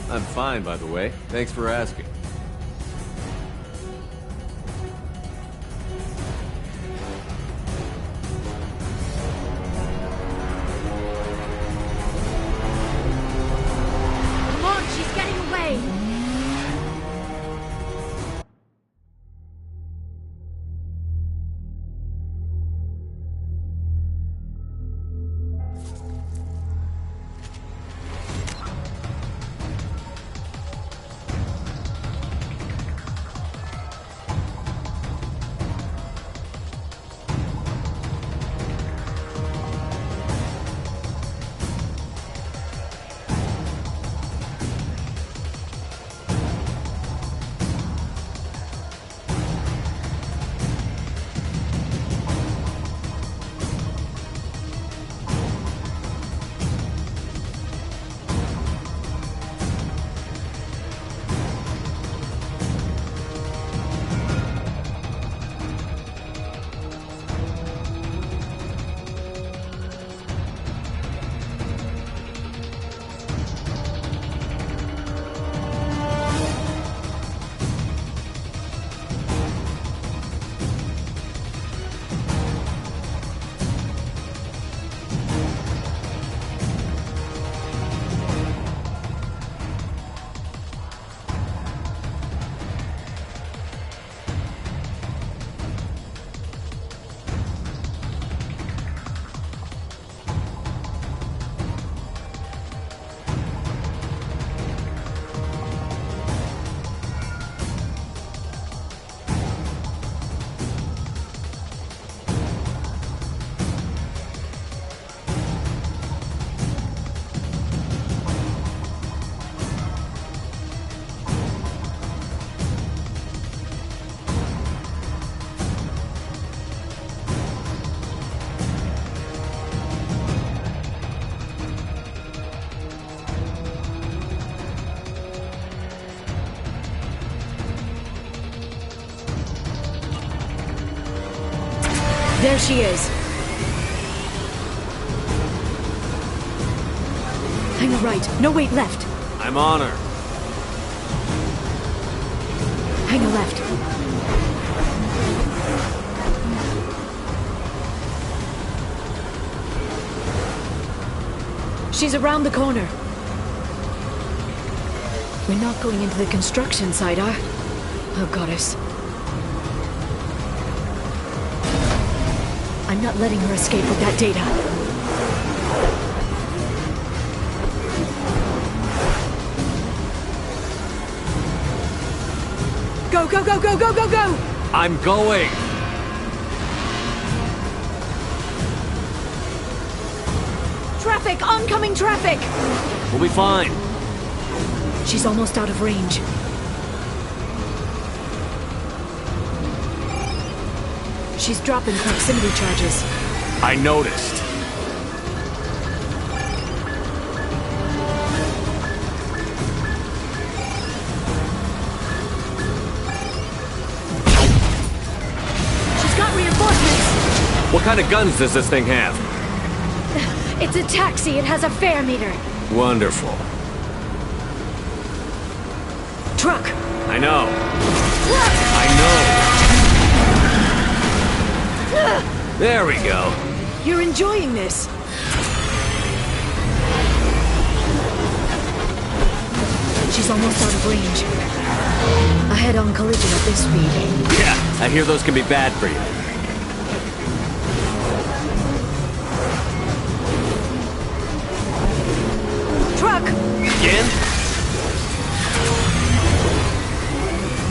I'm fine, by the way. Thanks for asking. Come on, she's getting away! There she is. Hang a right. No, wait, left. I'm on her. Hang a left. She's around the corner. We're not going into the construction site, Oh, goddess. I'm not letting her escape with that data. Go, go, go, go, go, go, go! I'm going! Traffic! Oncoming traffic! We'll be fine. She's almost out of range. She's dropping proximity charges. I noticed. She's got reinforcements! What kind of guns does this thing have? It's a taxi. It has a fare meter. Wonderful. Truck! I know. Truck! I know. There we go. You're enjoying this. She's almost out of range. A head-on collision at this speed. Yeah, I hear those can be bad for you. Truck! Again?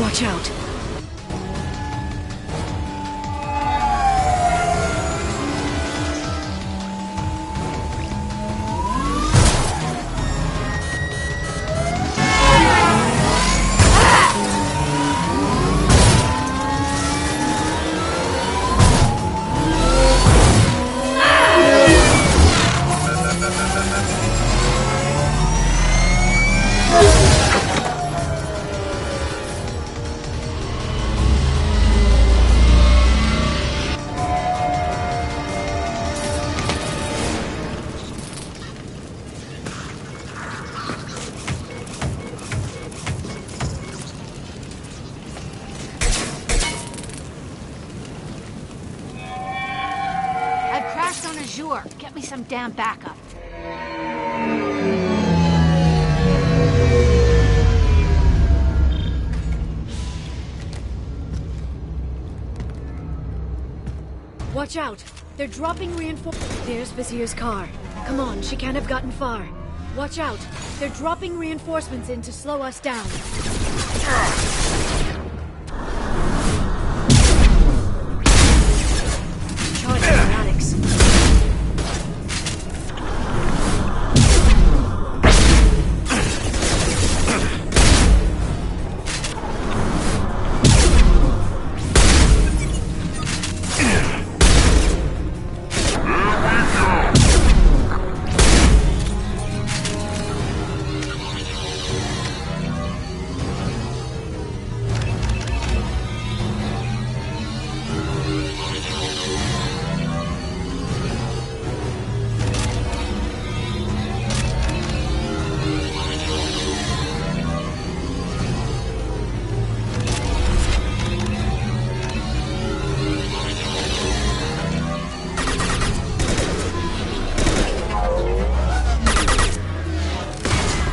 Watch out. Get me some damn backup. Watch out! They're dropping reinforcements. There's Vizier's car. Come on, she can't have gotten far. Watch out! They're dropping reinforcements in to slow us down. Charge automatics.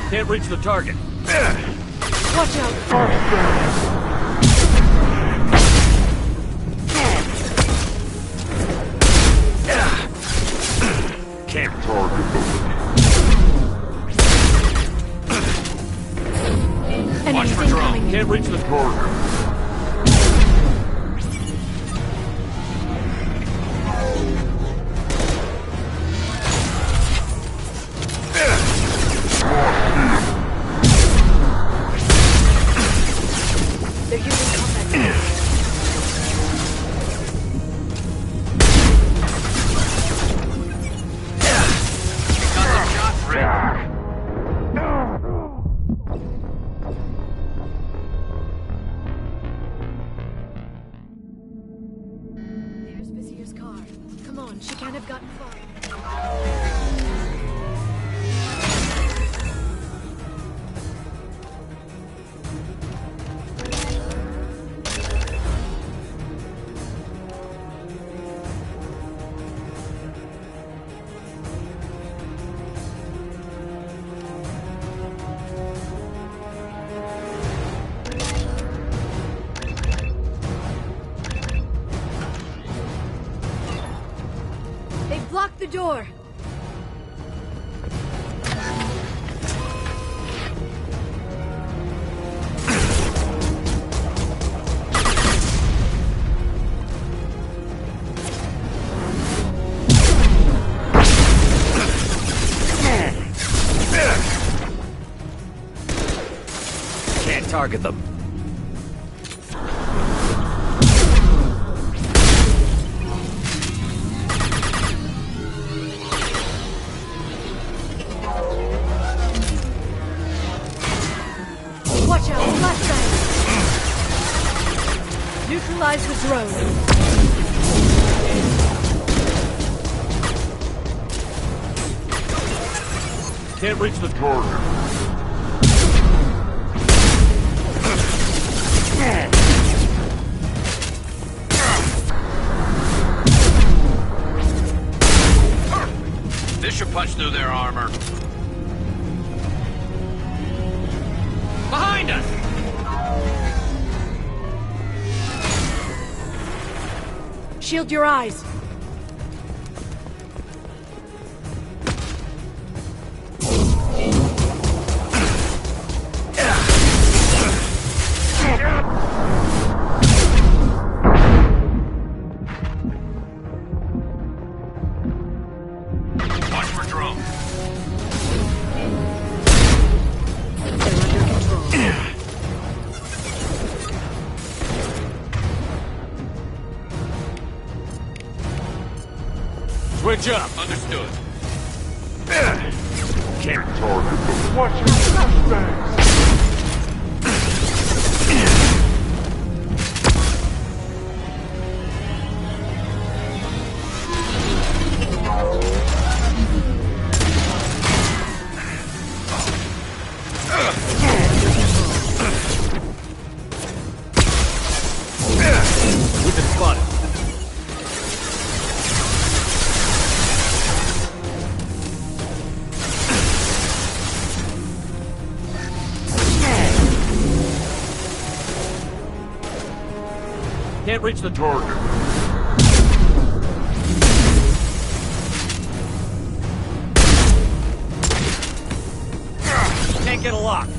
Can't reach the target. Watch out! Can't target. Watch for drone. Can't reach the target. They're using combat. on. She can't have gotten far. Block the door! Can't target them. Watch out, flashbang! Neutralize the drone. Can't reach the target. This should punch through their armor. Behind us! Shield your eyes. Watch for drones. Switch up. Understood. Can't target them. Watch your flashbangs. We've been spotted. Can't reach the target. Can't get a lock.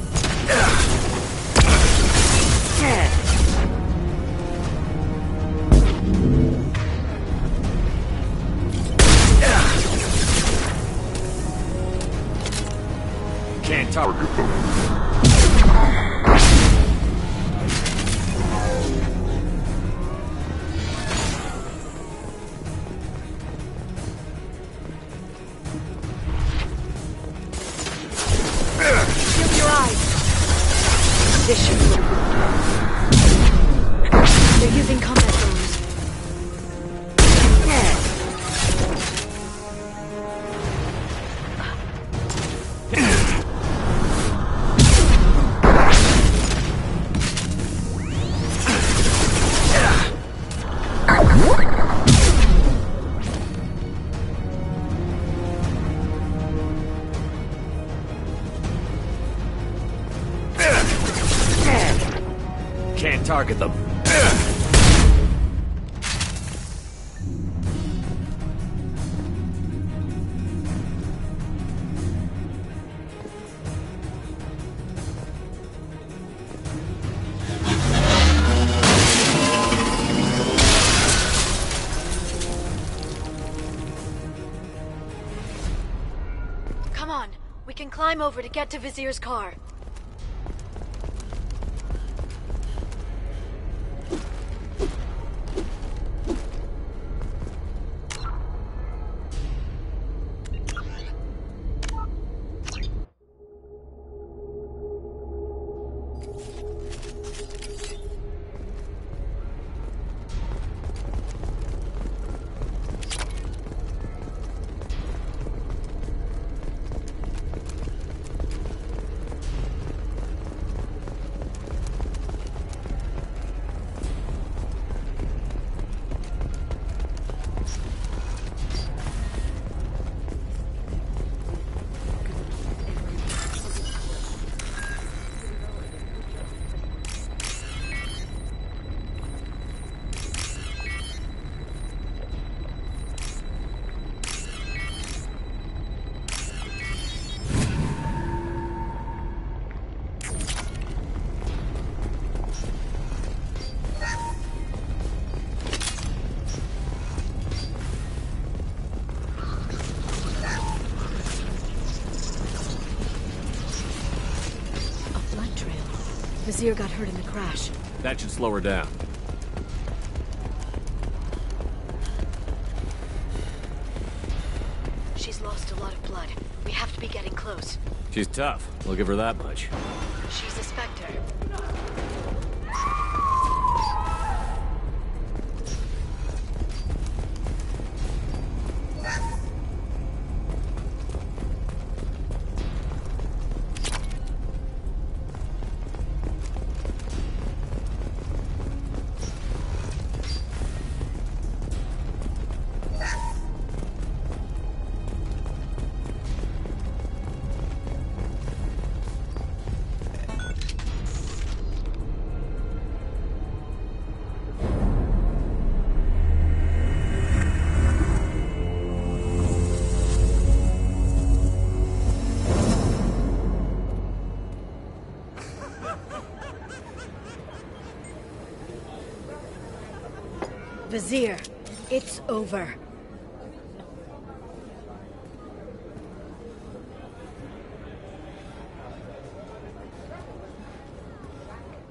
Can't target them. Shield your eyes. This should work. They're using combat drones. Can't target them. Come on, we can climb over to get to Vizier's car. Vizier got hurt in the crash. That should slow her down. She's lost a lot of blood. We have to be getting close. She's tough. I'll give her that much. She's a Spectre. Vizier, it's over.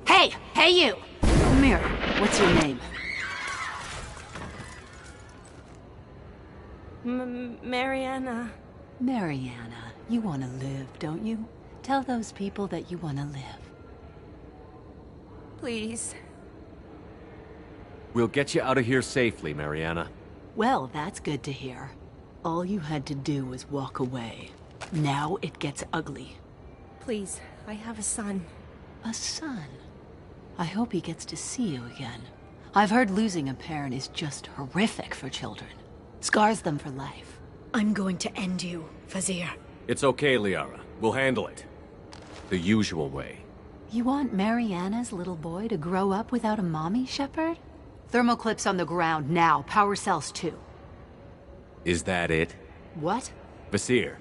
Hey! Hey, you! Come here. What's your name? Mariana. Mariana. You want to live, don't you? Tell those people that you want to live. Please. We'll get you out of here safely, Mariana. Well, that's good to hear. All you had to do was walk away. Now it gets ugly. Please, I have a son. A son? I hope he gets to see you again. I've heard losing a parent is just horrific for children. Scars them for life. I'm going to end you, Vizier. It's okay, Liara. We'll handle it. The usual way. You want Mariana's little boy to grow up without a mommy, Shepard? Thermal clips on the ground now. Power cells too. Is that it? What? Vizier,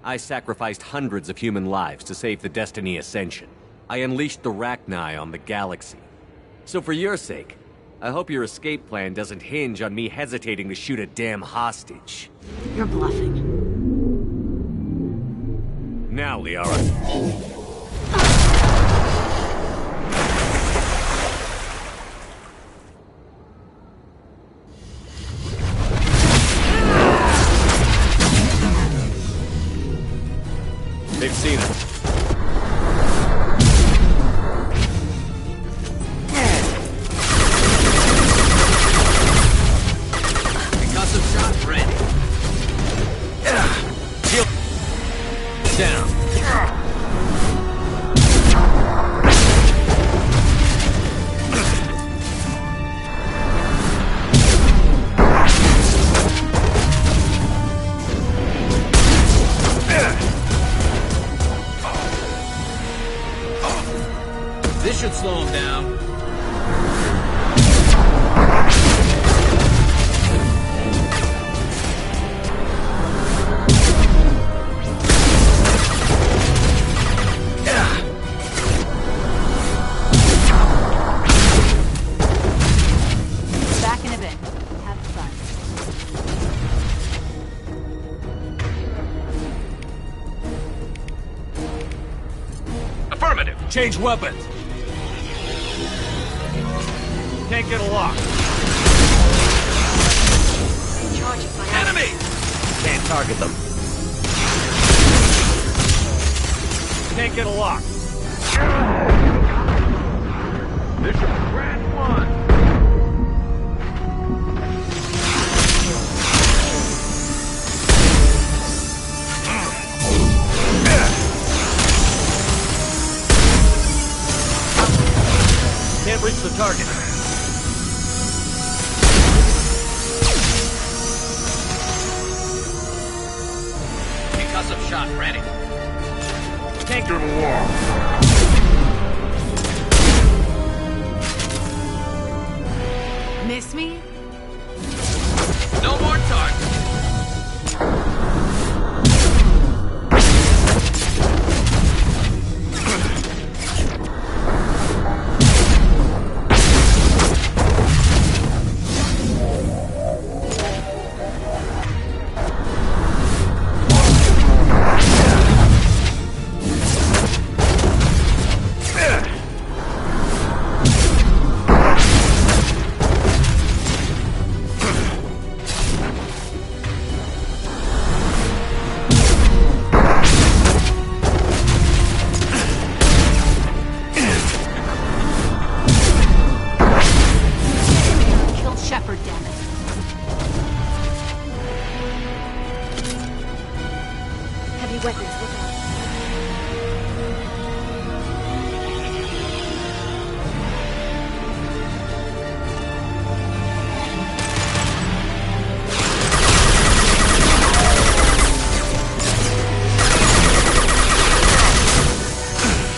I sacrificed hundreds of human lives to save the Destiny Ascension. I unleashed the Rachni on the galaxy. So for your sake, I hope your escape plan doesn't hinge on me hesitating to shoot a damn hostage. You're bluffing. Now, Liara. They've seen it. Concussive shot ready. Shield down. This should slow him down. Back in a bit. Have fun. Affirmative. Change weapons. Can't get a lock. Enemy! Can't target them. Can't get a lock. This is Grant 1. Can't reach the target. Concussive shot ready. Can't get a lock. Miss me? No more targets. Shepard, damn it. Heavy weapons, look out.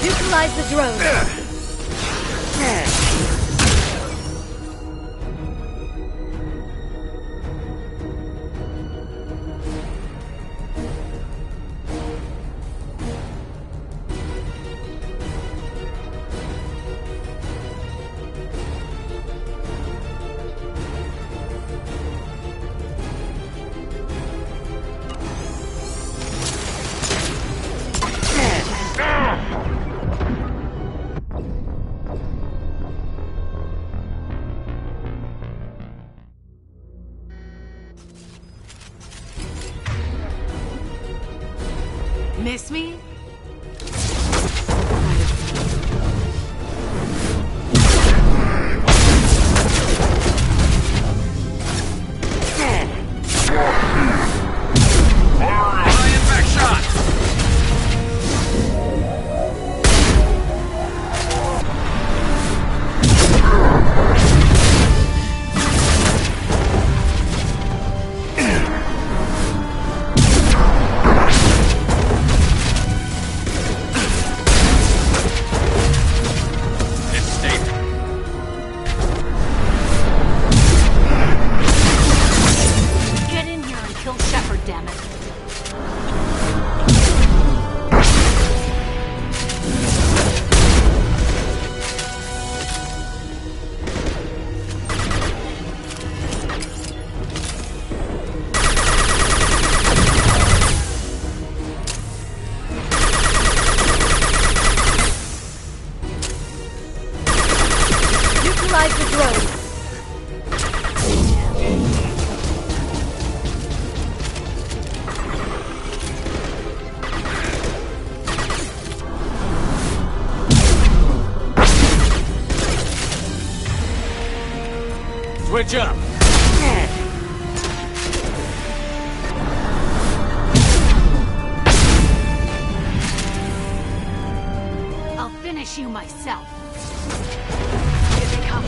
Neutralize the drone. Miss me? Switch up! I'll finish you myself. Here they come.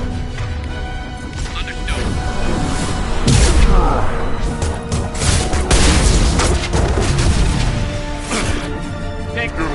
Take her.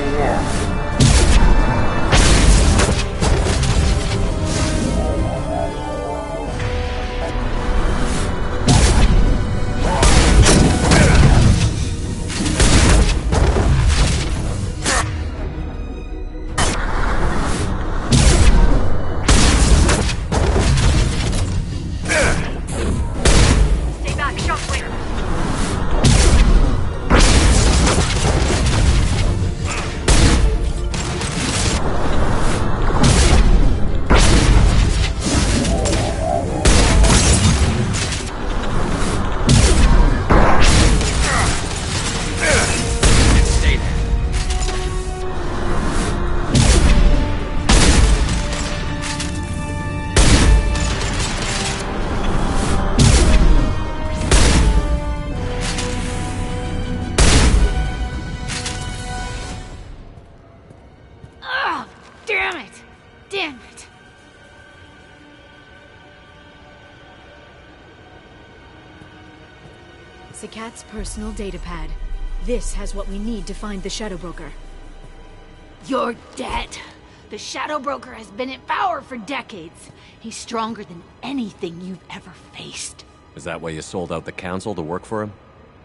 Sakat's personal data pad. This has what we need to find the Shadow Broker. You're dead. The Shadow Broker has been in power for decades. He's stronger than anything you've ever faced. Is that why you sold out the Council to work for him?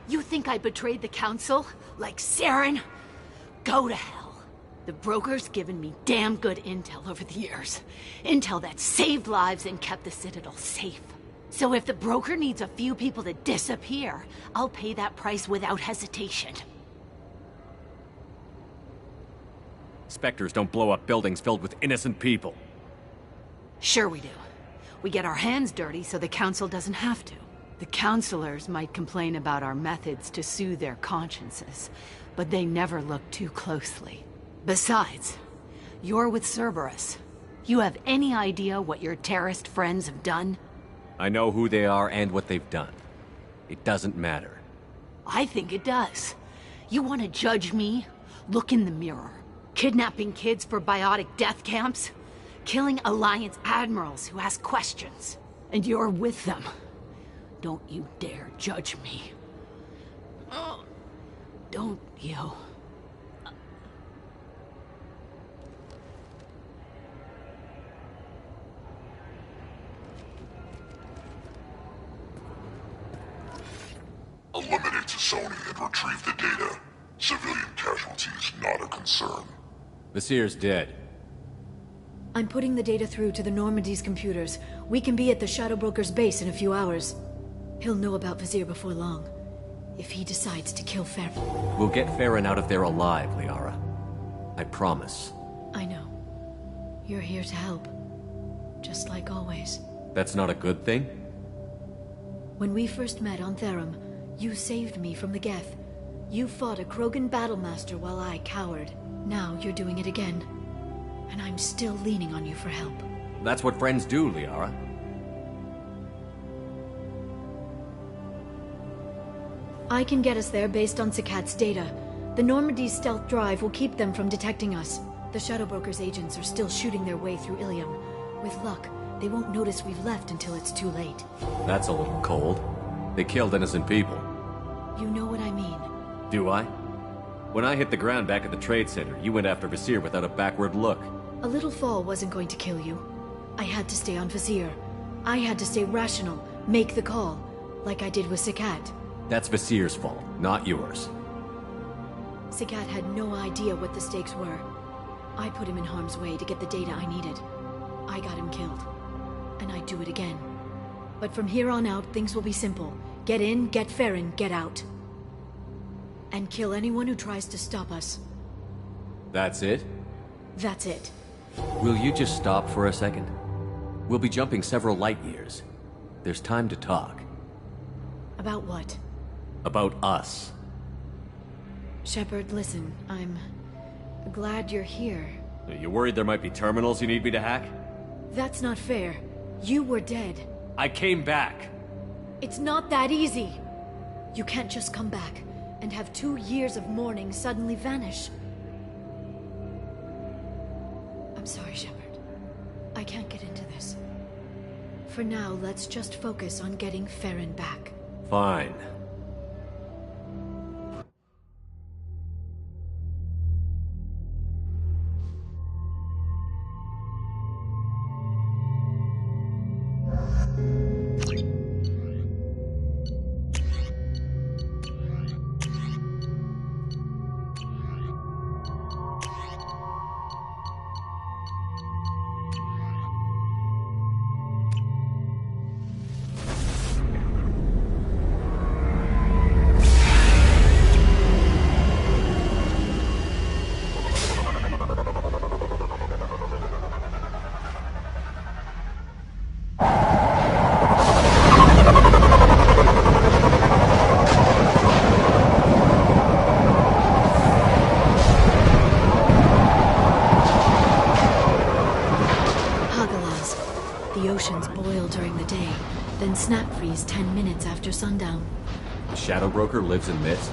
You think I betrayed the Council? Like Saren? Go to hell. The Broker's given me damn good intel over the years. Intel that saved lives and kept the Citadel safe. So if the Broker needs a few people to disappear, I'll pay that price without hesitation. Spectres don't blow up buildings filled with innocent people. Sure we do. We get our hands dirty so the Council doesn't have to. The Councilors might complain about our methods to soothe their consciences, but they never look too closely. Besides, you're with Cerberus. You have any idea what your terrorist friends have done? I know who they are and what they've done. It doesn't matter. I think it does. You want to judge me? Look in the mirror. Kidnapping kids for biotic death camps? Killing Alliance admirals who ask questions. And you're with them. Don't you dare judge me. Oh, don't you? Eliminate Sony and retrieve the data. Civilian casualties not a concern. Vasir's dead. I'm putting the data through to the Normandy's computers. We can be at the Shadow Broker's base in a few hours. He'll know about Vasir before long. If he decides to kill Farron. We'll get Farron out of there alive, Liara. I promise. I know. You're here to help. Just like always. That's not a good thing? When we first met on Therum, you saved me from the Geth. You fought a Krogan battlemaster while I cowered. Now you're doing it again. And I'm still leaning on you for help. That's what friends do, Liara. I can get us there based on Sakat's data. The Normandy's stealth drive will keep them from detecting us. The Shadow Broker's agents are still shooting their way through Ilium. With luck, they won't notice we've left until it's too late. That's a little cold. They killed innocent people. You know what I mean. Do I? When I hit the ground back at the trade center, you went after Vasir without a backward look. A little fall wasn't going to kill you. I had to stay on Vasir. I had to stay rational, make the call, like I did with Sakat. That's Vasir's fault, not yours. Sakat had no idea what the stakes were. I put him in harm's way to get the data I needed. I got him killed. And I'd do it again. But from here on out, things will be simple. Get in, get Farron, get out. And kill anyone who tries to stop us. That's it? That's it. Will you just stop for a second? We'll be jumping several light years. There's time to talk. About what? About us. Shepard, listen, I'm glad you're here. Are you worried there might be terminals you need me to hack? That's not fair. You were dead. I came back. It's not that easy. You can't just come back and have 2 years of mourning suddenly vanish. I'm sorry, Shepard. I can't get into this. For now, let's just focus on getting Farron back. Fine. Snap freeze 10 minutes after sundown. The Shadow Broker lives in mist?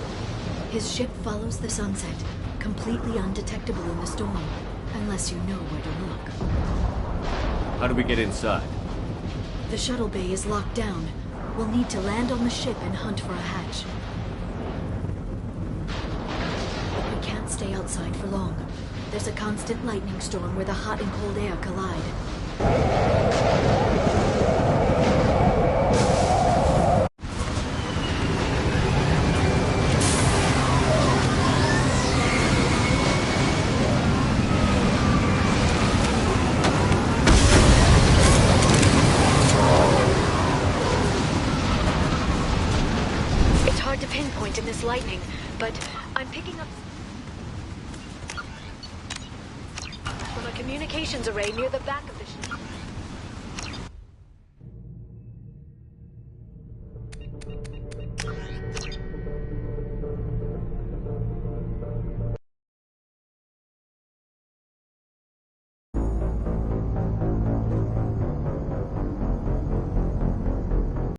His ship follows the sunset, completely undetectable in the storm, unless you know where to look. How do we get inside? The shuttle bay is locked down. We'll need to land on the ship and hunt for a hatch. We can't stay outside for long. There's a constant lightning storm where the hot and cold air collide. In this lightning, but I'm picking up from a communications array near the back of the ship.